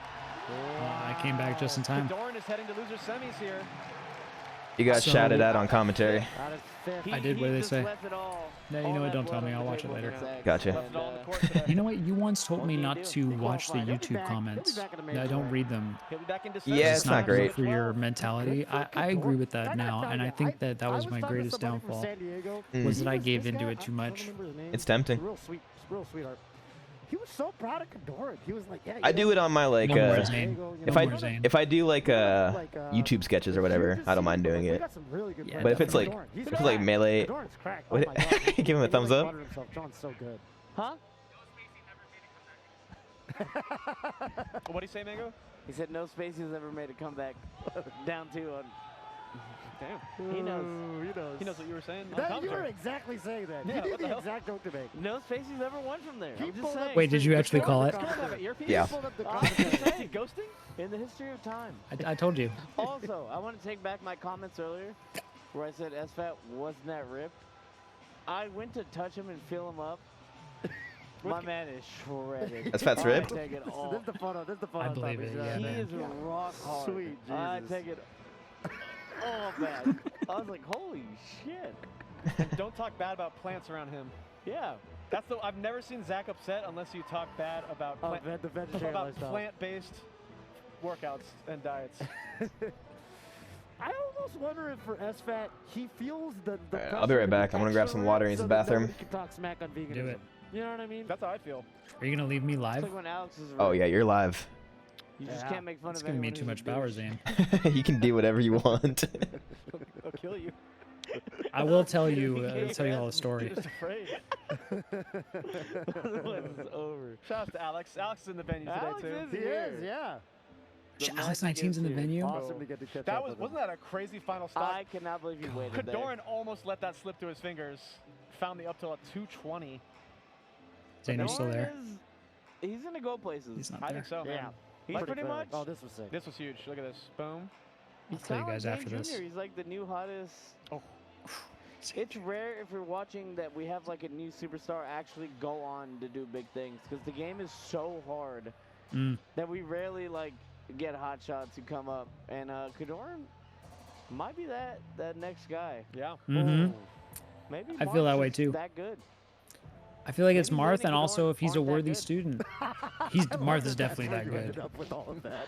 I came back just in time. Kodorin is heading to loser semis here. You got So- shouted at on commentary. Out of fifth. He, I did he what they just say. left it all. No, you all know what, that don't tell blood me, on I'll the watch it table later. against Zach. Gotcha. Left it all on the And, court today. You know what? You once told What me do you not do? to He watch the qualified. He'll be YouTube back. He'll be comments. back in the That I major don't way. read them. He'll be back into Yeah, semis. it's not good great. for your mentality. I agree with that now, and I think that I was my talking to greatest somebody from downfall. San Diego. Was He that I was- gave this into guy, it too I don't much. remember his name. It's tempting. Real sweetheart. He was so proud of Kodorin. He was like, yeah. I do it on my like No more uh Zain. if No I more Zain. if I do like YouTube sketches or whatever, I don't mind doing it. Yeah, But if it's like Kodorin. He's if it's like cracked. melee, Kodorin's cracked. what- Oh my God. give him a He thumbs really up. buttered himself. John's so good. Huh? What do you say, Mango? He said no Spacey's ever made a comeback down two on. Damn. He knows. Ooh, he knows. He knows what you were saying. on That, you were commentary. exactly saying that. Yeah, you knew what the the hell? exact joke to make. No Spacey's ever won from there. He I'm just pulled up saying. Wait, did you actually call it? Don't have an earpiece? Yeah. He pulled up the I'm just commentary. Is he saying. ghosting? In the history of time. I told you. Also, I want to take back my comments earlier where I said Sfat wasn't that ripped. I went to touch him and feel him up. My man is shredded. Sfat's I ripped? take it all. This is the photo. This is the photo. I believe it, yeah, He man. is rock hard. Sweet I Jesus. take it all back. I was like, holy shit. And don't talk bad about plants around him. Yeah. That's the. I've never seen Zach upset unless you talk bad about Oh, the vegetarian about lifestyle. plant-based workouts and diets. I almost wonder if for SFAT, he feels the Alright, I'll be right back. I'm gonna grab some water and use the bathroom. He can talk smack on veganism. Do it. You know what I mean? That's how I feel. Are you gonna leave me It's live? like when Alex is Oh yeah, you're live. You just Yeah. can't make fun It's of giving anyone me too who's much a power, douche. Zane. You can do whatever you want. He'll kill you. I will tell you. I'll tell you all the story. You're just afraid. It's over. Shout out to Alex. Alex is in the venue Alex today too. is He here. is, yeah. The Alex magic 19's is in the here. venue. Awesome to get to catch That up was with wasn't him. that a crazy final stop? I cannot believe you waited there. Kodorin almost let that slip through his fingers. Found the up till at 220. Zane, are you still Kodorin there? He's gonna go places. He's not I there. think so, man. Yeah. He's pretty clear. much. Oh, this was sick. This was huge. Look at this. Boom. I'll He's tell you kinda guys like after Zain this. Jr. He's like the new hottest. Oh. It's rare if you're watching that we have like a new superstar actually go on to do big things because the game is so hard that we rarely like get hot shots who come up, and Kodorin might be that next guy. Yeah. Mm-hmm. Maybe I feel that Marth's way just too. That good. I feel like it's Maybe Marth, Zane and also Kodorin if he's a aren't that worthy good. student. Marth is definitely that That's where you ended good. up with all of that.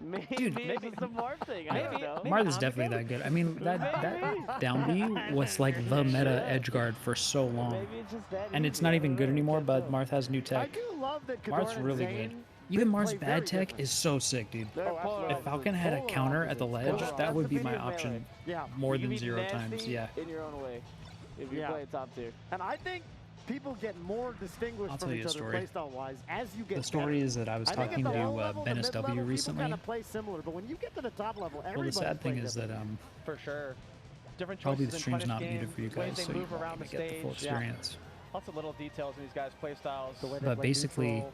Maybe Dude, it's just a Marth thing. I don't know. Marth is definitely that good. I mean, that down B was like the meta edge guard for so long, Maybe it's just that and it's easy. not I even don't good know. anymore. Can't But tell. Marth has new I tech. do love that Marth's Kodorin and really Zain, good. Even they Marth's play very bad tech different. is so sick, dude. They're Oh, absolutely. polar If Falcon had a Polar counter at the opposites. ledge, Polar that would be opposites. my That's the option melee. Yeah. more You than can be 0 times. nasty Yeah. in your own way if you Yeah. play top tier. And I think people get more distinguished I'll from tell each you a other story. playstyle wise as you get The story better. is that I was I think talking at to the low level, Ben the SW mid-level, recently. People kind of play similar, but when you get to the top level, Well, the everybody's sad thing playing is that different. For sure. Different probably choices the in stream's punish not game, muted for you ways guys, they so you're move not around gonna the get the full stage. Yeah. experience. Lots of little details in these guys' play styles. The way they But play basically, neutral.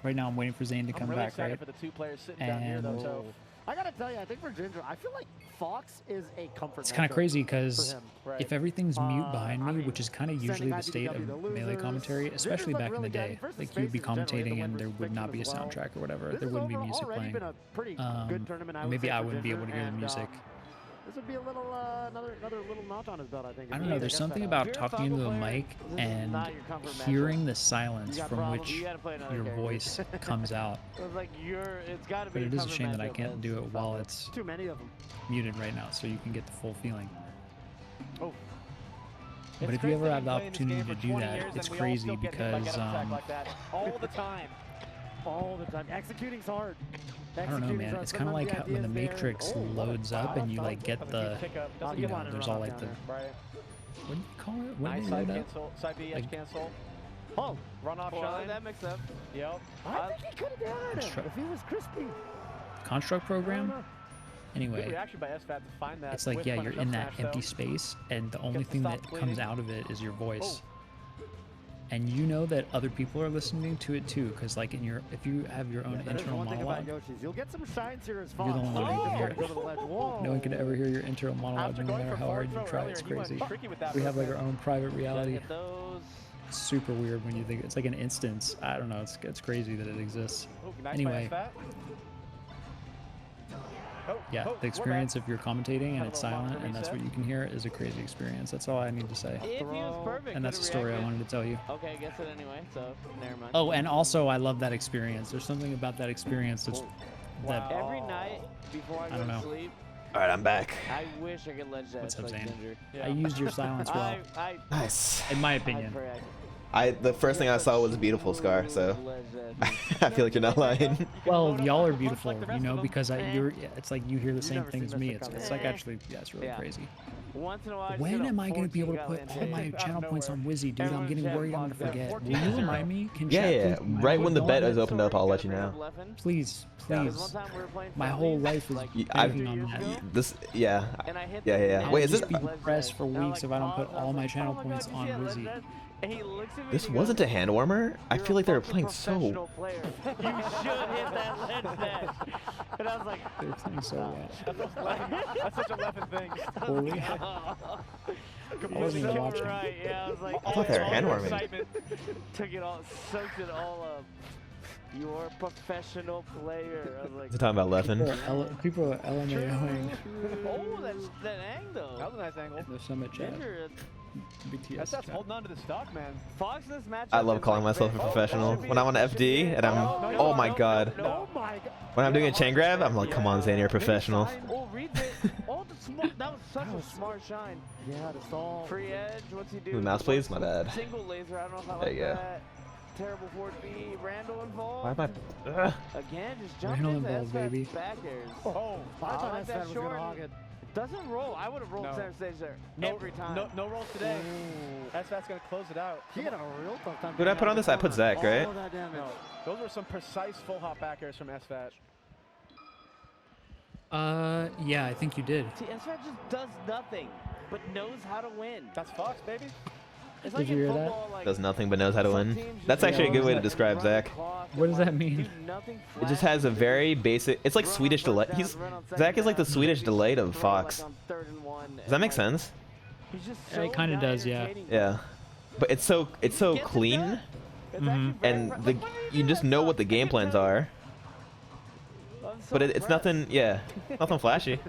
right now I'm waiting for Zayn to I'm come really back, excited right? for the two players sitting down here, though. And So I gotta tell you, I think for Ginger, I feel like Fox is a comfort. it's kind of matchup crazy for because him. right. if everything's mute Uh, behind I me, mean, which is kind of sending usually the state IBDW of to melee losers. commentary, Ginger's especially looked back in really the good. day, Versus like you'd be Spaces in general, commentating the and win there versus would not be a Fiction as well. soundtrack or whatever. This There is wouldn't be music already playing. been a pretty good tournament. I would Maybe say, I for wouldn't be Ginger, able to hear the and, music. This would be a little another little notch on his belt, I think. I if don't he know. can There's get something that about If you're a talking into Falcon a player, mic this is and not your comfort matchup. hearing the silence You got from problems, which you gotta play another your character. voice comes out. It's like it's got to be. But it a is a comfort shame that I matchup can't as do it while Falcon. it's Too many of them. muted right now, so you can get the full feeling. Oh. But It's if you crazy ever they've have the been playing this opportunity game to for do 20 that, years it's and we all crazy still get hit by because get attack like that all the time. All the time. Executing's hard. I don't know, man. It's kind of like how, when the Matrix loads up and you like get the, you know, there's all like the, Right. what do you call it? What Nice do they side load up? cancel, side B edge Like- cancel. Oh, Run off Well, shine. that makes up. Yep. I think he could have done it Construct- if he was crispy. Construct program? Good Anyway, reaction by Sfat to find that. it's like, whiff yeah, punish you're in up that smash, empty though. space, and the only Gets to thing stop that comes bleeding. out of it is your voice. Oh. And you know that other people are listening to it too, because like if you have your own That is internal one thing about monologue, Yoshi's. You'll get some shines here as You're the Fox. one that can hear it. Go to the ledge. Whoa. no one can ever hear your internal monologue, After no going matter for how forward hard you throw try. earlier, It's he went crazy. tricky with that We for have a like our bit. own private Gotta reality. get those. It's super weird when you think it's like an instance. I don't know. It's crazy that it exists. Oh, nice Anyway. by Sfat. Oh, Yeah, oh, the we're experience back. if you're commentating and Had a it's little longer silent and that's reset. what you can hear is a crazy experience. That's all I need to say. If he was perfect, And that's the could've story I reacted. wanted to tell you. Okay, I guess it anyway. So never mind. Oh, and also I love that experience. There's something about that experience that's that Wow. Every night before I I don't go know. to sleep, All right, I'm back. I wish I could ledge that. What's up, like Zain? Ginger. Yeah. I used your silence well, Nice. in my I opinion. pray I could. The first thing I saw was a beautiful scar, so Ledge that. I feel like you're not lying. Well, y'all are beautiful, like the you rest know, of them. because it's like you hear the same never thing seen as me. Mr. It's Cover. like actually, yeah, it's really Yeah. crazy. Once in a while, I just When get am I a going to be able to 14 put got all my landed. channel points on nowhere. Wizzy, dude? I'm Everyone's getting chat worried I'm going box to got forget. 14 Will you 0. remind me? Can Yeah, chat yeah. please remind Right me? when the Go bet on is it. opened up, I'll let you Gotta know. bring up Leffen. Please, Because please. one time we were playing My whole friendlies, life is like, I've- banking on that. This, yeah. and I hit Yeah, the yeah, yeah. net Wait, is and this- he I'd be ledged depressed that. for And I, weeks if I don't put paused, I all was my like, channel "Oh my points God, you on see I ledged Wizzy." that?" And he looks at me This and he wasn't goes, a hand warmer. I "You're feel a like they were fucking playing so. professional player. You should hit that ledge dash. And I was like, They were playing so well. That's such a Leffen thing. Holy. I wasn't even so watching. right. Yeah, I was like, I thought they were all hand your warming. excitement took it all, soaked it all up. You're a professional player. I was like, Is it talking about Leffen? People are LMAOing oh, that angle. That was a nice angle. the summit chat. Ginger, BTS That's chat. holding on to the stock, man. Fox in this matchup. I love is, calling like, myself a very- professional. should be- When I'm on should be FD it. and I'm, oh my god. Oh my god. When I'm doing a chain grab, I'm like, come on, Zayn, you're a professional. Oh, reads it. Oh, that was such a smart shine. Yeah, the stall. Free edge. What's he do? Move mouse, please. My bad. Single laser. I don't know if I There like you go. that. terrible forward B. Randall involved. Why am I? Again, just jumped Randall into involved, Sfat's baby. back airs. Oh, I thought like Sfat that was going to short. hog it. Doesn't roll. I would have rolled No. center stage there No, every time. No rolls today. Ooh. Sfat's gonna close it out. He had a real tough time. Who did I getting put out on of this? the I put corner. Zach, right? All of that damage. No, those were some precise full hop back airs from Sfat. Yeah, I think you did. See, Sfat just does nothing, but knows how to win. That's Fox, baby. It's Did like you in hear that? football, like, Does nothing but knows how to some win. teams That's just actually a Yeah, good what way does to that- describe run Zach. the clock What and, does that like, mean? do nothing It just has a very basic. It's like Run on Swedish first delight. down, He's run on second Zach is like the down, Swedish maybe delight of throw, like, Fox. on 3rd and 1, Does and, that make like, sense? He's just Yeah, it so kinda not does, yeah. entertaining. Yeah, but it's so Gets it clean, done. It's Mhm. actually very and like, the when did you do just that know stuff? what the I game can plans tell you. are. I'm so But it's impressed. nothing. Yeah, nothing flashy.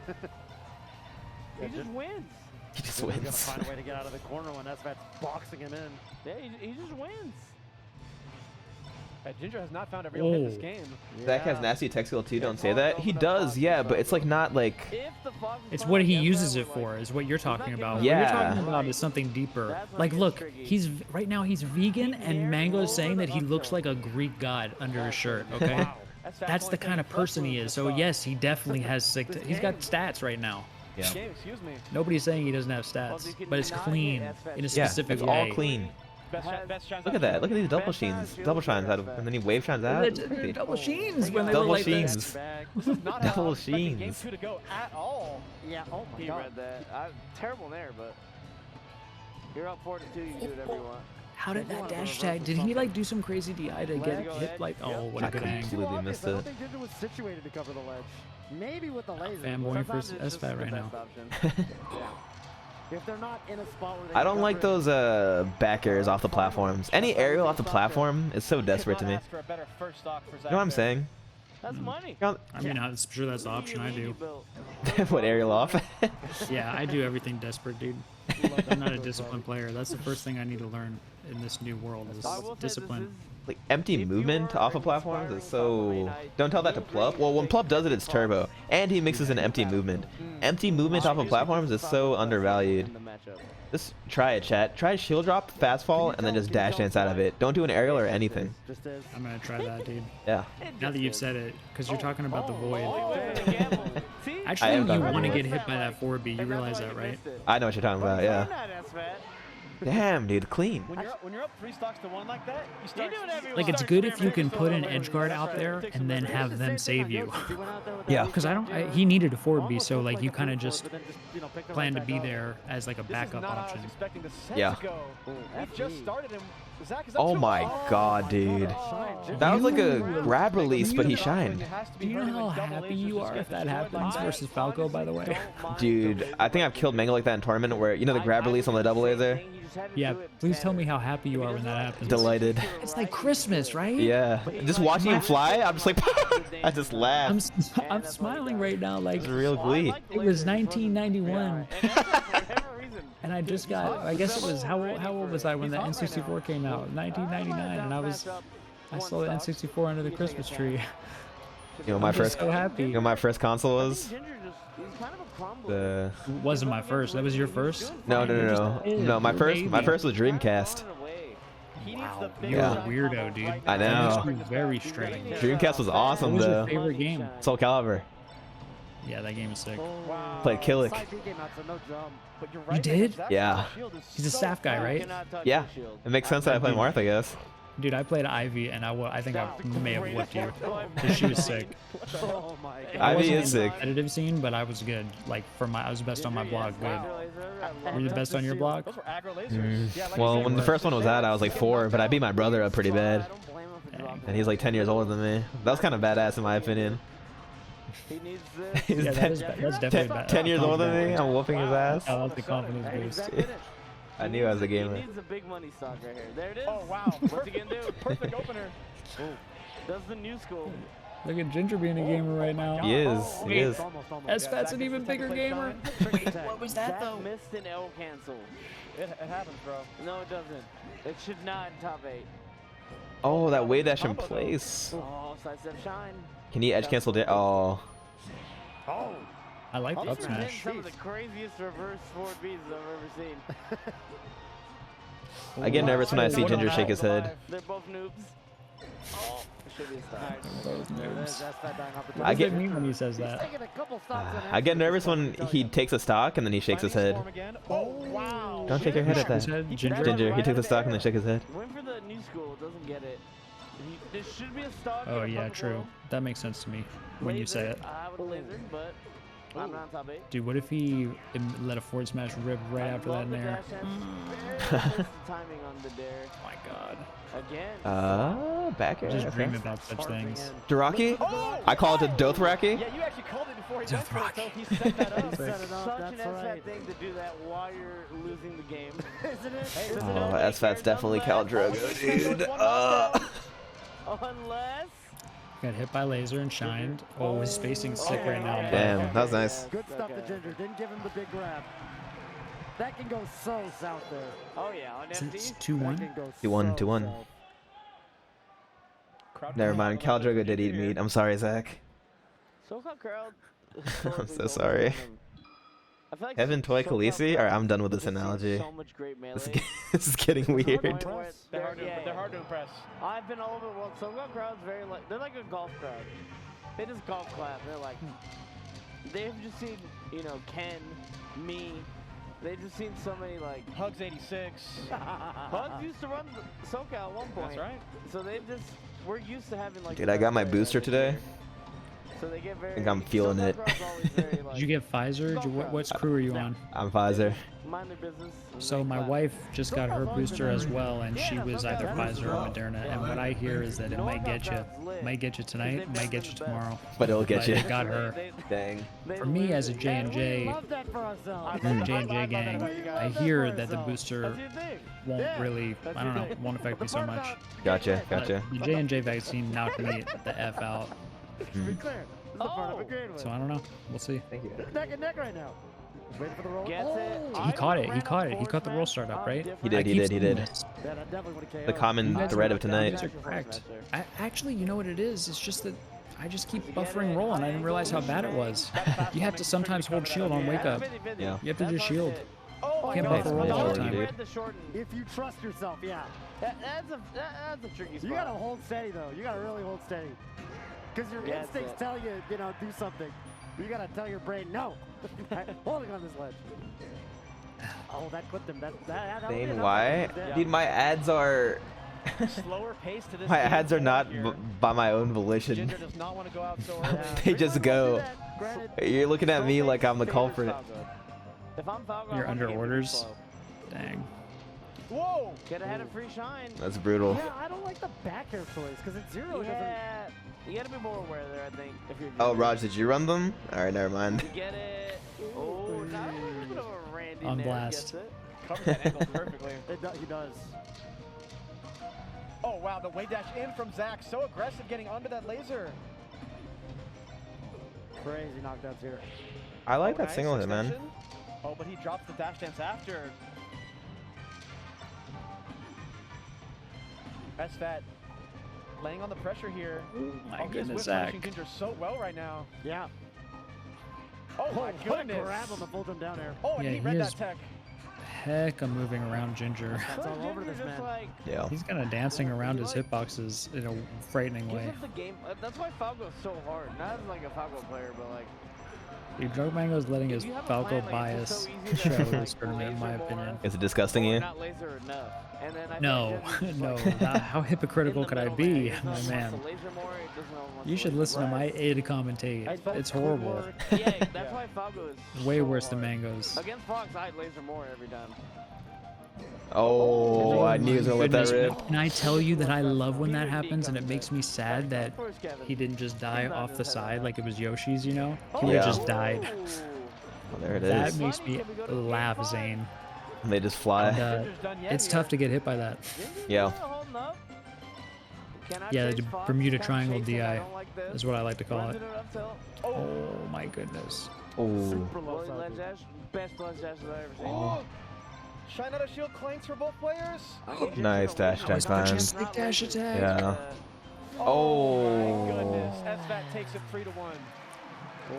He just wins. He just He's got to wins. find a way to get out of the corner when Sfat's boxing him in. Yeah, he just wins. Ginger has not found a real hit this Oh. game. Zach has Yeah. nasty tech skill too. Don't say Fox that. He opened up does. Fox Yeah, and but it's like not like. If the Fox is It's playing what he like uses Sfat, it for, like, is what you're talking about. What Yeah. you're talking about is something deeper. That's when Like, it gets look, tricky. he's right now he's vegan, He's and there, Mango is over saying the that he looks uphill. like a Greek god under his shirt. Okay, Wow. that's the kind of person he is. So yes, he definitely has sick. He's got stats right now. Yeah. Game, excuse me. Nobody's saying he doesn't have Well, stats, you can but it's not clean hit Sfat. in a Yeah, specific it's way. all clean. Best shines Look at out that. of Look at these double Best sheens. shines, Double shields, shines out of, Sfat. and then he wave shines out. They're double sheens when they Double were like sheens. this. Not Double how I was expecting Game sheens. 2 to go at all. Yeah, oh my He god. read that. Terrible in there, but you're up 4-2. You can do whatever you want. How did If you that wanna go dash reverse tag? or Did he something. like do some crazy DI to Let get it go hit ahead. like? Oh, Yep. what a I good hang! completely Too obvious. missed I don't it. think Ginger was situated to cover the ledge. Maybe with the laser. Fanboying for Sometimes it's just Sfat the right now. best option. Yeah. If they're not in a spot where they I can don't like cover it, those back airs off the platforms. Any aerial off the platform is so desperate to me. Ask for a better first stock for You know what I'm Zach saying? That's money. You I mean, I'm sure that's the option I do. What aerial off? Yeah, I do everything desperate, dude. I'm not a disciplined player. That's the first thing I need to learn in this new world is I will say this discipline. is Like empty If you movement are off of an platforms is aspiring so. top lane, Don't tell that to Plup. Well, when Plup does it, it's turbo, and he mixes in empty movement. Empty movement off of platforms is so undervalued. in the matchup. Just try it, chat. Try shield drop, fast fall, and then just dash dance out of it. Don't do an aerial or anything. Just is. I'm gonna try that, dude. Yeah. Now that you've said it, because you're talking about the void. See? I Actually, am you talking want to about get the hit by that 4B. You realize that, right? I know what you're talking about. Yeah. Damn, dude, clean. When you're up 3 stocks to 1 like that, you start. Like, it's good if you can put an edge guard out there and then have them save you. Yeah. Because he needed a 4B, so like you kind of just plan to be there as like a This is backup not how I was option. expecting the set Yeah. to go. We just started and Zach is up Oh 2-0. my god, dude. That was like a grab release, but he shined. Do you know how happy you are if that happens versus Falco, by the way? Dude, I think I've killed Mango like that in tournament where, you know, the grab release on the double laser? Yeah, please tell me how happy you are when that happens. Delighted. It's like Christmas, right? Yeah. Just watching him fly, I'm just like, I just laugh. I'm smiling right now like It's real glee. it was 1991. And I just got, I guess it was, how old was I when the N64 came out? 1999, and I saw the N64 under the Christmas tree. You know, my I'm just first, so happy. you know, my first console was the. It wasn't my first. That was your first? No, no. My first was Dreamcast. Wow, you're Yeah. a weirdo, dude. I know. That must be very strange. Dreamcast was What awesome was your though. favorite game? Soul Calibur. Yeah, that game is sick. Played Killick. You did? Yeah. He's a staff guy, right? Yeah. It makes sense that I play Marth, I guess. Dude, I played Ivy, and I think I may have whipped you. 'Cause she was sick. I Ivy wasn't is in the sick. competitive scene, but I was good. Like I was best on my blog. Good. Were you the best on your blog? Those were aggro lasers. Yeah, like I Well, said, when the first one was out, I was like 4, but I beat my brother up pretty bad. And he's like 10 years older than me. That was kind of badass in my opinion. He needs this. He's Yeah, 10, that's definitely 10 years older than me. I'm whooping his ass. I like the confidence boost. I knew I was a He gamer. needs a big money stock right here. There it is. Oh wow. What's he gonna do? Perfect opener. That's the new school. Look at Ginger being a gamer right now. He is. He is. Sfat's an even bigger gamer. Wait, what was that Zach though? missed an L cancel. It happens, bro. No, it doesn't. It should not top 8. Oh, that way dash in place. Oh, sidestep shine. Can he edge cancel? Oh. I like up These are smash. some of the craziest reverse forward Bs I've ever seen. I get nervous when I see Ginger shake his head. They're both noobs. Oh, it should be a stop. That's Fat dying off the top. What does it mean when he says He's that? taking a couple stops on I get accident, nervous just when to tell he you. takes a stock and then he shakes his head. Oh, wow. Don't shake your head at His that. head, Ginger. Ginger, he took the stock and then shook his head. Went for the new school, doesn't get it. There should be a stock. Oh and a yeah, public true. low. That makes sense to me when you say Laser, it. I would have lasered, but I'm not on top 8. Dude, what if he let a forward smash rip right after that in there? Very missed the timing on the dare. Oh my god. Again. Back air. Just okay. dream about such things. Doraki? I call it a Dothraki. Yeah, you actually called it before he went for it, Dothraki. so he set that up. He set it up, Such that's an SFAT right. thing to do that while you're losing the game. Isn't it? Hey, Isn't Oh, it? Sfat's definitely Khal Drogo, dude. Unless. Got hit by laser and shined. Oh, his spacing's sick right now. but- Damn, that was nice. Good stuff to Ginger. Didn't give him the big grab. That can go so south there. Oh yeah, on Is it FD. 2-1? That can go 2-1, so 2-1. south. Never mind, Khal Drogo did eat meat. I'm sorry, Zach. SoCal crowd. I'm so sorry. Evan Toy Khaleesi? Alright, I'm done with this analogy. So much great melee. This is getting weird. They're hard to impress. I've been all over the world. SoCal crowd's very like they're like a golf crowd. They just golf clap. They're like they've just seen, you know, Ken, me. They've just seen so many like Hugs 86. Hugs used to run SoCal at one point. That's right. So they've just we're used to having like Dude, I got my booster today. So they get very I think I'm feeling SoCal it. crowd's always very, like, Did you get Pfizer? What crew are you on? I'm Pfizer. mind their business. and So they my clap. wife just got her booster as well, and she was either Pfizer or Moderna. And what I hear is that it might get you tonight, might get you tomorrow. But it'll get But you. it got her. Dang. For me, as a J&J, Love that for ourselves. J&J gang, I hear that the booster That's your thing. won't really, I don't know, won't affect me so much. Gotcha, But gotcha. the J&J vaccine knocked me the F out. To be clear, this is the part of a grade So I don't know. We'll see. Thank you. Neck and neck right now. Waiting for the roll. Gets it. He caught it. He caught it. He caught the roll start up, right? He did, I he keep did, he seeing did. this. Yeah, that definitely would have The KO'd. common You guys thread are- of tonight. you guys are correct. Actually, you know what it is? It's just that I just keep buffering roll, and I didn't realize how bad it was. You have to sometimes hold shield on wake up. Yeah. You have to just shield. Oh, Can't my buffer God. roll all the Jordan, time. dude. If you trust yourself, yeah. That's a tricky spot. You gotta hold steady though. You gotta really hold steady. Because your Yeah, instincts that's it. tell you, you know, do something. You gotta tell your brain, no. Holding on this ledge. Oh, that clipped him. That Zane, why? Dude, my ads are... Slower pace to this My game ads are not here. by my own volition. Ginger does not want to go out so early. They just go. You're looking at me like I'm the culprit. If I'm Falco, You're I want under to get orders. slow. Dang. Whoa! Get ahead of free shine. That's brutal. Yeah, I don't like the back air choice because it's zero. Yeah, you gotta be more aware there, I think. If you're Oh, doing Raj, did you run them? Alright, never mind. it. You get it. Oh, nice. A little bit of a Randy On there, blast. gets it. Covers that angle perfectly. He does. Oh, wow, the way dash in from Zach. So aggressive getting under that laser. Crazy knockdowns here. I like Oh, that nice single hit, man. extension. Oh, but he drops the dash dance after. Sfat laying on the pressure here. My He is goodness, whip Zach. punishing Ginger so well right now. Yeah. Oh, my What a goodness. grab on the full jump down air. Oh, and Yeah, he he read is- that tech. Heck, I'm moving around Ginger. That's all over Ginger this just man. like Yeah. He's kind of dancing around his hitboxes in a frightening gives way. us the game. That's why Falco's so hard. Not as like a Falco player, but like Dude, Drug Mango's letting if his you have a Falco plan, like, it's just bias so easy to, show like, this tournament, in my laser opinion. more, Is it disgusting or you? not laser enough. And then I feel No, like Ginger's no. like, How hypocritical in the could I middle be, there. He my doesn't man? want to laser more, he doesn't want You should listen to my A to commentate. It's horrible. Yeah, that's why Falco is Way so worse than hard. Mango's. Against Fox, I'd laser more every time. Oh, I knew he was gonna let that Goodness, rip. can I tell you that I love when that happens, and it makes me sad that Of course, Kevin. he didn't just die He's not off in the his side head. like it was Yoshi's, you know? He Yeah. would've just died. Oh, there it That is. makes me laugh, Zane. They just fly. And, Ginger's done yet it's here. tough to get hit by that. Yeah. Holding up. Can I Yeah, chase the Fox? Bermuda Kinda Triangle chasing, I DI don't like this. is what I like to call Runs it. into up tilt. Oh my goodness. Oh. Super low Rolling side ledge beat. dash. Best ledge dash I've ever seen. Oh. Shine out a shield clanks for both players. I need Ginger Nice to dash win. attack time. Just like dash attack. Yeah. Oh, my Oh. goodness. Sfat takes it 3-1.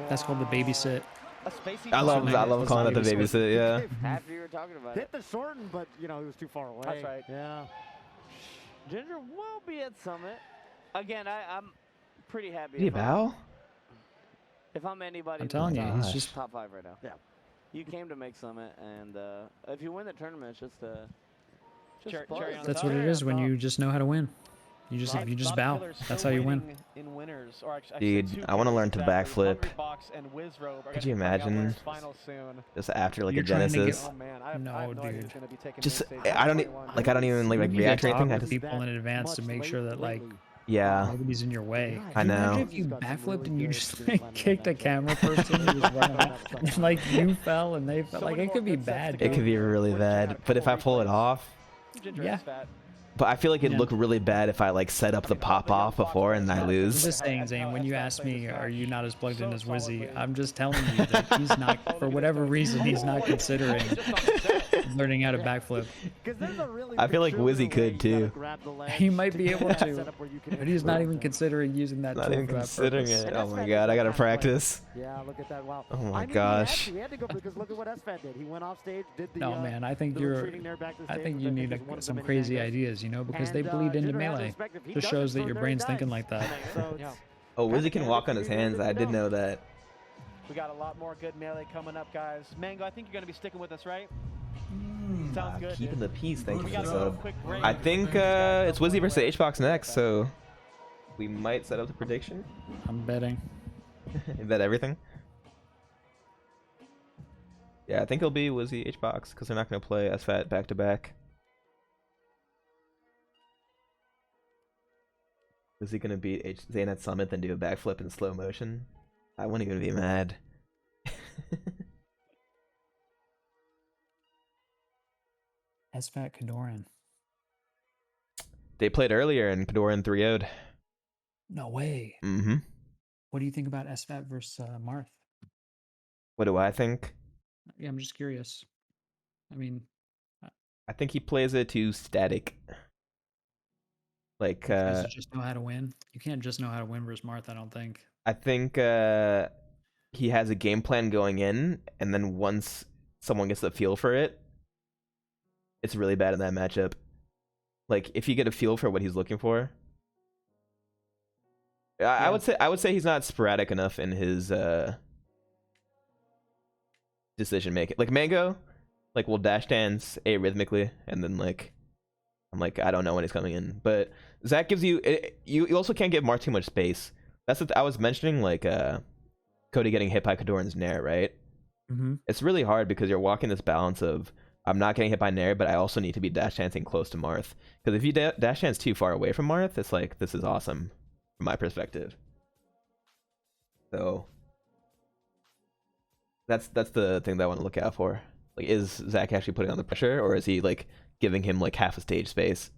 That's called the babysit. a spacey. I love Let's calling it the babysit. babysit. Yeah. After you were talking about Hit it. the shorten, but you know he was too far away. That's right. Yeah. Ginger will be at Summit. Again, I'm pretty happy. Did he bow? If I'm anybody, I'm telling you, he's Gosh. just top 5 right now. Yeah. You came to make Summit, and if you win the tournament, it's just a Cherry on that's top. what it is when you just know how to win. You just bow. That's how you win. In winners, or actually, Dude, I want to learn to backflip. Hbox and Wizrobe are Could gonna you be playing out imagine? Worlds Finals soon. Just after like You're a trying to get- Genesis. Oh man, I have No, no idea dude. who's gonna be taking Just Mainstage I don't 2021. like I don't even like You need to react or talk anything. I with just people in advance to make sure that like yeah. nobody's in your way. I know. Imagine if you backflipped and you just like kicked a camera person who was running out, and like you fell and they fell. Like it could be bad. It could dude. be really bad. But if I pull it off, Ginger Yeah. and Sfat. but I feel like it'd Yeah. look really bad if I like set up the pop off before and I I'm lose. just saying, Zane, when you ask me, are you not as plugged in as Wizzy? I'm just telling you that he's not, for whatever reason, he's not considering learning how to backflip. I feel like Wizzy could, too. He might be able to, but he's not even considering using that Not tool even for that considering purpose. it. Oh my god, I gotta practice. Yeah, look at that. Wow. Oh my I mean, gosh. He had to go because look at what Sfat did. He went off stage, did the No, man, I think little you're. retreating there back to I stage, think which you think need is one of the some many crazy mangoes. ideas, you know, because they And, bleed into Ginger has to melee. respect if he Just does shows it, that your so brain's there thinking he like dies. that. So Yeah. Oh, Wizzy can walk on his hands. I did know that. We got a lot more good melee coming up, guys. Mango, I think you're gonna be sticking with us, right? Sounds good. Keeping the peace. Thank you We for the gotta go to a sub. quick break. I think it's Wizzy versus Hbox next, so we might set up the prediction. I'm betting. Bet everything. Yeah, I think it'll be Wizzy Hbox because they're not going to play Sfat back to back. Is he going to beat Zain at Summit then do a backflip in slow motion? I wouldn't even be mad. Sfat Kodorin. They played earlier and Kodorin 3-0'd. No way. Mm-hmm. What do you think about Sfat versus Marth? What do I think? Yeah, I'm just curious. I mean, I think he plays it too static. Like, guys just know how to win. You can't just know how to win versus Marth, I don't think. I think he has a game plan going in, and then once someone gets the feel for it, it's really bad in that matchup. Like, if you get a feel for what he's looking for, I would say he's not sporadic enough in his decision making. Like Mango, like will dash dance arrhythmically, and then like I'm like I don't know when he's coming in. But Zach gives you you also can't give Marth too much space. That's what I was mentioning. Like Cody getting hit by Kodorin's Nair, right? Mm-hmm. It's really hard because you're walking this balance of I'm not getting hit by Nair, but I also need to be dash dancing close to Marth. Because if you dash dance too far away from Marth, it's like this is awesome from my perspective. So that's the thing that I want to look out for. Like, is Zach actually putting on the pressure, or is he like giving him like half a stage space?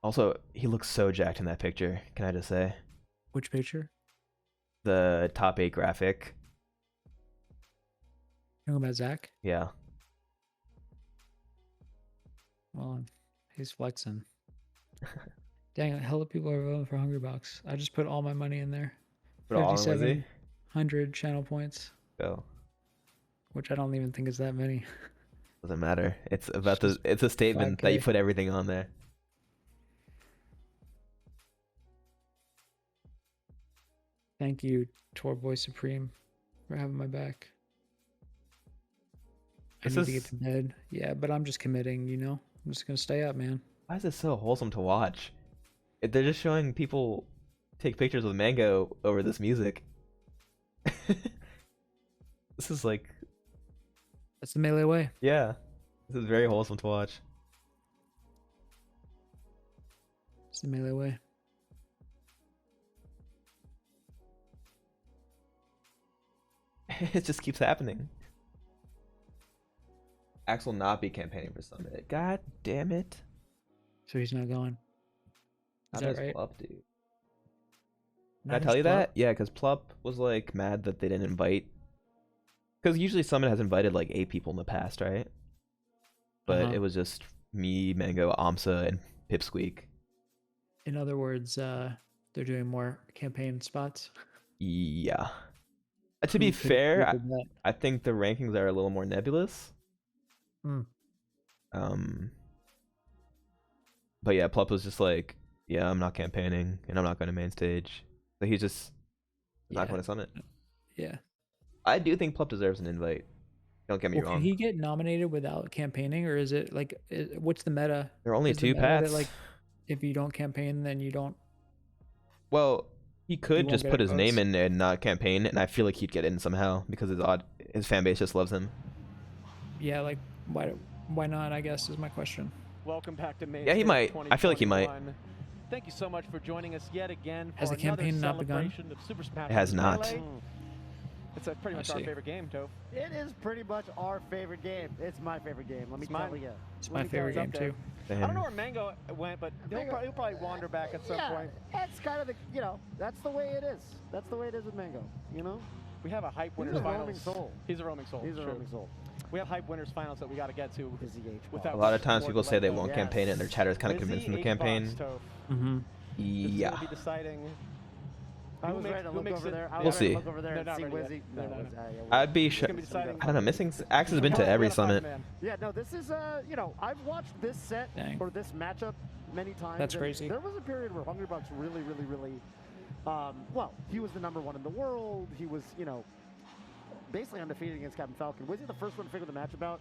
Also, he looks so jacked in that picture. Can I just say? Which picture? The top 8 graphic. You know about Zach? Yeah. Well, he's flexing. Dang it, hella people are voting for Hungrybox. I just put all my money in there. But all in Wizzy? 5,700 channel points, Go. which I don't even think is that many. Doesn't matter. It's about the. It's a statement that you 5K. put everything on there. Thank you, Tour Boy Supreme, for having my back. I This need to get is- to bed. Yeah, but I'm just committing, you know? I'm just gonna stay up, man. Why is this so wholesome to watch? They're just showing people take pictures with Mango over this music. This is like, That's the melee way. yeah, this is very wholesome to watch. It's the melee way. It just keeps happening. Axe will not be campaigning for Summit. God damn it. So he's not going. How Is that does right? Plup do? Did I Not tell his you club? that? Yeah, because Plup was like mad that they didn't invite. Because usually Summit has invited like 8 people in the past, right? But Uh-huh. it was just me, Mango, Amsa, and Pipsqueak. In other words, they're doing more campaign spots. Yeah. To be Who could- fair, who could bet? I think the rankings are a little more nebulous. Hmm. But yeah, Plup was just like, yeah, I'm not campaigning and I'm not going to main stage. So he's just not Yeah. going to Summit. Yeah. I do think Plup deserves an invite. Don't get me Well, wrong. can he get nominated without campaigning, or is it like what's the meta? There are only Is the 2 meta that, paths. like, if you don't campaign, then you don't. Well, he could won't just get put a his name vote. in and not campaign, and I feel like he'd get in somehow because his fan base just loves him. Yeah, like why not? I guess is my question. Welcome back to Mainstage. Yeah, he might. I feel like he might. 2021. Thank you so much for joining us yet again for Has the another campaign not begun? celebration of Super Smash It has Bros. not. Melee. It's pretty I much our see. favorite game, Toph. It is pretty much our favorite game. It's my favorite game. Let me It's tell mine. you. It's Let my me tell favorite you. game too. I don't know Damn. where Mango went, but he'll probably wander back at some Yeah, point. that's kind of the, that's the way it is. That's the way it is with Mango, We have a hype He's winners a finals. roaming soul. He's a roaming soul. He's a true. roaming soul. We have hype winners finals that we got to get to. Wizzy Hbox. Without A lot of times more people say they delay. won't Yes. campaign it, and their chatter is kind of Wizzy convinced them to Hbox, campaign. Toph. Mm-hmm. This is Yeah. gonna be deciding. I Who was makes- ready to who look makes over it- there. I We'll was ready see. to look over there They're and not see ready yet. Wizzy. No, no, no. I'd be It's gonna be deciding. I don't know. Missing Axe has been to every Summit. Yeah, no, this is, I've watched this set Dang. or this matchup many times. That's and crazy. There was a period where Hbux really, well, he was the #1 in the world. He was, basically undefeated against Captain Falcon. Wizzy the first one to figure the matchup out.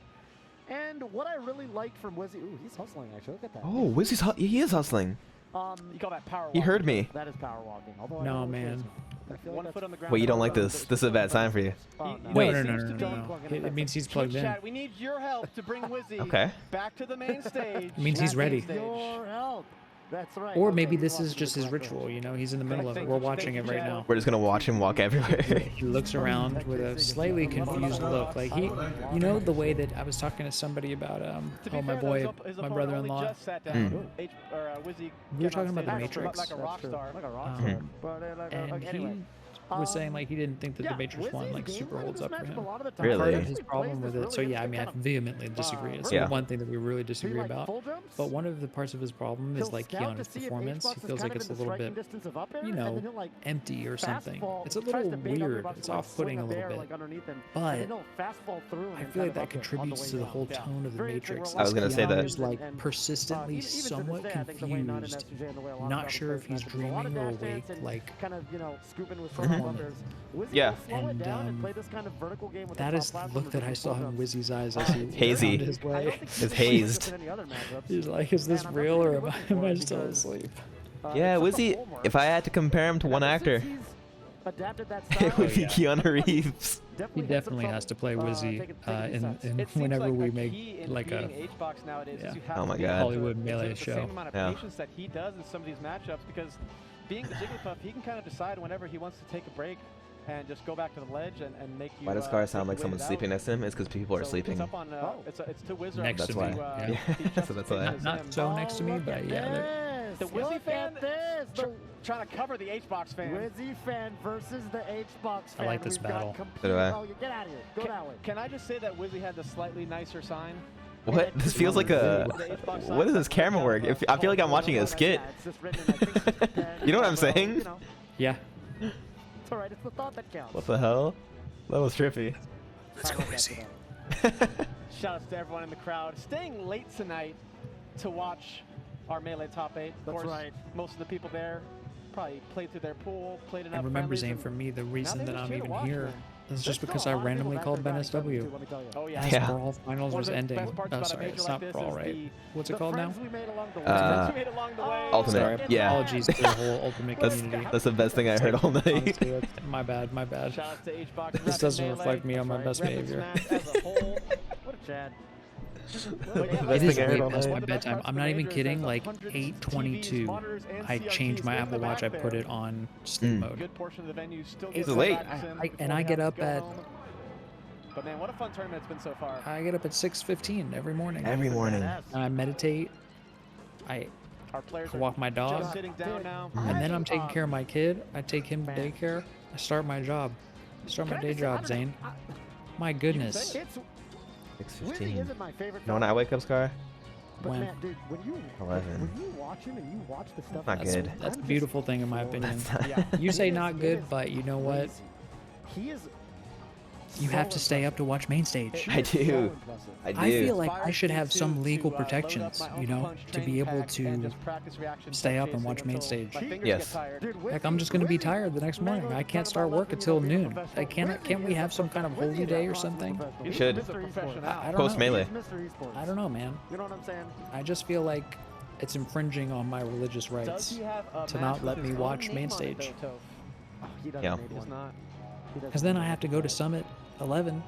And what I really liked from Wizzy, ooh, he's hustling actually. Look at that. Oh, Wizzy's he is hustling. You call that power He walk. heard me. That is power walking. Although I No, don't know man. I feel like One that's- foot on the ground. Wait, you don't like one this? foot This is a bad sign for you. Oh, He- Wait. No, seems to be- It means he's Twitch plugged in. chat, we need your help to bring Wizzy Okay. back to the main stage. It means he's At ready. Mainstage. Your help. That's right. Or Okay, maybe he this wants is to just do his correct ritual. things. You know, he's in the middle of it. Thank We're you, watching it thank you, right Chad. now. We're just gonna watch him walk everywhere. He looks around with a slightly confused look. Like the way that I was talking to somebody about To be my fair, boy, his my opponent only brother-in-law. just sat down. Mm. Wizzy We were came on talking about the stage Matrix. like a rock star. Like a rock Um, star. But, And anyway. he was saying like he didn't think that Yeah, the Matrix one Wizzy's like game super plan holds in up this for matchup him. a lot of the time Really? Part of actually his plays problem this with it. So really yeah, I mean, I kind of, vehemently disagree. It's Yeah. one thing that we really disagree like about. full jumps. But one of the parts of his problem is He'll like scout on to his see if performance, Hbox he is feels kind like of it's a in the little striking bit, distance of up air, you and know, then he'll, like, empty or something. fastball, It's a tries little to bait weird. Hbox It's to, like, off-putting swing a up little air, bit. like, underneath him, and But then he'll fastball through him I and feel kind like of that up air on the contributes way to the down. whole Yeah. tone of the Very interesting. Matrix. We're I was gonna say Keanu that. is like and, persistently even to this somewhat day, I think the way Nine and confused, S2J and the way a lot of not Falcons sure play if he's this matchup, there's a lot of dreaming or dash dance awake. and Like kind of, scooping with Mhm. some bumpers. Wizzy Yeah. will slow it And, down and play this kind of vertical game with that the is top the platform look that I with saw full in jumps. Wizzy's eyes as he Hazy. found his I don't way. think It's he's hazed. in any other matchups. He's like, is this And I'm not real or really am looking am for I it still because, asleep? Yeah, it's Wizzy. not the If I had to compare him to one Ever since actor, he's adapted that it style, would be Keanu Reeves. He hits definitely some has to trouble, play Wizzy taking in sets. It seems whenever like we a make key in like a beating Hbox nowadays yeah. is you have Oh to my be God. able to Hollywood melee exhibit the show. same amount of Yeah. patience that he does in some of these matchups, because being the Jigglypuff, he can kind of decide whenever he wants to take a break and just go back to the ledge and make you. Why does Scar sound make like you someone's wait it sleeping out. next to him? It's because people are So sleeping. It's up on. It's to Wizard Next to me, yeah. So that's why. not so next to me, but yeah. The Wizzy Look fan at this. The trying to cover the Hbox fan. Wizzy fan versus the Hbox fan. I like this We've got battle. complete- So do I. Oh, you get out of here. Go that way. Can I just say that Wizzy had the slightly nicer sign? What? This feels like a. What is this camera work? I feel like I'm watching a skit. It's just written in, I think, it's pen. You know what I'm Well, saying? you know, Yeah. it's all right. It's the thought that counts. What the hell? That was trippy. Let's go, Wizzy. Shout outs to everyone in the crowd staying late tonight to watch our Melee top 8. Of That's course, right. most of the people there probably played through their pool, played enough. And remember, friendlies, Zain, and for me, the now reason they're that just I'm here to even watch, here man. is just There's because still I a lot of people randomly back called there Ben grinding something SW. too, let me tell you. Oh yeah. As Yeah. Brawl Finals One was of the ending. best parts Oh, about a sorry, major it's like not this Brawl, is right? the What's it The called now? friends we made along the way. Uh, friends we made along the way. Ultimate. Sorry. Yeah. Apologies to the whole Ultimate That's community. that's the best thing I heard all night. Honestly, that's my bad, my bad. Shout outs to Hbox. This repping doesn't Melee, reflect me on my best repping behavior. Smash as a whole. What a Chad. But yeah, The like best It is thing I heard way all past night. my one of the best bedtime. parts I'm of not the even major is kidding. there's Like hundreds of 8:22, TVs, monitors, and I CRTs changed my in the Apple Watch. I back put there. it on sleep Mm. mode. Good portion of the venue still It's gets late. practice in and before I they get have up to go at- home. But man, what a fun tournament it's been so far. I get up at 6:15 every morning. Every morning. And I meditate. I Our players I are walk my dog. just sitting down now. and then I'm taking care of my kid. I take him to daycare. I start my job. Start my day job, Zane. My goodness. It's Wizzy 6:15. isn't my favorite. You know when I wake up, Scar? But When? man, dude, when you 11. watch him and you watch the stuff, Not he That's, good. does, that's I'm a just beautiful thing in my opinion. That's not- Yeah. You say He is- not he good, is but you know what? crazy. He is You have to stay up to watch Mainstage. I do. I do. I feel like I should have some legal protections, you know, to be able to stay up and watch Mainstage. Yes. Heck, I'm just gonna be tired the next morning. I can't start work until noon. Can't we have some kind of holy day or something? You should. I don't Post know. melee. I don't know, man. You know what I'm saying? I just feel like it's infringing on my religious rights to not let me watch Mainstage. He doesn't Yeah. need one. Because then I have to go to Summit 11,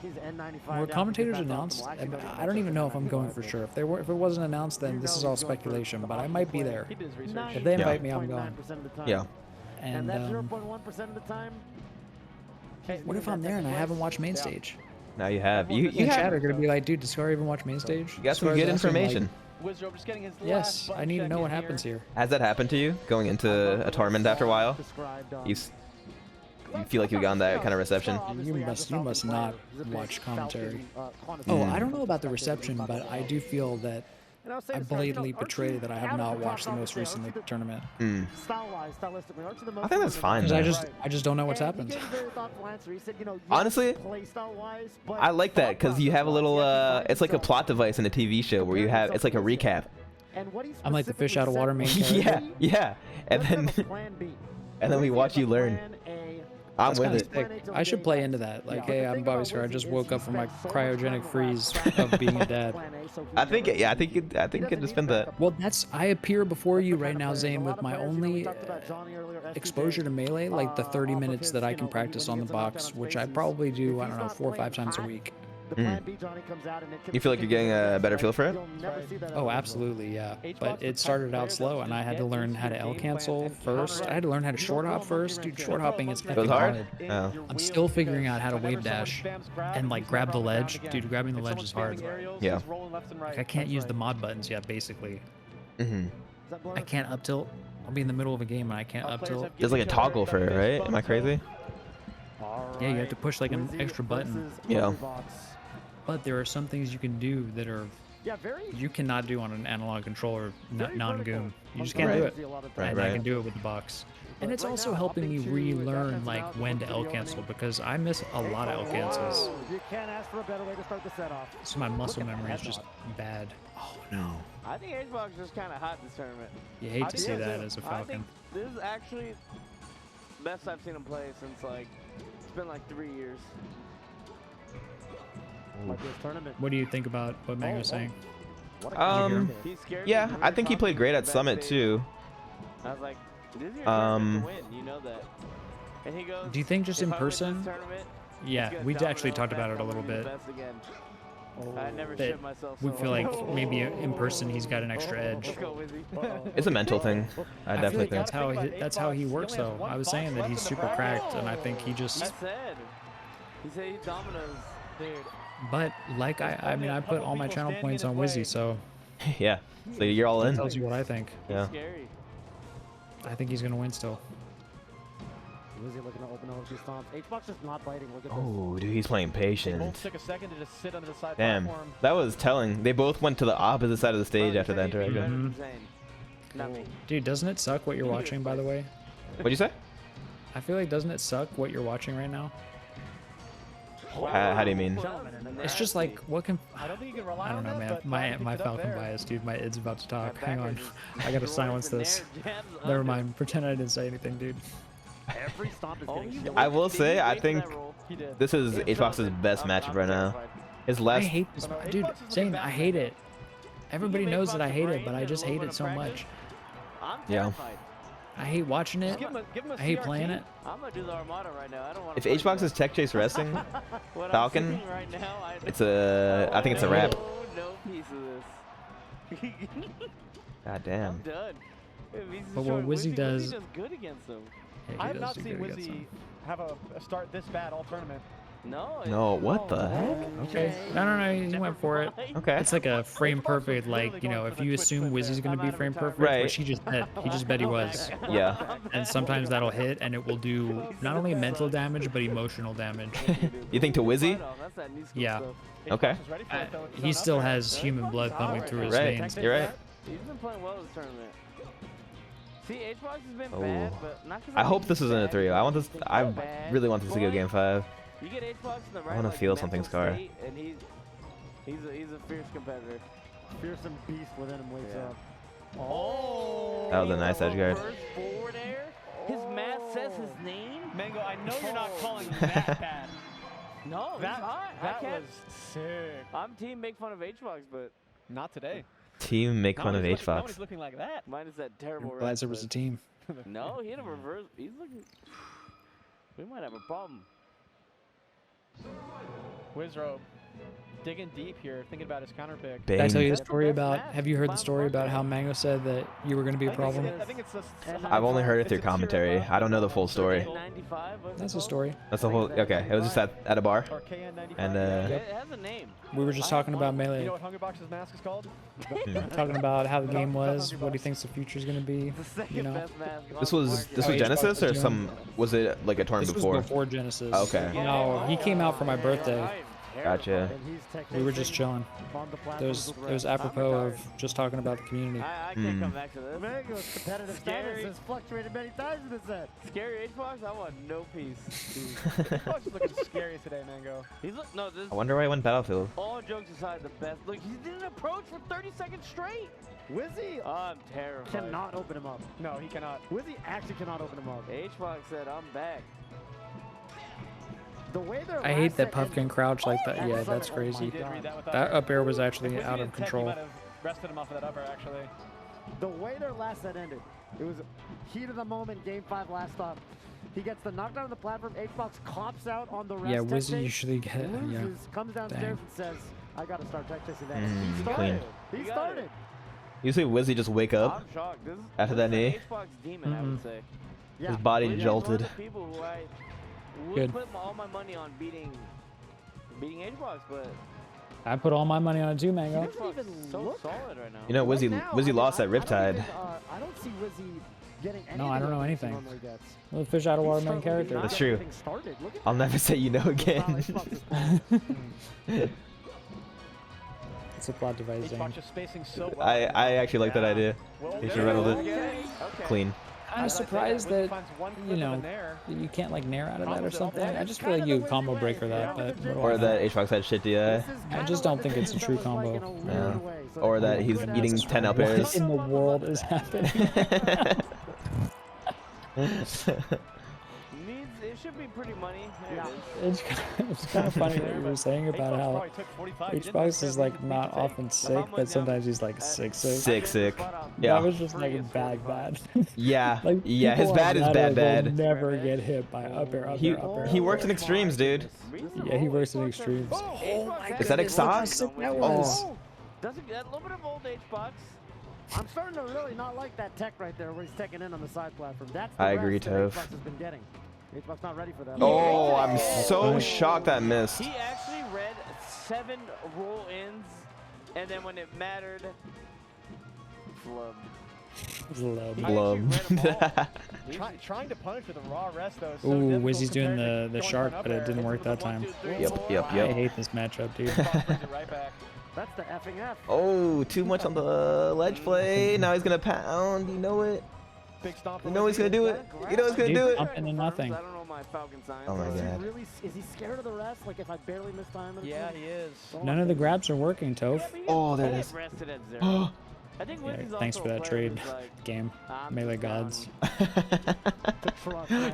He's N95 where down, commentators he's back announced. on. Well, actually, I don't even know if I'm going for sure. If it wasn't announced, then this is all speculation. But I might be there. He did his research. If they invite me, Yeah. I'm going. 0.9% of the time. Yeah. And that And 0.1% of the time. what if I'm there and I haven't watched Mainstage? Now you have. You You and Chad have. are gonna be like, dude, does Scar even watch Mainstage? You got some Scar's good asking, like, information. Wizard just getting his Yes, last I need to know what button check in happens here. Has that happened to you going into a tournament after a while? Described, You feel like you got that kind of reception? You must not watch commentary. Oh, I don't know about the reception, but I do feel that I blatantly betray that I have not watched the most recent tournament. I think that's fine. Because though. I just don't know what's happened. Honestly, I like that because you have a little. It's like a plot device in a TV show where you have. It's like a recap. I'm like the fish out of water main character. Yeah, yeah. And then we watch you learn. I'm That's with kinda it. sick. I should play into that. Like, hey, I'm Bobby Scar. I just woke up from my cryogenic freeze of being a dad. I think. Yeah, I think it just been the. Well, I appear before you right now, Zayn, with my only exposure to Melee, like the 30 minutes that I can practice on the box, which I probably do, I don't know, 4 or 5 times a week. You feel like you're getting a better feel for it? Oh, absolutely, yeah. But it started out slow, and I had to learn how to L cancel first. I had to learn how to short hop first. Dude, short hopping is It was hard. hard. Oh. I'm still figuring out how to wave dash and like grab the ledge. Dude, grabbing the ledge is hard. Yeah. Like, I can't use the mod buttons yet, basically. Mhm. I can't up tilt. I'll be in the middle of a game and I can't up tilt. There's like a toggle for it, right? Am I crazy? Yeah, you have to push like an extra button. Yeah. But there are some things you can do that are you cannot do on an analog controller non-goom. You just can't do it. Right, And I right. can do it with the box. And it's also helping me relearn like when to L cancel because I miss a lot of L cancels. You can't ask for a better way to start the set off. So my muscle memory is just bad. Oh no. I think Hbox is kind of hot this tournament. You hate to see that as a I Falcon. think this is actually best I've seen him play since like it's been like 3 years. Like this tournament. What do you think about what Meg was saying? He's scared. Yeah, I think he played great at Summit too. I was like, this is your tournament to win. You know that. And he goes. Do you think just "If in I win this person? tournament, Yeah, it's we gonna actually domino talked about it effect. a I'm little gonna be bit. the best again." I never That shit myself. we so feel much. like maybe in person he's got an extra edge. Let's go, Wizzy. It's a mental thing. I I feel definitely like think. that's how he works though. I was saying that he's super cracked, and I think he He just. said he dominoes, dude. But like I mean I put all my channel points on Wizzy, so Yeah. So you're all that in. tells you what I think. Yeah. Scary. I think he's gonna win still. Wizzy looking to open over 2 stomps. Hbox just not biting. Look at this. Oh, dude, he's playing They patient. both took a second to just sit under the side Damn, platform. that was telling. They both went to the opposite side of the stage Bro, after that you say he'd be interaction. better than Zain. Not me. Dude, doesn't it suck what you're watching, by the way? What'd you say? I feel like doesn't it suck what you're watching right now? How do you mean? It's just like what can I don't think you can rely I don't on know, that, man. but My picked my it up Falcon there. bias, dude. My id's about to talk. Hang on, backers. I gotta silence this. Never mind. Pretend I didn't say anything, dude. Every stomp is Oh, getting he shielded. I will waited- say, he I waited for think that roll. He did. this is Hbox's best matchup right now. His I last. hate this, dude. Zayn, I hate it. Everybody knows that I hate it, but I just hate it so much. I'm Yeah. terrified. I hate watching it. Give him a I hate CRT. playing it. I'm gonna do the Armada right now. I don't want If to. Hbox is tech chase wrestling, what Falcon, I'm seeing right now, it's a. I think it's a wrap. No piece of this. God damn. I'm done. If he's But what showing Wizzy does- Wizzy does good against him. Yeah, he I have does not do seen good against Wizzy him. have a start this bad all tournament. No. No, what the heck? Okay. No, he went for it. Okay. It's like a frame perfect, like, you know, if you assume Wizzy's gonna be frame perfect, Right. which he just bet he was. Yeah. And sometimes that'll hit and it will do not only mental damage, but emotional damage. You think to Wizzy? That's that new school Yeah. stuff. Okay. Hbox is ready for it, though. It's He not still up there. has human blood pumping through his Right. veins. You're right. He's been playing well this tournament. See, Hbox has been Oh. bad, but not 'cause I think hope this he's isn't a bad, 3. I want this. he's been I so bad, really want this to go but game 5. You get Hbox in the right. I wanna like, feel mental something, Scar. state, and he's a fierce competitor. Fearsome beast within him wakes Yeah. up. Oh, That was a nice edge guard. First forward air. His mask says his name. Mango, I know you're not calling that bad. No, he's That, hot. that I can't. was sick. I'm team make fun of Hbox, but Not today. Team make fun of Nobody's Hbox. looking like that. minus that terrible. I'm glad there was a team. No, he had a reverse. He's looking. We might have a problem. Wizro digging deep here, thinking about his counter pick. Did I tell you the That's the story best about? match. Have you heard the Final story about fucker. how Mango said that you were going to be a problem? I think it's the I've only heard it through commentary. I don't know the full story. 95. what's it That's a called? story. That's the whole. Okay, it was just at a bar, or KN95. and It has a name. We were just talking about You Melee, know what Hungrybox's mask is called? talking about how the game was, what he thinks the future is going to be. The second You know, best mask on this the was market. this was Hbox Genesis or was some? Was it like a tournament this was before? before Genesis. Okay. No, he came out for my birthday. Gotcha. And he's We were just chilling. on the platform. It was apropos of just talking about the community. I can't come back to this. Mango's competitive status Scary. has fluctuated many times in this set. Scary Hbox, I want no peace. Hbox is looking scary today, Mango. He's look no. This I wonder why I went Battlefield. all jokes aside, the best. Look, he didn't approach for 30 seconds straight. Wizzy Oh, I'm terrified. cannot open him up. No, he cannot. Wizzy actually cannot open him up. Hbox said, "I'm back." The way their I hate last that set Puff can ended- crouch like that. That Yeah, summit- that's oh my crazy. He did God. read that with That up air was With actually Wizzy out and of tech, he control. might have rested him off of that up air, actually. The way their last set ended, it was heat of the moment, game 5 last stop. He gets the knockdown on the platform, Hbox cops out on the rest. Yeah, tech Wizzy chase, usually get it. Yeah. loses, comes downstairs Dang. and says, I gotta start tech chasing that. Mm, He started. clean. He You got started. it. Usually Wizzy just wake up I'm shocked. This is after this that is an knee. Hbox demon, I would say. Yeah. His body Wizzy is jolted. One of the people who I would Good. put all my money on beating Hbox, but I put all my money on it too, Mango. He doesn't even so look. solid right now. You know, Right Wizzy now, Wizzy lost at I don't Riptide. even, I don't see Wizzy getting anything. No, I don't know like anything. he normally gets. Well, the fish out of water He's main not character. That's getting true. anything started. Look at I'll that. never say you know Wow, again. Hbox is cool. It's a plot device. Zain. Hbox just spacing so well. I actually like that idea. Well, He there should have you rattled go. it. Okay. Clean. I'm As I say surprised Wizzy that finds one you clip of know a nair. you can't like nair out of that or Combos it all something. the I way. just feel like you would combo breaker that, but what do Or I know? that Hbox had shit DI. This is I kinda just what don't the think it's a Ginger true was like in a combo. weird Yeah. way. So Or it that he's could have eating some 10 up strong airs. What in the world is happening? It should be pretty money. There Yeah. it is. It's kind of funny what you were saying about Hbox how probably took 45. He didn't Hbox necessarily is like need to not take. often sick, but sometimes he's like sick. Sick. That Yeah. was just like bad. Yeah. Like, Yeah, his people bad on is ladder bad will bad. never get hit by up air, up He air, up air. he up works air. in extremes, dude. Yeah, he works in extremes. Is that Exox? That was. Does a little bit of old Hbox. I'm starting to really not like that tech right there where he's teching in on the side platform. That's the I agree, rest that Toph. Hbox has been getting. Hbox not ready for that. Oh, I'm so shocked that missed. He actually read 7 roll-ins, and then when it mattered, flub. Love. He Blub. actually read 'em all. Trying to punish with a raw rest though. is so Ooh, difficult Wizzy's doing compared to the going for shark, an up but it air. didn't work that time. Yep. I hate this matchup, dude. Hbox brings it right back. That's the effing F. Oh, too much on the ledge play. Now he's gonna pound. You know it. Big stomp. You know he's gonna do it. You know he's gonna Dude, do it. I'm- and then nothing. I don't know my Falcon signs. Oh my Is god. he really? Is he scared of the rest? Like if I barely miss time? Yeah, he is. None of the grabs are working, Toph. Oh, there it He is. rested at 0. I think Yeah, Wizzy's thanks also for a that player trade who's like, game. I'm Melee just down. gods.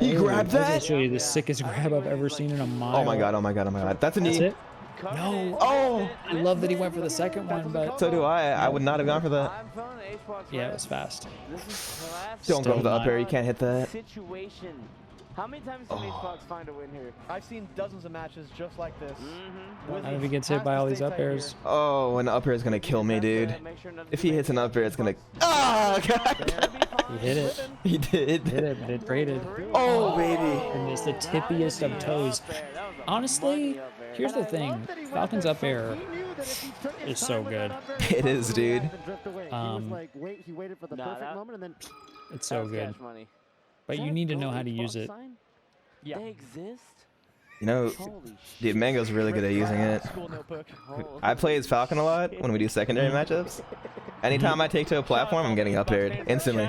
He grabbed I was that. actually the Yeah. sickest I think grab I've Wizzy's ever like- seen in a mile. Oh my god. Oh my god. Oh my god. That's a That's knee. it? Covered it, Oh! missed it, I love that he went for the second one, but So do I. I would not have gone for that. I'm feeling Hbox yeah, it right. was fast. This is classic Don't go for the Still up air. You can't hit that. situation. How many times did Hbox find a win here? I've seen dozens of matches just like this. Mm-hmm. I don't know if he gets hit by all these up airs. Oh, an up air is gonna kill me, dude. If he hits an up air, it's gonna. Ah, god. He hit it. He did. Hit it, but it traded. Oh, baby. And it's the tippiest of toes. Honestly, here's the thing. Falcon's up air is so good. It is, dude. He waited for the Nah, perfect that- moment and then It's so good. Money. But you need to know how to use it. Yeah. They exist? You know, Holy dude, Mango's really good at using it. School notebook. shit. I play as Falcon a lot when we do secondary matchups. Anytime I take to a platform, I'm getting up aired instantly.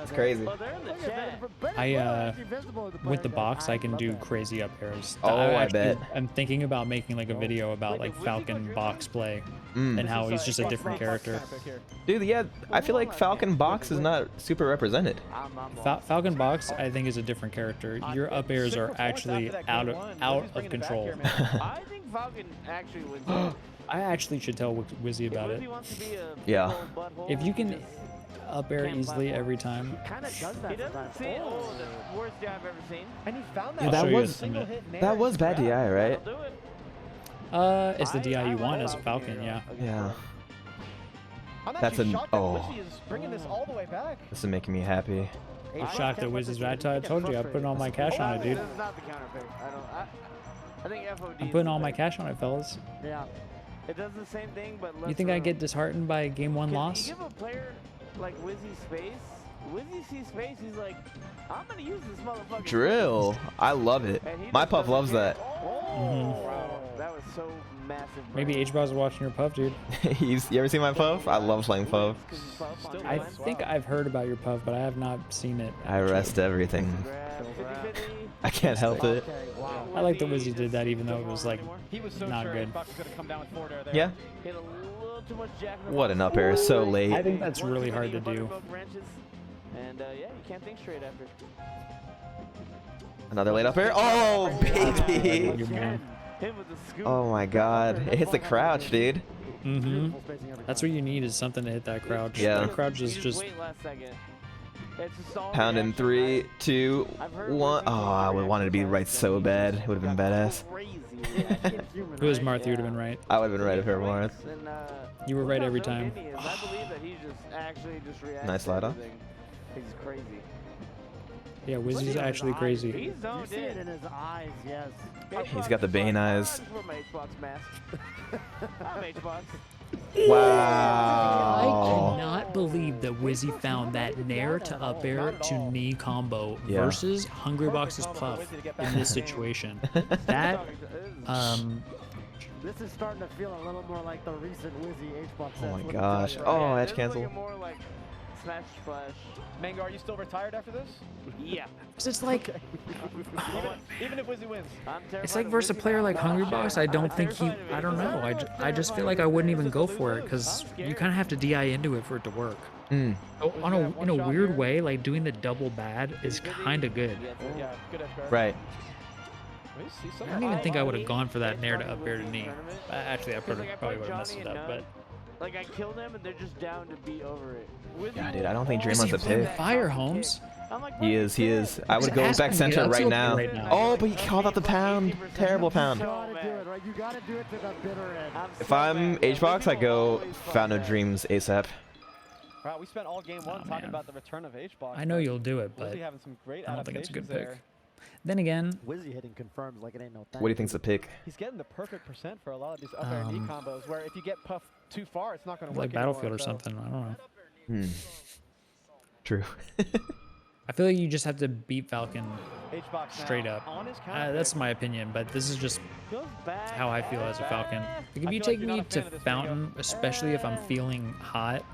It's crazy. Oh, they're in the chat. With the box, I can do crazy up airs. Oh, I bet. I'm thinking about making like a video about like Falcon box play and how he's just a different character. Dude, yeah, I feel like Falcon Box is not super represented. Falcon box, I think, is a different character. Your up airs are actually out of control. I think Falcon actually wins. I actually should tell Wizzy about it. Yeah. If you can up air easily every time. Kind of does that. He doesn't see the worst DI I've ever seen. And he found Yeah, that. I'll show you in a single minute. hit nair That was bad DI, right? He'll do it. It's the DI you want as a Falcon, yeah. Yeah. I'm That's actually an- shocked that oh. Wizzy is bringing this all the way back. This is making me happy. I'm shocked that Wizzy's right. I told you, I'm putting all my cash on it, dude. This is not the counter pick. I think FOD. I'm putting all my cash on it, fellas. Yeah. It does the same thing, but You think I get disheartened by a game 1 loss? You give a player like Wizzy space. Wizzy sees space. He's like, I'm gonna use this motherfucker. Drill. I love it. And he My just puff doesn't loves care. that. Oh, wow. That was so massive. Bro. Maybe Hbox is watching your puff, dude. You ever seen my puff? I love playing puff. I think I've heard about your puff, but I have not seen it. I rest everything. I can't help it. Okay, wow. I like that Wizzy did that, even though it was like He was so not sure good. Hbox was gonna come down with forward air there. Yeah. Hit a little too much jack in the What an box. up air, so late. I think that's really hard to One too many do. buttermilk branches. And yeah, you can't think straight after. Another late up air. Oh, baby. Good man. Him with the scoop. Oh my god. It hits the crouch, dude. Mm-hmm. That's what you need, is something to hit that crouch. Yeah. That crouch is You just wait last second. It's a solid Pound in reaction. 3, 2, I've heard 1. Wizzy Oh, I would wanted to be right so bad. It would have been badass. Crazy. If it was Marth, you would have been right. I would have been right if it were Marth. And, You were right every time. I believe that he just actually just reacts. Nice to slide off. everything. He's crazy. Yeah, Wizzy's actually crazy. He's You zoned see it in. in his eyes, yes. He's got the Bane eyes. I just wear my Hbox mask. I'm Hbox. I Wow. cannot believe that Wizzy found that nair to up air to knee combo Yeah. versus Hungrybox's puff in this situation. That This is starting to feel a little more like the recent Wizzy Hbox. Oh my sets, let me gosh. tell you. Oh, Yeah, edge this is cancel. looking more like smash splash. Mango, are you still retired after this? Yeah. it's like Even if Wizzy wins. I'm terrified it's like of versus a Wizzy player now. like Hungrybox. I don't think he. I don't know. I just feel like I wouldn't even go for it because you kind of have to DI into it for it to work. Mm. In a weird way, like doing the double bad is kind of good. Yeah, good edge guard. Right. I don't even think I would have gone for that nair to up air to knee. Actually, I Because, like, I probably put would have messed Johnny it and up, but. Nunn, like I kill them and they're just down to be over it. Wizzy Yeah, dude, will I don't think always Dreamland's a do pick. that Fire, counter Holmes. kick. I'm like, He is, he is. I would Just go ask back him, center dude. right I'll now. right now. Oh, but he called out the pound. Terrible pound. You gotta do it, right? You gotta do it to the bitter end. If I'm Hbox, I go Fountain of Dreams ASAP. Wow, we spent all game one Oh, talking man. about the return of Hbox. I know you'll do it, but Wizzy having some great I don't think it's a good adaptations pick. there. then again, Wizzy hitting confirms like it ain't no thing. What do you think's the pick? He's getting the perfect percent for a lot of these up air knee combos, where if you get puffed too far, it's not going to work like Battlefield or anymore, so- something. I don't know. Hmm. True. I feel like you just have to beat Falcon Hbox now straight up. on his counter That's pick. my opinion, but this is just Goes back, how I feel as a Falcon. Like, if I you feel take like you're me not a to fan of this, Fountain, especially if I'm feeling hot,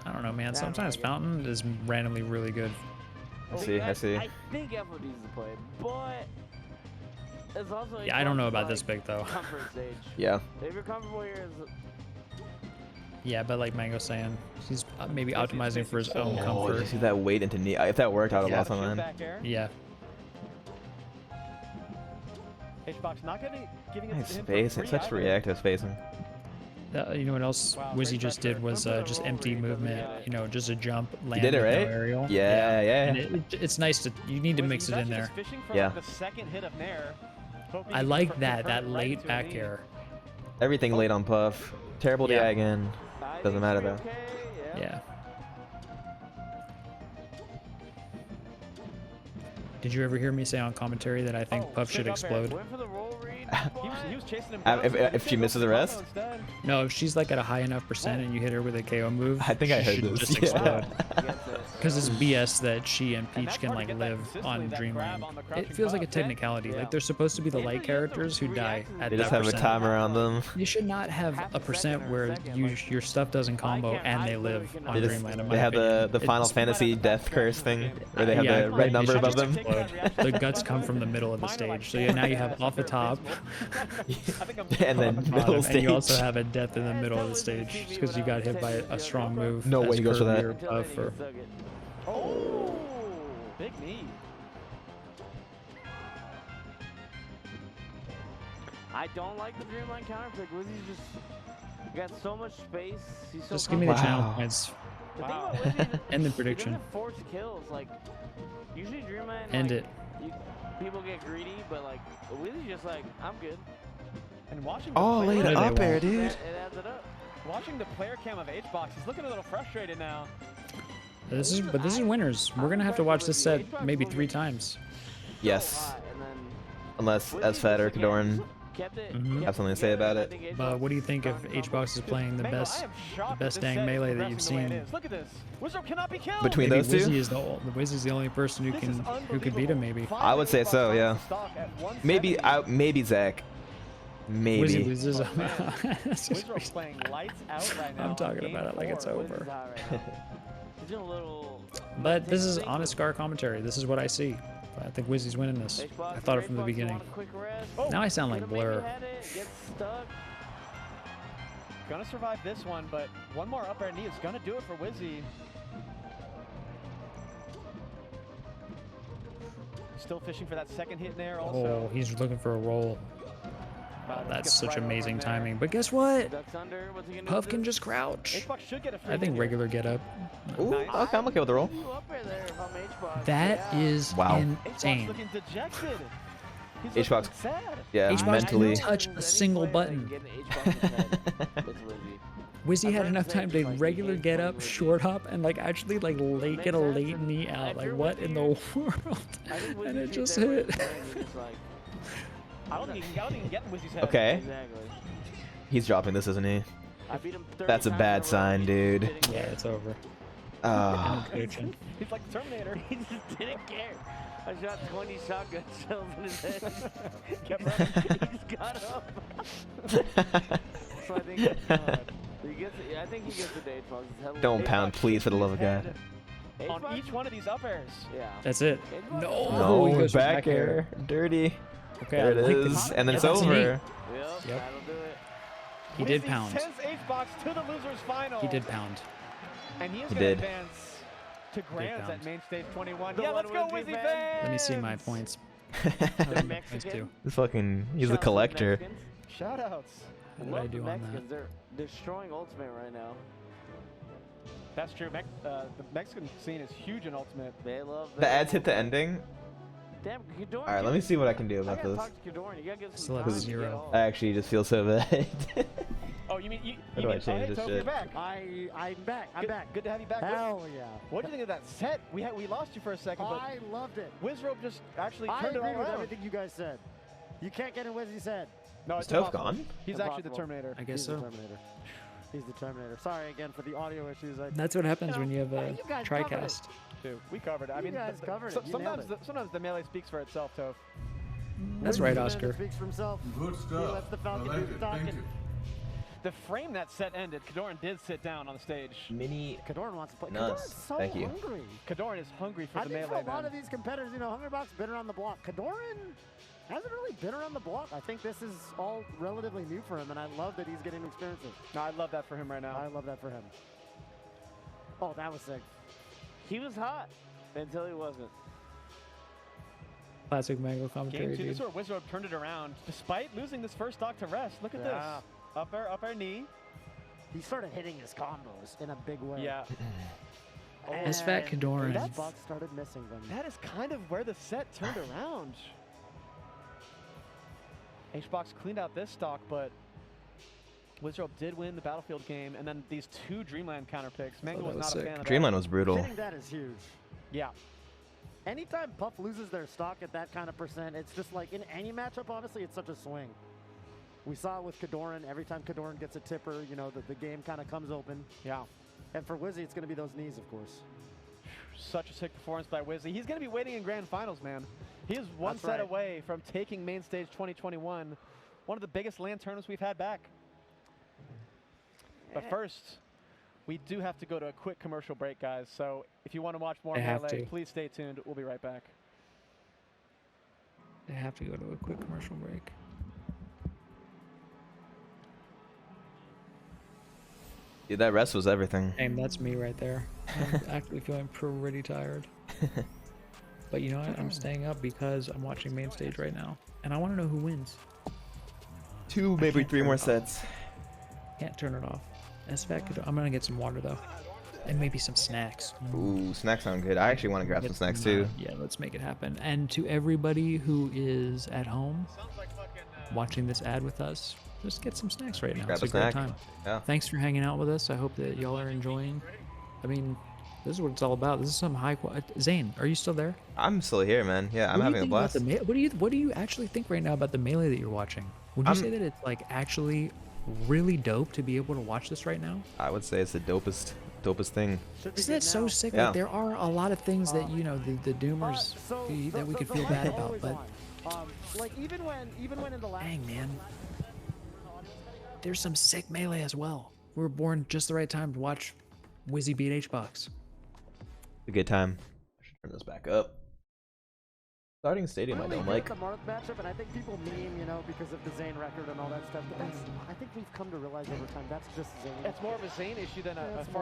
I don't know, man. Sometimes Fountain is randomly really good. I see, I see. I think FOD is the play, but it's also Yeah, I don't know about like this pick though. comfort stage. Yeah. If you're comfortable here, Yeah, but like Mango's saying, he's maybe optimizing for his own Oh, comfort. did you see that weight into knee? If that worked, I would have Yeah. lost my Shoot mind. back air. Yeah. Hbox not giving it Nice to him for spacing. free Such either. reactive spacing. You know what else Wow, Wizzy great just pressure. did was just empty movement. You know, just a jump, land did it, with no right? aerial. Yeah, yeah. And it's nice to. You need to Wizzy, mix he's it in actually there. just fishing for, Yeah. like, the second hit of nair, hoping I he can like convert that it right late into a back knee. air. Everything late on Puff. Terrible Yeah. DI again. Doesn't matter though. Okay, Yeah. Did you ever hear me say on commentary that I think Oh, Puff should straight up air. explode? Went for the roll read. He was chasing him If- down, if she misses the rest? instead. No, if she's like at a high enough percent and you hit her with a KO move, I think I she heard should this. just Yeah. explode. Gets it. because it's BS that she and Peach that's can hard to like get that live consistently, on that Dreamland. grab on the It crouching feels like a puff. technicality. Yeah. Like they're supposed to be the Andrew, light you have to characters who die react to at They that just have a percent. timer on them. You should not have Half a a percent second or where a second, you like, your stuff doesn't combo can't- and I they literally live cannot on They do just Dreamland. In they my have opinion. the Final It's- Fantasy death curse thing where they have Yeah, the right, red they number should above just them. explode. The guts come from the middle of the stage. So yeah, now you have off the top, And then bottom, middle and you also stage. have a death in the middle of the stage because you got hit by a strong move. No way as he goes per for that. your Until buff then, or- you can suck it. Oh, big knee. I don't like the Dreamland counter pick. Wizzy's just got so much space. He's so Just give me the channel Wow. points. The thing about Wizzy is End the he prediction. doesn't force kills. Like usually Dreamland. End like, it. People get greedy, but like Wizzy's just like I'm good. And watching Oh, the laid player, it They up there, won't. dude. It adds it up. watching the player cam of Hbox, he's looking a little frustrated now. This is winners. We're gonna have to watch this set maybe 3 times. Yes, Hot, and then unless Wizzy Sfat or just, again, Kodorin kept it, Mhm. kept have something to say together, about and I it. think But what do you think if Hbox Hbox is playing the Mango, best? I am shocked best that dang this set is melee that you've progressing the way it seen. is. Look at this. Wizard cannot be killed. Between Maybe those two? Wizzy is Wizzy's the only person This is who could beat him. Maybe unbelievable. I would say so, Finally, yeah. Hbox stock at 170. Maybe Zach. Wizzy Maybe. loses. Wizard playing lights out right now. I'm on talking game about it like it's 4. over. Wizzy's hot right now. He's doing a little. But this is honest Scar commentary. This is what I see. I think Wizzy's winning this. Hbox, I thought it from the Hbox beginning. want a quick rest. Oh, Now I sound like Could've maybe Blur. had it, gets stuck. Gonna survive this one, but one more up air knee is gonna do it for Wizzy. Still fishing for that second hit in there also. Oh, he's looking for a roll. Let's That's get such right over amazing there. timing. But guess what? Ducks under. What's he gonna do Puff with can this? just crouch. Hbox should get a free I think hit regular get up. Ooh, Nice. okay, I'm okay with the roll. You up there if I'm Hbox. That Yeah. is Wow. here. Hbox insane. looking dejected. He's Hbox. looking sad. Yeah, Hbox mentally. didn't touch a single button. Wizzy had enough time to regular get up, short hop, and like actually like get a late knee out. Like what in the world? And it just hit. I don't think he can get in Wizzy's head. Okay. Exactly. He's dropping this, isn't he? I beat him 30 That's a times bad in a row. sign, dude. Yeah, it's over. Ah. Prediction. He's like the Terminator. He just didn't care. I shot 20 shotgun shells in his head. Kept running. he just got up. So I think he gets. I think he gets the day 12. Don't pound, please, for the love of God. On each one of these up airs. Yeah. That's it. Hbox No. is- Oh, he No, goes for back air. Dirty. Okay, There I it like is. this. And then it's That's over. neat. Yep, Yep. that'll do it. He did Wizzy pound. sends Hbox to the losers final. He did pound. And he is He going to did. advance to Grands pound. at Mainstage 21. The Yeah, one let's go, Wizzy Wizzy fans. fans! Let me see my points. The Points Mexican. too. This fucking, he's a Shout out to the collector. Mexicans. Shoutouts. What did Love I the do on that? Mexicans. They're destroying Ultimate right now. That's true. The Mexican scene is huge in Ultimate. They love The ads hit the ending. Damn, Kodorin. All right, let me see what I can do I about gotta this. talk to Kodorin. You gotta give Still some have time to 0. get off. I actually just feel so bad. Oh, you mean you do I mean, change this Toph, shit? you're back. I'm back. I'm Good, back. Good to have you back. Hell yeah. What do you think of that set? We lost you for a second, but I loved it. Wizrope just actually I turned it all agree with around. everything you guys said. You can't get in Wizzy's head. No, Is it's Toph impossible. gone? He's actually the Impossible. Terminator. I guess He's the so. Terminator. He's the Terminator. Sorry again for the audio issues. That's what happens when you have a You guys covered it. TriCast. Too. We covered it. I You mean, guys covered it. You sometimes nailed sometimes the melee speaks for itself, Toph. That's Wizzy's right, the man Oscar. that speaks for himself. Good He stuff. lets the Falcon I do like the it. Thank talking. you. The frame that set ended, Kodorin did sit down on the stage. Mini. Kodorin wants to play. Nuts. Kodorin's so Thank you. hungry. Kodorin is hungry for I the think melee, for a lot man. of these competitors, you know, Hbox been around the block. Kodorin hasn't really been around the block. I think this is all relatively new for him, and I love that he's getting to experience it. No, I love that for him right now. I love that for him. Oh, that was sick. He was hot until he wasn't. Classic Mango Game commentary, 2, this dude. is where Wizrope turned it around. Despite losing this first stock to rest, look at Yeah. this. Up air knee. He started hitting his combos in a big way. Yeah. As Sfat Ginger. Hbox started missing them. That is kind of where the set turned around. Hbox cleaned out this stock, but Wizrope did win the Battlefield game, and then these two Dreamland counter picks. Mango that was was not sick. a fan of Dreamland that. was brutal. Hitting that is huge. Yeah. Anytime Puff loses their stock at that kind of percent, it's just like in any matchup, honestly, it's such a swing. We saw it with Kodorin. Every time Kodorin gets a tipper, you know, the game kind of comes open. Yeah. And for Wizzy, it's going to be those knees, of course. such a sick performance by Wizzy. He's going to be waiting in grand finals, man. He is one That's set right. away from taking Mainstage 2021, one of the biggest LAN tournaments we've had back. But first, we do have to go to a quick commercial break, guys. So if you want to watch more I have Melee, to. please stay tuned. We'll be right back. I have to go to a quick commercial break. Dude, that rest was everything. And that's me right there. I'm actually feeling pretty tired. But you know what? I'm staying up because I'm watching Mainstage right now. And I want to know who wins. 2, maybe 3 more sets. Can't turn it off. Sfat Ginger. I'm going to get some water though. And maybe some snacks. Ooh, snacks sound good. I actually want to grab some snacks too. Yeah, let's make it happen. And to everybody who is at home watching this ad with us, just get some snacks right now. Grab It's a a great snack. time. Yeah. Thanks for hanging out with us. I hope that y'all are enjoying. I mean, this is what it's all about. This is some high quality. Zain, are you still there? I'm still here, man. Yeah, I'm having a blast. What do you actually think right now about the Melee that you're watching? Would you say that it's like actually really dope to be able to watch this right now? I would say it's the dopest thing. Isn't that so sick? Yeah. Like there are a lot of things that you know the doomers that we could feel bad about, but like even when in the last dang man, there's some sick Melee as well. We were born just the right time to watch Wizzy beat Hbox. A good time. I should turn this back up. Starting stadium, I don't like. the Marth matchup, and I think people meme, you know, because of the Zain record and all that stuff. But that's, I think we've come to realize over time that's just Zain. It's more of a Zain issue than a Zain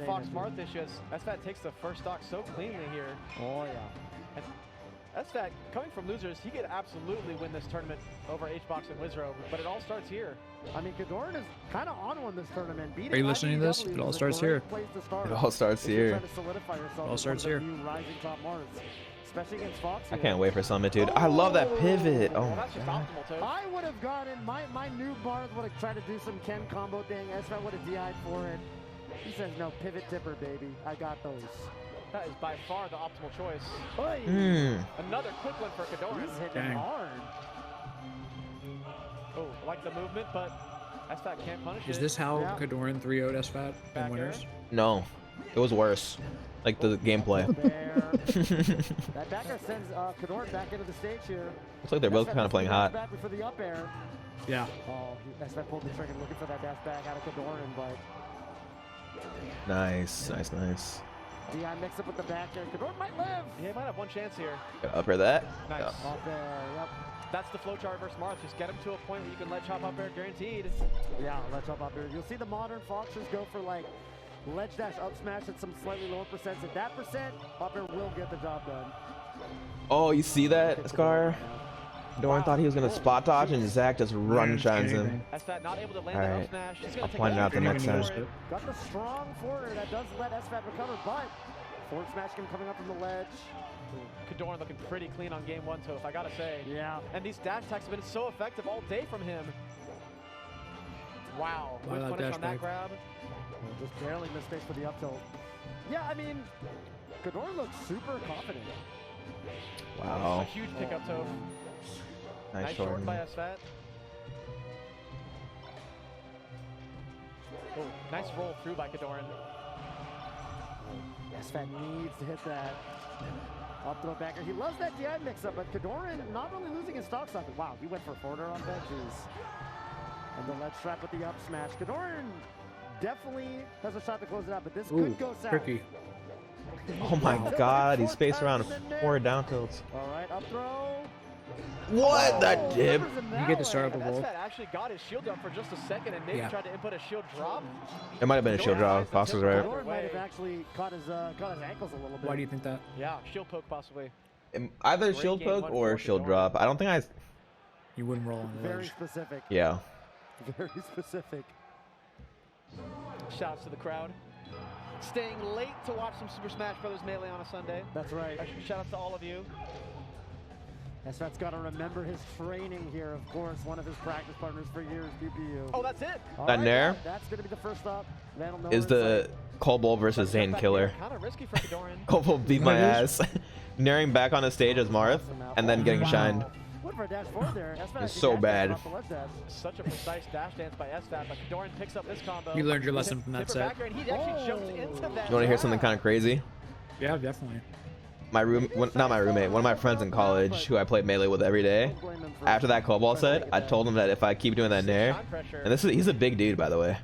Fox issue. Marth issue. Sfat takes the first stock so cleanly here. Oh yeah. And Sfat, coming from losers, he could absolutely win this tournament over Hbox and Wizro, but it all starts here. I mean, Kodorin is kind of on one this tournament. Are you listening to this? iBDW It all is a starts great here. place to start It all starts if you're here. trying to solidify yourself All as starts one of the here. new rising top Marths, especially against Fox. I can't wait for Summit, dude. I love that pivot. Oh Well, my that's just god. optimal, too. I would have gotten my new Marth would have tried to do some Ken combo thing. Sfat would have DI'd for it. He says no, pivot tipper, baby. I got those. That is by far the optimal choice. Oy. Another quick one for Kodorin. He's hitting Dang. hard. Oh, I like the movement, but Sfat can't punish Is it. this how Yeah. Kodorin 3-0'd Sfat Back in winners? air. No, it was worse. Like the gameplay. There. That backer sends Kodorin back into the stage here. Looks like they're both kind of playing hot. Back for the up air. Yeah. Oh, Sfat pulled the trigger looking for that dash back out of Kodorin, but Nice, nice, nice. DI mix up with the back air. Kodorin might live. Yeah, he might have one chance here. Gotta upper that. Nice. Yeah. Up there, yep. That's the flowchart versus Marth. Just get him to a point where you can let chop up air guaranteed. Yeah, let's up here. You'll see the modern Foxers go for like ledge dash up smash at some slightly lower percents. At that percent, up air will get the job done. Oh, you see that, Scar? Doran thought he was gonna spot dodge, and Zach just run shines him. Sfat not able to land All that right. up smash. He's gonna I'll take point it out the every next hit time. for it. Got the strong forwarder that does let Sfat recover, but forward smash him coming up from the ledge. Kodorin looking pretty clean on game one, Toph, I gotta say. Yeah. And these dash attacks have been so effective all day from him. Wow. Wow, With that punish dash on that back. grab. Just barely missed space for the up tilt. Yeah, I mean, Kodorin looks super confident. Wow. A huge pickup, Toph. Nice Nice short short. by Sfat. Oh, nice roll through by Kodorin. Sfat needs to hit that up throw backer. He loves that DI mix-up, but Kodorin not only losing his stock socket. Wow, he went for forwarder on that. Jeez. And the ledge trap with the up smash. Kodorin definitely has a shot to close it out, but this could go south. tricky. Oh my god, he spaced around 4 down tilts. All right, up throw. What? That dip? You get to start up And a roll. Sfat actually got his shield up for just a second and maybe Yeah. tried to input a shield drop. It might have been a shield draw. Fox was right. Kodorin might have actually caught his ankles a little bit. Why do you think that? Yeah, shield poke possibly. Either Great shield game poke one or for shield Kodorin. drop. I don't think I. You wouldn't roll on the Very ledge. specific. Yeah. Very specific. Shouts to the crowd. Staying late to watch some Super Smash Brothers Melee on a Sunday. That's right. Shout out to all of you. Sfat's got to remember his training here, of course. One of his practice partners for years, PPU. Oh, that's it. All That nair That's going to be the first stop. is the Cobalt versus Zain killer. Kind of risky for Kodorin. Cobalt beat my ass. Naring back on the stage as Marth, and then getting shined. Went for a dash forward there. Sfat It's actually so dash bad. dash off the ledge dash. Such a precise dash dance by Sfat, but Kodorin picks up this combo. You learned your lesson from that Tipper set. backer, and he actually jumps into that. You want to hear something kind of crazy? Yeah, definitely. Not my roommate, one of my friends in college who I played Melee with every day. After that Cobalt set, I told him that if I keep doing that nair, and he's a big dude, by the way.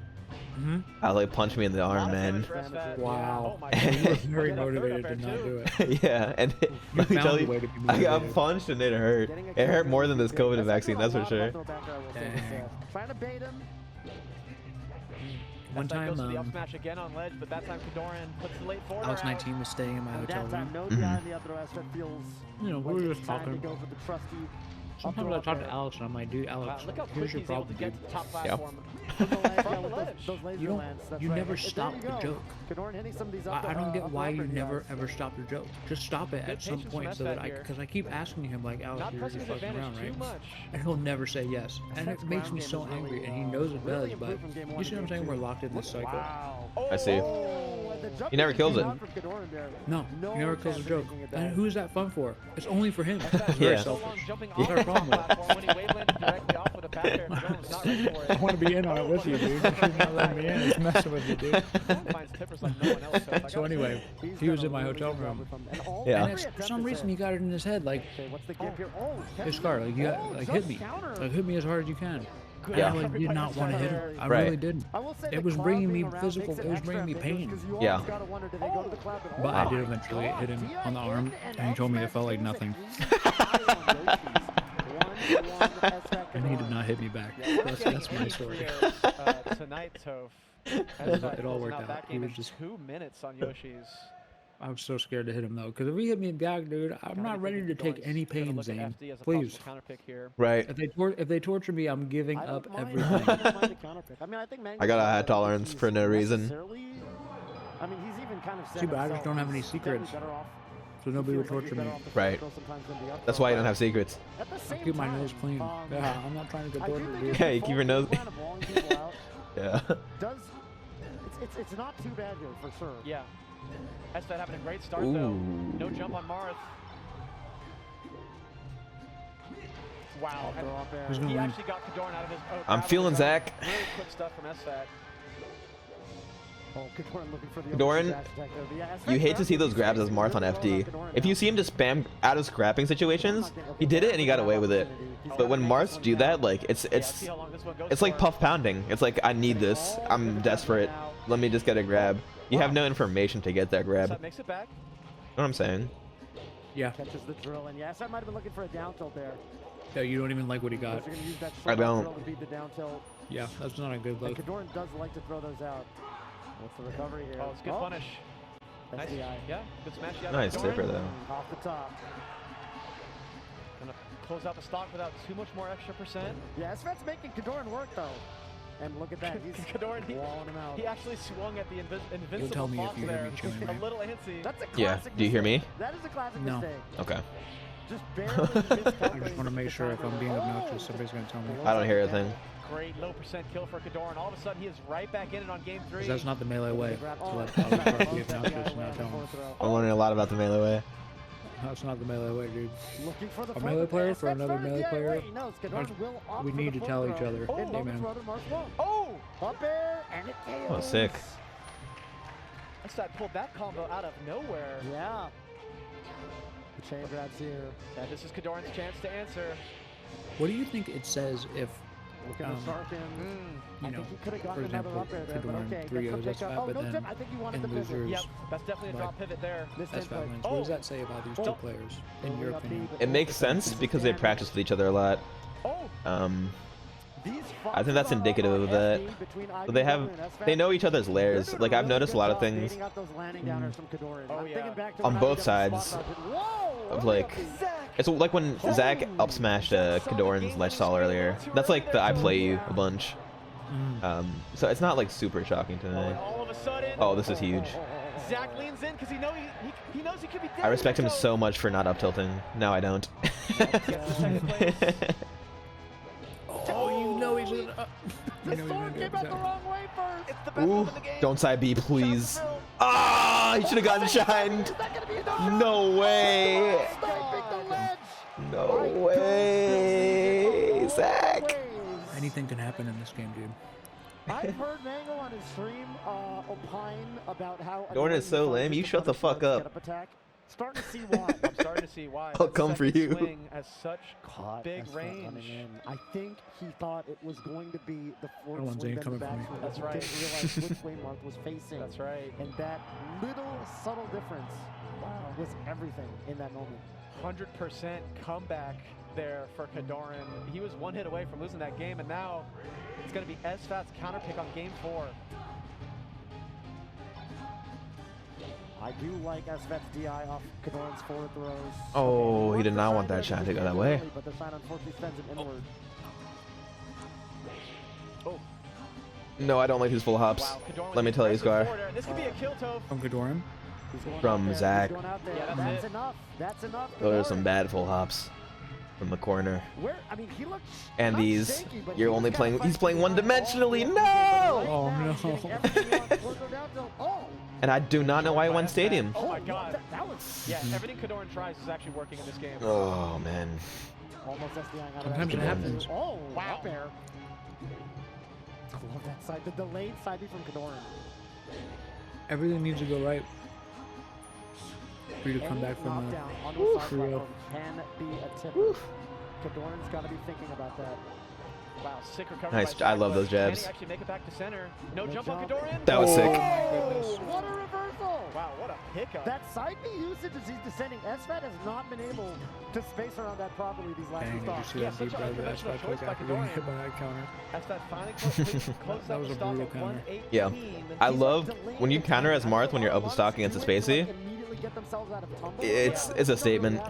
I like punch me in the arm, man. Wow. You were very motivated to not do it. Yeah, and let me tell you, I got punched and it hurt. It hurt more than this COVID vaccine, that's for sure. Trying to bait him. One time, goes for the up smash again on ledge, but that time Kodorin puts the late forward. Alex 19 was staying in my hotel room. No guy in the other that feels You know, we were just time to talking. go for the trusty. Sometimes I talk to Alex and I'm like, dude, Alex, Look how quick here's your he's able to problem, get dude. to the top Yeah. platform. You never stop the joke. I don't get why you never ever stop the joke. Just stop it at some point so that because I keep asking him like, Alex, Not you're pressing his fucking advantage around, too right? much. And he'll never say yes, and it makes me so angry. And he knows it does, but you see what I'm saying? We're locked in this cycle. I see. He never kills it. No, he never kills a joke. And who is that fun for? It's only for him. It's very Yeah. selfish. Jumping That's our problem with it. when he wave landed directly off with a back air, Kodorin was not ready for it. I want to be in on it with you, dude. You're not letting me in. It's messing with you, dude. Kodorin finds tippers like no one else. So, if I So gotta anyway, say, he was in my hotel room. Yeah. And for some reason he got it in his head, like, hey Scar, like, you got, like, hit me. Like, hit me as hard as you can. And Yeah. I like, did not want to hit him. I Right. really didn't. It was bringing me physical, it was bringing me pain. Yeah. But I did eventually hit him on the arm, and he told me it felt like nothing. And he did not hit me back. That's my story. Tonight, so It all worked out. He was just 2 minutes on Yoshi's. I was so scared to hit him though, because if he hit me back, dude, I'm not ready to take any pain, Zain. Please. Right. If they torture me, I'm giving up everything. I got a high tolerance for no reason. I mean, he's even kind of See, but I just don't have any secrets, so nobody would torture me. Right. That's why you don't have secrets. I keep my nose clean. Yeah, I'm not trying to get tortured, dude. Yeah, you keep your nose. Yeah. It's not too bad here for sure. Yeah. Sfat having a great start though. Ooh. No jump on Marth. Wow. Who's gonna He win? actually got Kodorin out of his. I'm feeling Zach. Really quick stuff from Sfat. Kodorin, you hate to see those grabs as Marth on FD. If you see him just spam out of scrapping situations, he did it and he got away with it. But when Marths do that, like it's like puff pounding. It's like, I need this. I'm desperate. Let me just get a grab. You have no information to get that grab. Sfat makes it back. You know what I'm saying? Yeah. Catches the drill, and yes, I might have been looking for a down tilt there. Yeah, you don't even like what he got. They're gonna use that I don't. drill to beat the down tilt. Yeah, that's not a good And look. Kodorin does like to throw those out. What's the recovery here? Oh, it's a good punish. That's Nice. the eye. Yeah, good smash. Yeah, Nice Kodorin. tipper though. Off the top. Gonna close out the stock without too much more extra percent. Yeah, Sfat's making Kodorin work though. And look at that, he's Kodorin, walling him out. he actually swung at the invincible You'll tell me fox if you hear there. me chewing, A right? little antsy. That's a Yeah. classic Do you hear mistake. me? That is a classic No. mistake. Okay. Just barely I just want to make sure if I'm being obnoxious, somebody's gonna tell me. I don't hear a thing. Great low percent kill for Kodorin. All of a sudden, he is right back in it on game 3. 'Cause that's not the melee way. So I was trying to be obnoxious and not tell him. I'm learning a lot about the melee way. That's not the melee way, dude. Looking for the A melee player for Sfat another started melee the player? wait, he knows Kodorin will opt We for need the to full tell each throw. other. Oh, Hey, man. Oh! Up air, and it KOs. Oh, sick. Sfat pulled that combo out of nowhere. Yeah. The chain grabs here. And this is Kodorin's chance to answer. What do you think it says if, Looking to Sarkin. you I know, think he could have for gotten another example, up air there, but Kodorin okay. 3-0s Gets the Sfat, pickup. but no then tip. I think he wanted in the pivot. losers, Yep, that's definitely a like, drop pivot there. This Sfat input. wins. What does that say about these two players, in your opinion? It makes sense because they practice with each other a lot. Oh! I think that's indicative of that. So they know each other's layers. Like, I've noticed a lot of things Oh, yeah. on both sides of like, it's like when Zach up smashed Kodorin's ledge stall earlier. That's like the I play you a bunch. So it's not like super shocking to me. All of a sudden, Oh, this is huge. Zach leans in because he knows he could be dead. I respect him so much for not up tilting. No, I don't. Oh, you know he's gonna. His sword came out the wrong way first. It's the best Ooh, move in the game. don't side B, please. Ah, he should have gotten shined. No way. No way, Zach. Anything can happen in this game, dude. I've heard Mango on his stream opine about how Kodorin is so lame. You shut the fuck up. Attack. Starting to see why. I'm starting to see why. I'll That come for second you. Swing has such Caught big Sfat range. running in. I think he thought it was going to be the forward Hold on, swing, Zain, then the coming back for me. swing. That's He right. didn't realize which way Marth was facing. That's right. And that little subtle difference was everything in that moment. 100% comeback there for Kodorin. He was one hit away from losing that game, and now it's going to be Sfat's counter pick on game 4. I do like Sfat's DI off Kodorin's forward throws. Oh, Okay, he did not want that wants to shot to go shine that way. early, but the shine unfortunately sends him inward. Oh, No, I don't like these full hops. wow. Kodorin Let me with tell you, aggressive Scar. forward air. This could be a kill toe. From Kodorin. He's going From out there. Zach. He's going out there. Yeah, that's That's it. enough. That's enough. Those are some Kodorin. bad full hops from the corner. Where, I mean, he looks And not these, shaky, but you're he only just playing. gotta He's fight playing the one line all dimensionally. the way. Right Oh, now, no. he's getting everything on Porto down till- oh. And I do not know why he won Stadium. Oh my what god. the- that was Yeah, everything Kodorin tries is actually working in this game. Oh man. almost SDI out of Sometimes that. it happens. Oh, Wow. up air. I love that side. The delayed side B from Kodorin. Everything needs to go right for you to come Any back from a knockdown onto a side for real. platform can be a tipper. Kodorin's got to be thinking about that. Wow, sick recovery. Nice, by I Zach, love but those can he jabs. actually make it back to center? No No jump on jump. Kodorin? That was sick. Oh, what a reversal! Wow, what a hiccup. That side B usage as he's descending. Sfat has not been able to space around that properly these last Dang, few did you stops. see Yeah, that such deep a dive that unconventional Sfat choice took by after getting Kodorin. hit by that counter? Sfat finally closed That out was the a stock brutal at counter. 118. Yeah. I love when you counter as Marth when you're up stock against a spacey. It's a statement.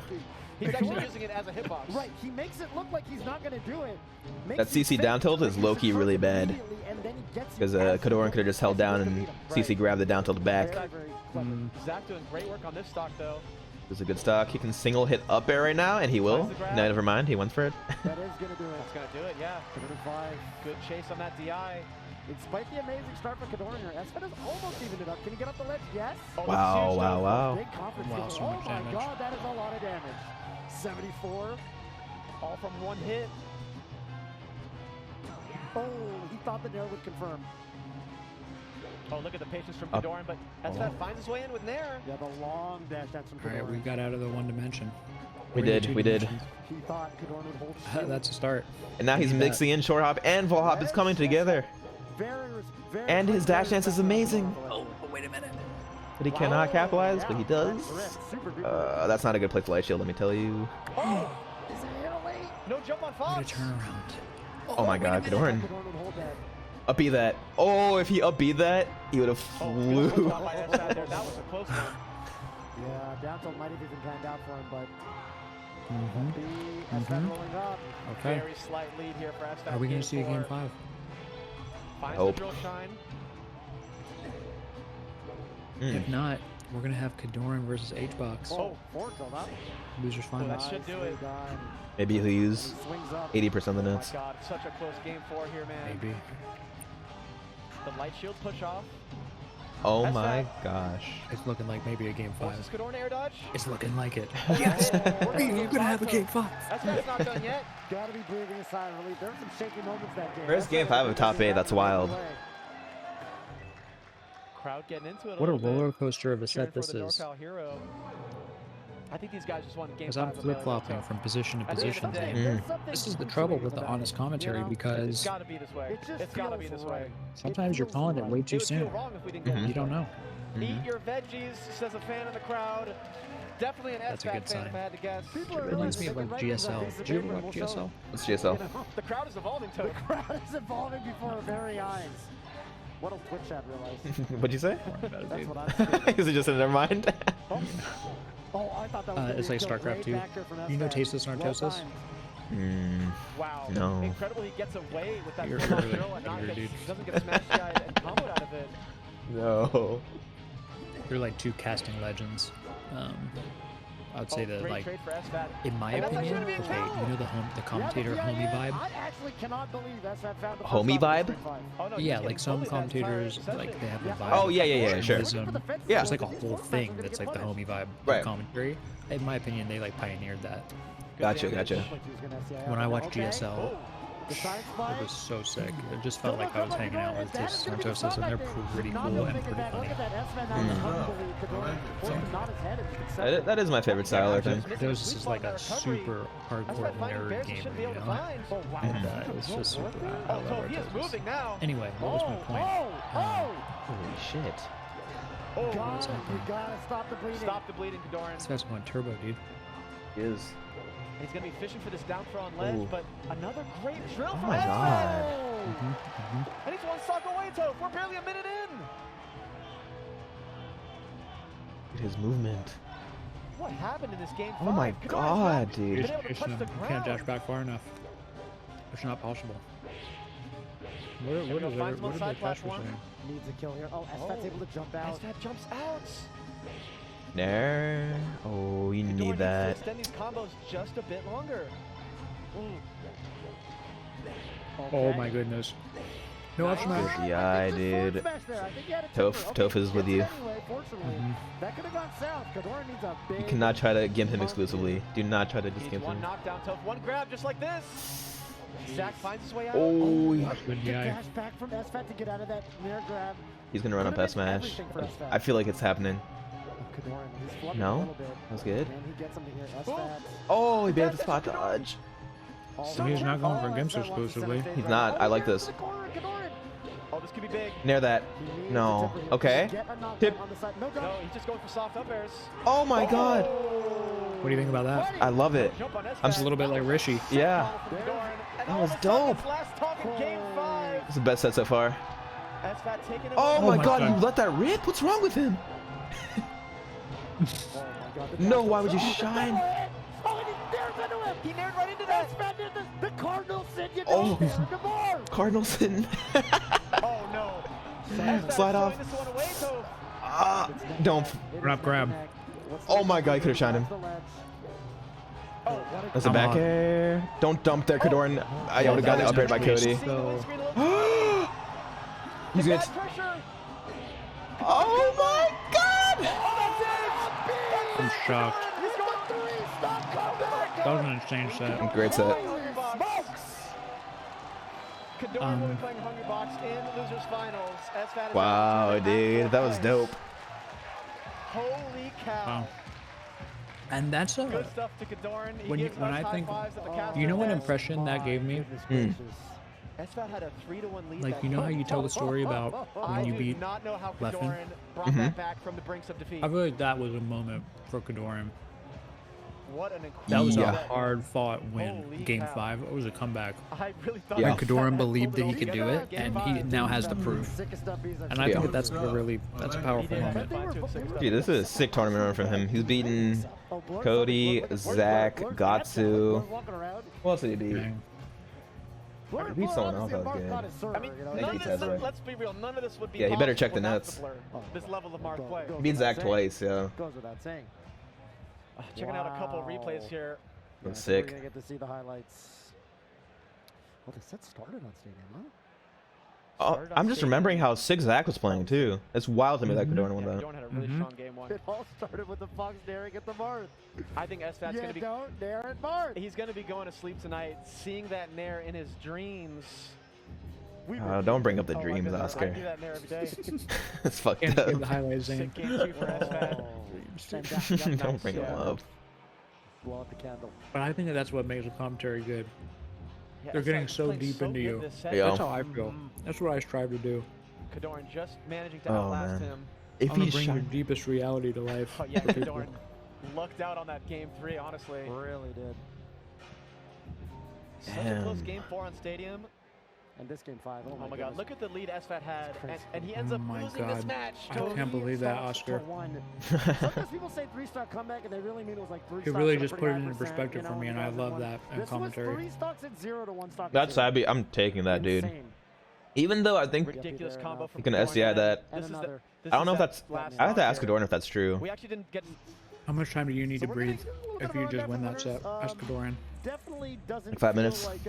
He's actually using it as a hitbox. Right, he makes it look like he's not going to do it. That CC down tilt is low-key really bad. Because Kodorin could have just held down and CC grabbed the down tilt back. Zach doing great work on this stock, though. It was a good stock. He can single hit up air right now, and he will. No, never mind. He went for it. That is going to do it. That's going to do it, yeah. Good chase on that DI. Despite the amazing start for Kodorin here, Sfat has almost evened it up. Can he get up the ledge? Yes. Oh, that's Wow, huge, wow, though. wow. Big confidence. Wow, kick. so Oh much my damage. god, that is a lot of damage. 74. All from one hit. Oh, he thought the nair would confirm. Oh, look at the patience from Up. Kodorin, but Sfat finds his way in with Nair. Yeah, the long dash dance from All right, Kodorin. we got out of the one dimension. We We're in did, two we did. dimensions. He thought Kodorin would hold shield. That's a start. And now he's Need that. mixing in short hop and full hop. It's coming together. Very And his dash dance is amazing. Oh, wait a minute. But he cannot capitalize, but he does. Super duper. That's not a good play for light shield, let me tell you. Oh, is it here late? No jump on What a Fox. turnaround. Oh my god, Kodorin. Kodorin would hold that. Up B that. Oh, if he up B that, he would have Oh, good flew. spot by Sfat there. That was a close one. Yeah, down tilt might have even planned out for him, but Mm-hmm. Sfat rolling up. Okay. Very slight lead here for Sfat. Are we going to see a game 4. 5? Finds Hope. the drill shine. If not, we're going to have Kodorin versus Hbox. Oh, forward tilt up. Losers Oh, finals. that should do it. Done. Maybe he'll use He swings up. 80% of the Oh my nets. god, such a close game 4 here, man. Maybe. The light shield push off. Oh That's my that. gosh. It's looking like maybe a game 5. Forces Kodorin air dodge. It's looking like it. Yes! We're going to have a game 5. Sfat's not done yet. Gotta be breathing a sigh of relief. There were some shaky moments that game. First game 5 of top 8, that's wild. Crowd getting into it. What a little bit. roller coaster of a Cheering set for this the is. NorCal hero. I think these guys just won game Because 5 I'm of Melee flip-flopping World from Cup. position to At the end position. of the day, Mm. This is the trouble with the honest commentary It's because gotta be this way. It just It's gotta be feels this way. right. sometimes you're calling it way It too would feel soon. wrong if we didn't go Mhm. this You don't way. know. Eat your veggies, says a fan in the crowd. Definitely an That's a Sfat good fan sign. if I had to guess. People are Reminds me realizing of they like can write these on GSL. pieces of Did you paper ever and watch we'll show GSL? What's GSL? you know, The crowd is evolving to The it. crowd is evolving before our very eyes. What will Twitch chat realize? What'd you say? That's what I'm saying. Is it just in their mind? Oh, I thought that was gonna It's be like a kill. StarCraft Great 2. backer from You know Sfat. Tasteless Well Narcosis? timed. Wow. No. Incredible he gets away with that You're full-on really drill and not angry, gets, dude. doesn't get smashed guy and comboed out of it. No. They're like two casting legends. I would say that, Great like, trade for Sfat. in my And that's opinion, actually okay, gonna be a you know the commentator homie vibe? I actually cannot believe Sfat found the first Homie stop in vibe? Street Fight. Oh, no, he's Yeah, getting like some bullied that entire commentators, session. like they have a Yeah. vibe. Oh, yeah, yeah, yeah, sure. There's, Yeah. There's like a whole thing that's like the homie vibe of Right. commentary. In my opinion, they like pioneered that. Gotcha, gotcha. When I watch GSL, The side It slide. was so sick. It just felt like I was hanging out with this Santoses, and they're pretty cool and pretty funny. That is my favorite style, I think. This is like a super hardcore nerd gamer, you know? And it's just super. I love Oh, he is Artosis. moving now. Anyway, what was my point? Holy shit. You gotta stop the bleeding. Stop the bleeding, Kodorin. This guy's going turbo, dude. He is. He's going to be fishing for this down throw on ledge, Ooh. but another great drill from my Sfat. God. And he's one stock away, Toph. We're barely a minute in. His movement. What happened in this game? Oh my god, dude. Been able to touch the You can't dash back far enough. It's not possible. What did the catcher say? Needs a kill here. Oh, Sfat's able to jump out. Sfat jumps out. There. Oh, you Kodorin need needs that. to extend these combos just a bit longer. Oh my goodness. No up smash. Good eye, dude. Toph is with you. That could have gone south. Kodorin needs a big. You cannot try to gimp him exclusively. Do not try to just Needs gimp one him. knockdown, Toph. One grab just like this. Zach finds his way out. Oh, Good The guy. dash back from Sfat to get out of that near grab. he's gonna run up S smash. I feel like it's happening. Kodorin, he's flubbing No? a little bit. That was good. And he gets him to here. Sfat. Oh, he bailed the spot dodge. So he's not going for Gimps exclusively. He's not. I like this. Oh, this could be big. Near that. No. Okay. Tip. No, he's just going for soft up airs. Oh my god. What do you think about that? I love it. Jump on I'm just a little bit like Rishi. Yeah. That was dope. Last talk in game 5. It's the best set so far. Sfat taking it Oh away. my god, you let that rip? What's wrong with him? No, why would you shine? He nared right into that. The Cardinal said you Oh. don't dare to more. Cardinal sitting. Oh no. Sfat Slide throwing off. this one away, so Don't. Run up grab. Oh my god, you could have shined him. That's a Come back on. air. Don't dump there, Kodorin. I would have gotten upgraded by Cody. seeing the win screen a little He's gonna. bad pressure. Oh my god! I'm shocked. He's going 3. Stop comeback. That was an insane set. Great set. Kodorin will be playing Hbox in losers finals. Sfat is Wow, out to dude, that was place. dope. Holy cow. Wow. And that's Good a. stuff to Kodorin. He When you- gives when us I high think- fives at the caster You know what desk. impression that gave me? Sfat had a 3-1 lead. Like, that you know how game. you tell the story about I when you do beat not know how Leffen? Kodorin brought that back from the brinks of defeat. I feel like that was a moment for Kodorin. What an That was Yeah. a hard fought win. Holy Game cow. 5. It was a comeback. I really thought Yeah. And Kodorin believed that he could do it, Game and he five. now has the proof. And I Yeah. think that that's a really, that's a powerful He moment. did. Dude, this is a sick tournament run from him. He's beaten Cody, Zach, Gatsu. Who else did he beat? Dang. He beat someone else that was good. I mean, Thank none you, of this, Tezra. let's be real, none of this would be Yeah, he better check the possible nets. without this level of Marth play. He beat Zach twice, yeah. Goes without saying. Checking out a couple of replays here. That's We're sick. gonna get to see the highlights. Well, the set started on Stadium, huh? Oh, I'm just remembering how sick Zach was playing too. It's wild to me that Kodorin won Yeah, that. Kodorin had a really strong game 1. It all started with the Fox daring at the Marth. I think Sfat's You going to be don't dare at Marth. he's going to be going to sleep tonight, seeing that nair in his dreams. Don't bring up the Oh my dreams, goodness, I Oscar. do that nair every day. It's fucked Can't give the up. highlights, Zain. Sick game 2 for Sfat. Don't bring him up. Blow out the candle. But I think that that's what makes a commentary good. Yeah, They're getting Sfat's so playing deep so into good you. this set. Yeah. That's how I feel. That's what I strive to do. Kodorin just managing to Oh, outlast man. him. If I'm gonna he bring your shot, deepest reality to life. Oh, yeah, for people. Kodorin lucked out on that game 3, honestly. Really did. Such a close Damn. game 4 on Stadium. And this game 5. Oh my god, goodness. look at the lead Sfat had, crazy. and he ends Oh up my losing this God. match. I to can't believe that, For Oscar. one. Sometimes people say 3-stock comeback and they really mean it was like 3 You stocks really at a just pretty put it high into percent, perspective you for know, me, and you I guys love won. that in This commentary. was 3 stocks at 0 to 1 stock. that's at 0. I'm taking that, dude. Insane. Even though I think ridiculous Yep, combo you from can Kodorin. SDI that. And This is another. the, I don't know if that's. last I have to stock ask here. Kodorin if that's true. We actually didn't get. How much time do you need So to we're breathe getting a little if bit you of just a win that rundown set? from Ask Kodorin. Definitely doesn't Like 5 feel minutes. like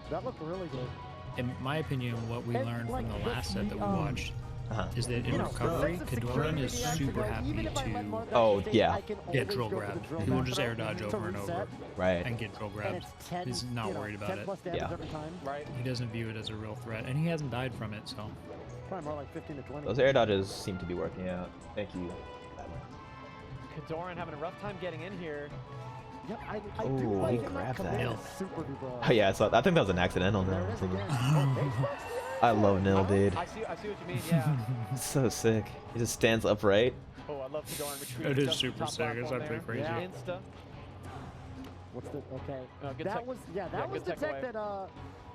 That looked really good. In my opinion, what we And, learned like, from the last set that we the, watched is that in recovery, Kodorin is super happy to Oh, yeah. get drill grabbed. He will just air dodge over and over Right. and get drill grabbed. He's not worried about it. Yeah. Right. He doesn't view it as a real threat, and he hasn't died from it, so. Probably more like 15 to 20. Those air dodges seem to be working out. Thank you. Kodorin having a rough time getting in here. Yeah, I Ooh, do he like him not grabbed committing that. super duper. Oh yeah, so I think that was an accidental. There No, it is something. again. Oh, I love Nil, dude. I see what you mean, yeah. It's so sick. He just stands upright. Oh, I love Kodorin retreating. It is just to the super top sick. It's platform actually there. crazy. Insta. What's the okay? Good that tech. was that Yeah, was good the tech tech away.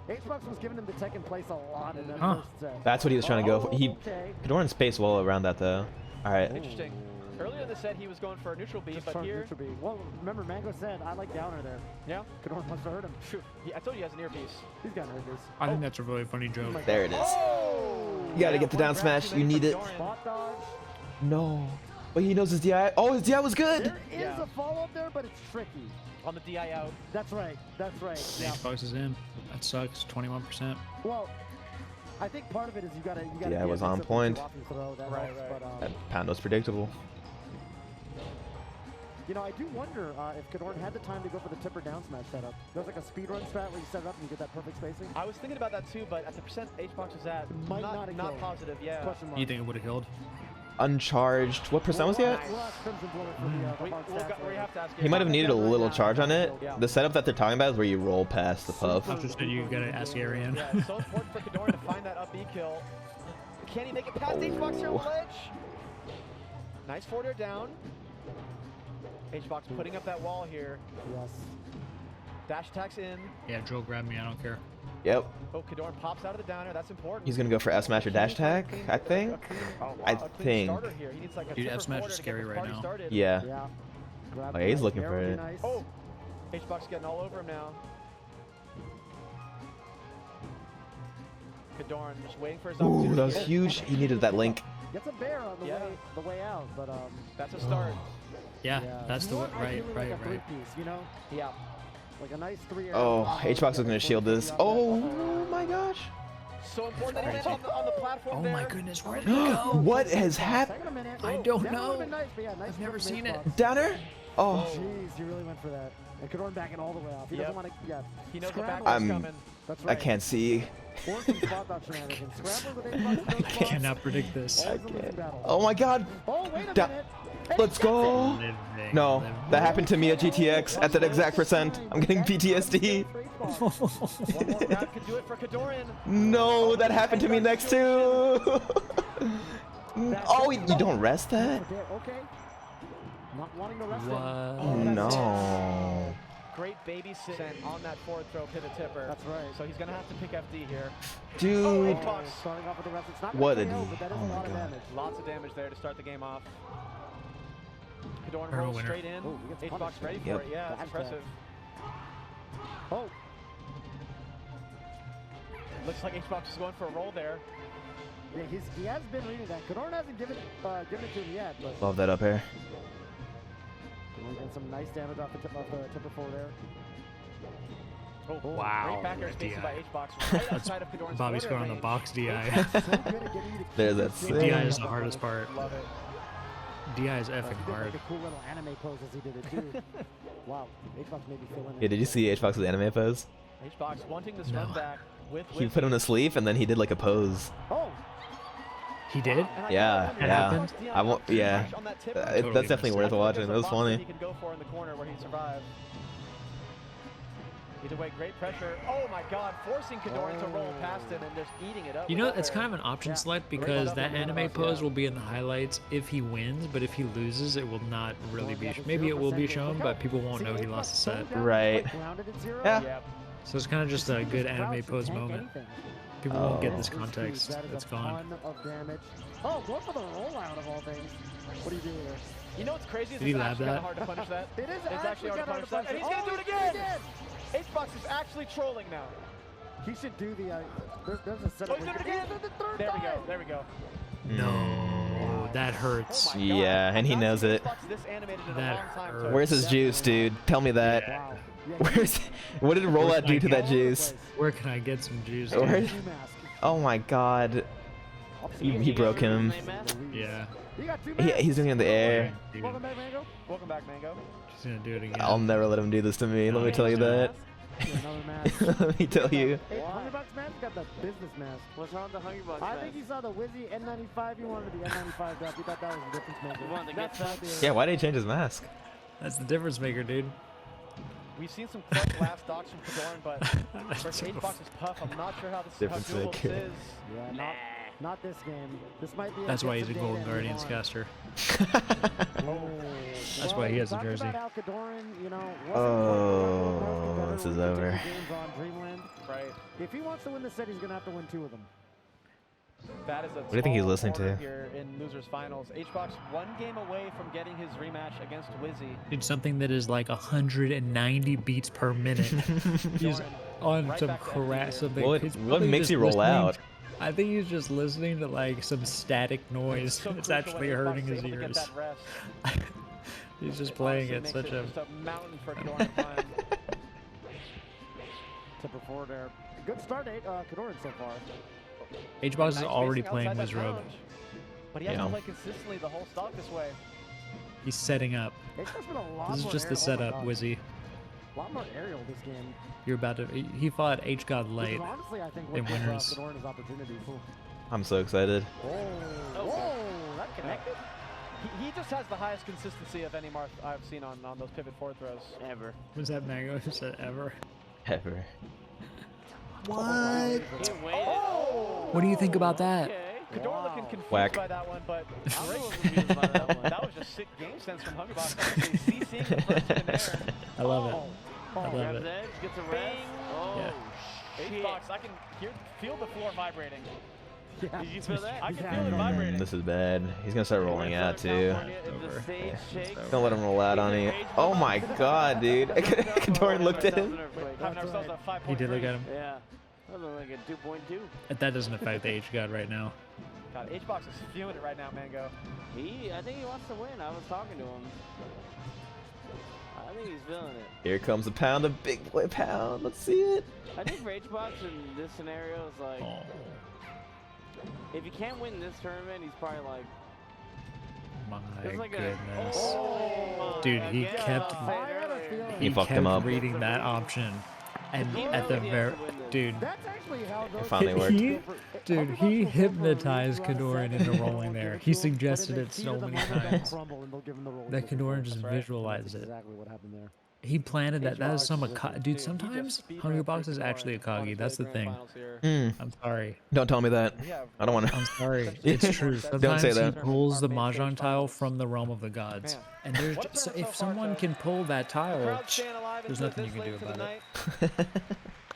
that Hbox was giving him the tech in place a lot in that Huh. first set. That's what he was trying to go for. He Okay. Kodorin spaced well around that though. All right. Interesting. Earlier in the set, he was going for a neutral beat, Just but turned here, neutral B. Well, remember Mango said I like downer there. yeah, Kodorin wants to hurt him. shoot, I told you he has an earpiece. He's got nervous. I think that's a really funny joke. There it is. You gotta get the down smash. You need it. Spot dodge. No. But he knows his DI. Oh, his DI was good. There is Yeah. a follow up there, but it's tricky. On the DI out. That's right. That's right. Yeah. Hbox is in. That sucks. 21%. Well, I think part of it is you gotta. Yeah, it was on something point. too often throw, that Right, helps, right. But, That pound was predictable. you know, I do wonder if Kodorin had the time to go for the tipper down smash setup. There's like a speedrun strat where you set it up and you get that perfect spacing. I was thinking about that too, but at the percent Hbox is at, Might not have not killed. positive, yeah. Question mark. You think it would have killed? Uncharged. What percent was he at? We'll ask Crimson Bullet for the We, hard we'll stats got, we later. have to ask He might have needed a little charge on it. Yeah. The setup that they're talking about is where you roll past the puff. I just said you gotta ask Arian. Yeah, it's so important for Kodorin to find that up B kill. Can he make it past Hbox here on the Oh. ledge? Nice forward air down. Hbox putting up that wall here. Yes. Dash attacks in. Yeah, drill grab me. I don't care. Yep. Oh, Kodorin pops out of the downer. That's important. He's gonna go for S smash or dash attack, I think. I A clean think. starter here. He needs like a Dude, tipper F smash forward is to get scary this right party now. started. Yeah. Yeah. Grab Oh, the he's nice looking air for would be it. nice. Oh, Hbox getting all over him now. Kodorin just waiting for his opportunity. Ooh, that was here. huge. He needed that link. Gets a bear on Yeah. the way out, but That's a start. Yeah, that's the more way. Right, ideally right, like a right. three-piece, you know, Yeah. like a nice 3 air. Oh, combo, Hbox was get gonna a shield 450 this. off that. Oh my gosh. So important that he lands on the platform Oh there. my goodness, where did it go? What has happened? Second a minute. I Oh, don't that would've been know. nice, but yeah, nice I've never flip from seen it. Hbox. Downer? Oh. Jeez, he really went for that. And Kodorin backing all the way off. He Yep. doesn't want to. Yeah. He knows the Scramble. back I'm- coming. That's I right. can't see. Or some spot dodge shenanigans. Scrambling with Hbox in I those spots. cannot predict this. Always a losing battle. Oh my god. Oh, wait a Da- minute. Let's go. Living, No, living. that happened to me at GTX at that exact percent. I'm getting PTSD. One more grab could do it for Kodorin. No, that happened to me next too. Oh, you don't rest that? Okay. Not wanting to rest him. What? Oh, that's it. No. Great babysitting on that forward throw pivot tipper. That's right. So he's going to have to pick FD here. Dude. Oh, starting off with the rest. It's not What gonna a KO, D. but that is Oh a my lot of God. damage. Lots of damage there to start the game off. Kodorin Earl rolls winner. straight in. Oh, he gets Hbox punished. ready for Yep. it. Yeah, that's Dash impressive. Oh, Looks like Hbox is going for a roll there. yeah, he has been reading that. Kodorin hasn't given it to him yet, but Love that up air. Kodorin getting some nice damage off the tipper forward there. Oh, Wow, Great back air that spacing DI. by Hbox right outside of Kodorin's Bobby forward scored on air the range. box DI. So good at getting you to There's keep that doing sick. DI it. is the hardest part. Love it. DI is He effing did hard. like a cool little anime pose as he did it too. Wow, Hbox maybe fill in. Yeah, did you see Hbox's anime pose? Hbox wanting this No. run back with He put him to sleep and then he did like a pose. Oh, He did? Yeah, That yeah. happened? I won't. Yeah, Totally that's definitely missed worth it. watching. It was He funny. could go for in the corner where he survived. Either way, great pressure. Oh my God, forcing Kodorin to roll past him and just eating it up. You with know, that it's air. kind of an option Yeah. select Great because stuff that on the anime Hbox, pose yeah. will be in the highlights if he wins, but if he loses, it will not really Well, be. yeah, the Maybe it will be 0% shown, but people won't know he lost the set. Right. Grounded at 0. Yeah. Yep. So it's kind of just a good anime pose moment. People won't get Oh. this context. That is It's a gone. ton of damage. Oh, go for the rollout of all things. What do you do there? You know what's crazy is Did he it's lab actually that? kind of hard to punish that. It is It's actually hard to punish that. And he's Oh, going to do it he did again. Hbox is actually trolling now. He should do the. There's a setup. Oh, he's where doing it he again. did the third There we go. time. There we go. No, that hurts. Oh my God. Yeah, and he I've not knows seen it. Hbox this animated in a That long time, hurts. so Where's his juice, dude? Tell me that. Wow. Yeah, Where's? What did rollout do to that all over the juice? place. Where can I get some juice? Where- dude? New mask. Oh my god. He broke him. Yeah. You got 2 He, minutes. he's doing it in the air. Dude, Welcome back, Mango. Welcome back, Mango. she's gonna do it again. I'll never let him do this to me. Let me tell you that. Another mask. Let me tell you. Hey, Hbox mask got the business mask. What's wrong with the Hbox? I think he saw the Wizzy N95. He wanted the N95 drop. He thought that was the difference maker. You wanted to get That's Yeah, why did he change his mask? That's the difference maker, dude. We've seen some clutch last stocks from Kodorin, but versus Hbox's Puff, I'm not sure how this Difference how doable maker. this is. Yeah, not this game. This might be. That's why he's a different Golden data Guardians move on. caster. Oh. That's why he has a we talked jersey. about how Kodorin, you know, Oh, this is over. Games on Dreamland. Right. If he wants to win the set, he's gonna have to win 2 of them. That is a do you think he's tall listening order to? here in losers finals? Hbox 1 game away from getting his rematch against Wizzy. Dude, something that is like 190 beats per minute. He's on Right some back to crap. FD. Something. What- he's what probably makes just you roll listening- out? I think he's just listening to like some static noise. So It's crucial actually when Hbox hurting is his able to get ears. that rest. He's just It playing honestly at makes such a. just a mountain for Kodorin to climb. Tipper forward there. Good start, Kodorin so far. Hbox is Nice already spacing playing outside Wiz that Robe. lounge. But he hasn't Yeah. played consistently the whole stock this way. He's setting up. Hbox been a lot This is more just the aerial. setup, Oh my God. Wizzy. A lot more aerial this game. You're about to. He fought H God Which late. is honestly, I think, in what gives winners. Kodorin his opportunities. I'm so excited. Whoa, that connected. He just has the highest consistency of any Marth I've seen on those pivot forward throws. Ever. Was that Mango who said ever? Ever. He waited. What do you think about that? Okay. Kodorin looking confused Whack. by that one, but I'm a great. little confused by that one. That was just sick game sense from Hbox. Honestly, CCing the first in there. I love it. I love Grabs it. edge, gets a rest. Oh, Yeah. shit. Hbox, I can feel the floor vibrating. Yeah. Did you feel that? I can Yeah. feel it vibrating. This is bad. He's gonna start rolling out too. California, if the stage shakes, Don't let him roll out on you. Oh my god, dude. Kodorin looked at him. Having ourselves a 5-point He did look lead. at him. Yeah. That looked like a 2.2. That doesn't affect the H God right now. God, Hbox is feeling it right now, Mango. I think he wants to win. I was talking to him. I think he's feeling it. Here comes a pound of big boy pound. Let's see it. I think for Hbox in this scenario is like, Oh. if you can't win this tournament, he's probably like, My it's like goodness. oh, Dude, he again, kept- I said I had a earlier. feeling. He fucked him up. reading that option. And He at the knows he has very. to win this. Dude. That's actually how those finally worked. Dude, he hypnotized Kodorin into rolling there. He suggested it so many times that Kodorin just visualized it. Exactly what happened there. He planted that. That is some Hbox, dude. Sometimes Hbox is actually a Kagi. That's the thing. I'm sorry. Don't tell me that. I don't want I'm to. sorry. It's true. Sometimes say he that. pulls the mahjong tile from the realm of the gods, and there's just, so if someone can pull that tile, there's nothing you can do about it.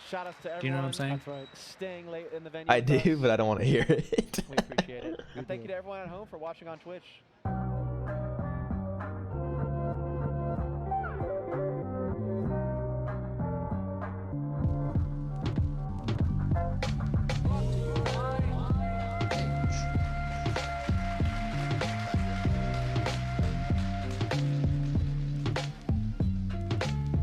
Shout outs to everyone. Do you know what I'm saying? That's right. Staying late in the venue. I with us. do, but I don't want to hear it. We appreciate it. And thank you to everyone at home for watching on Twitch.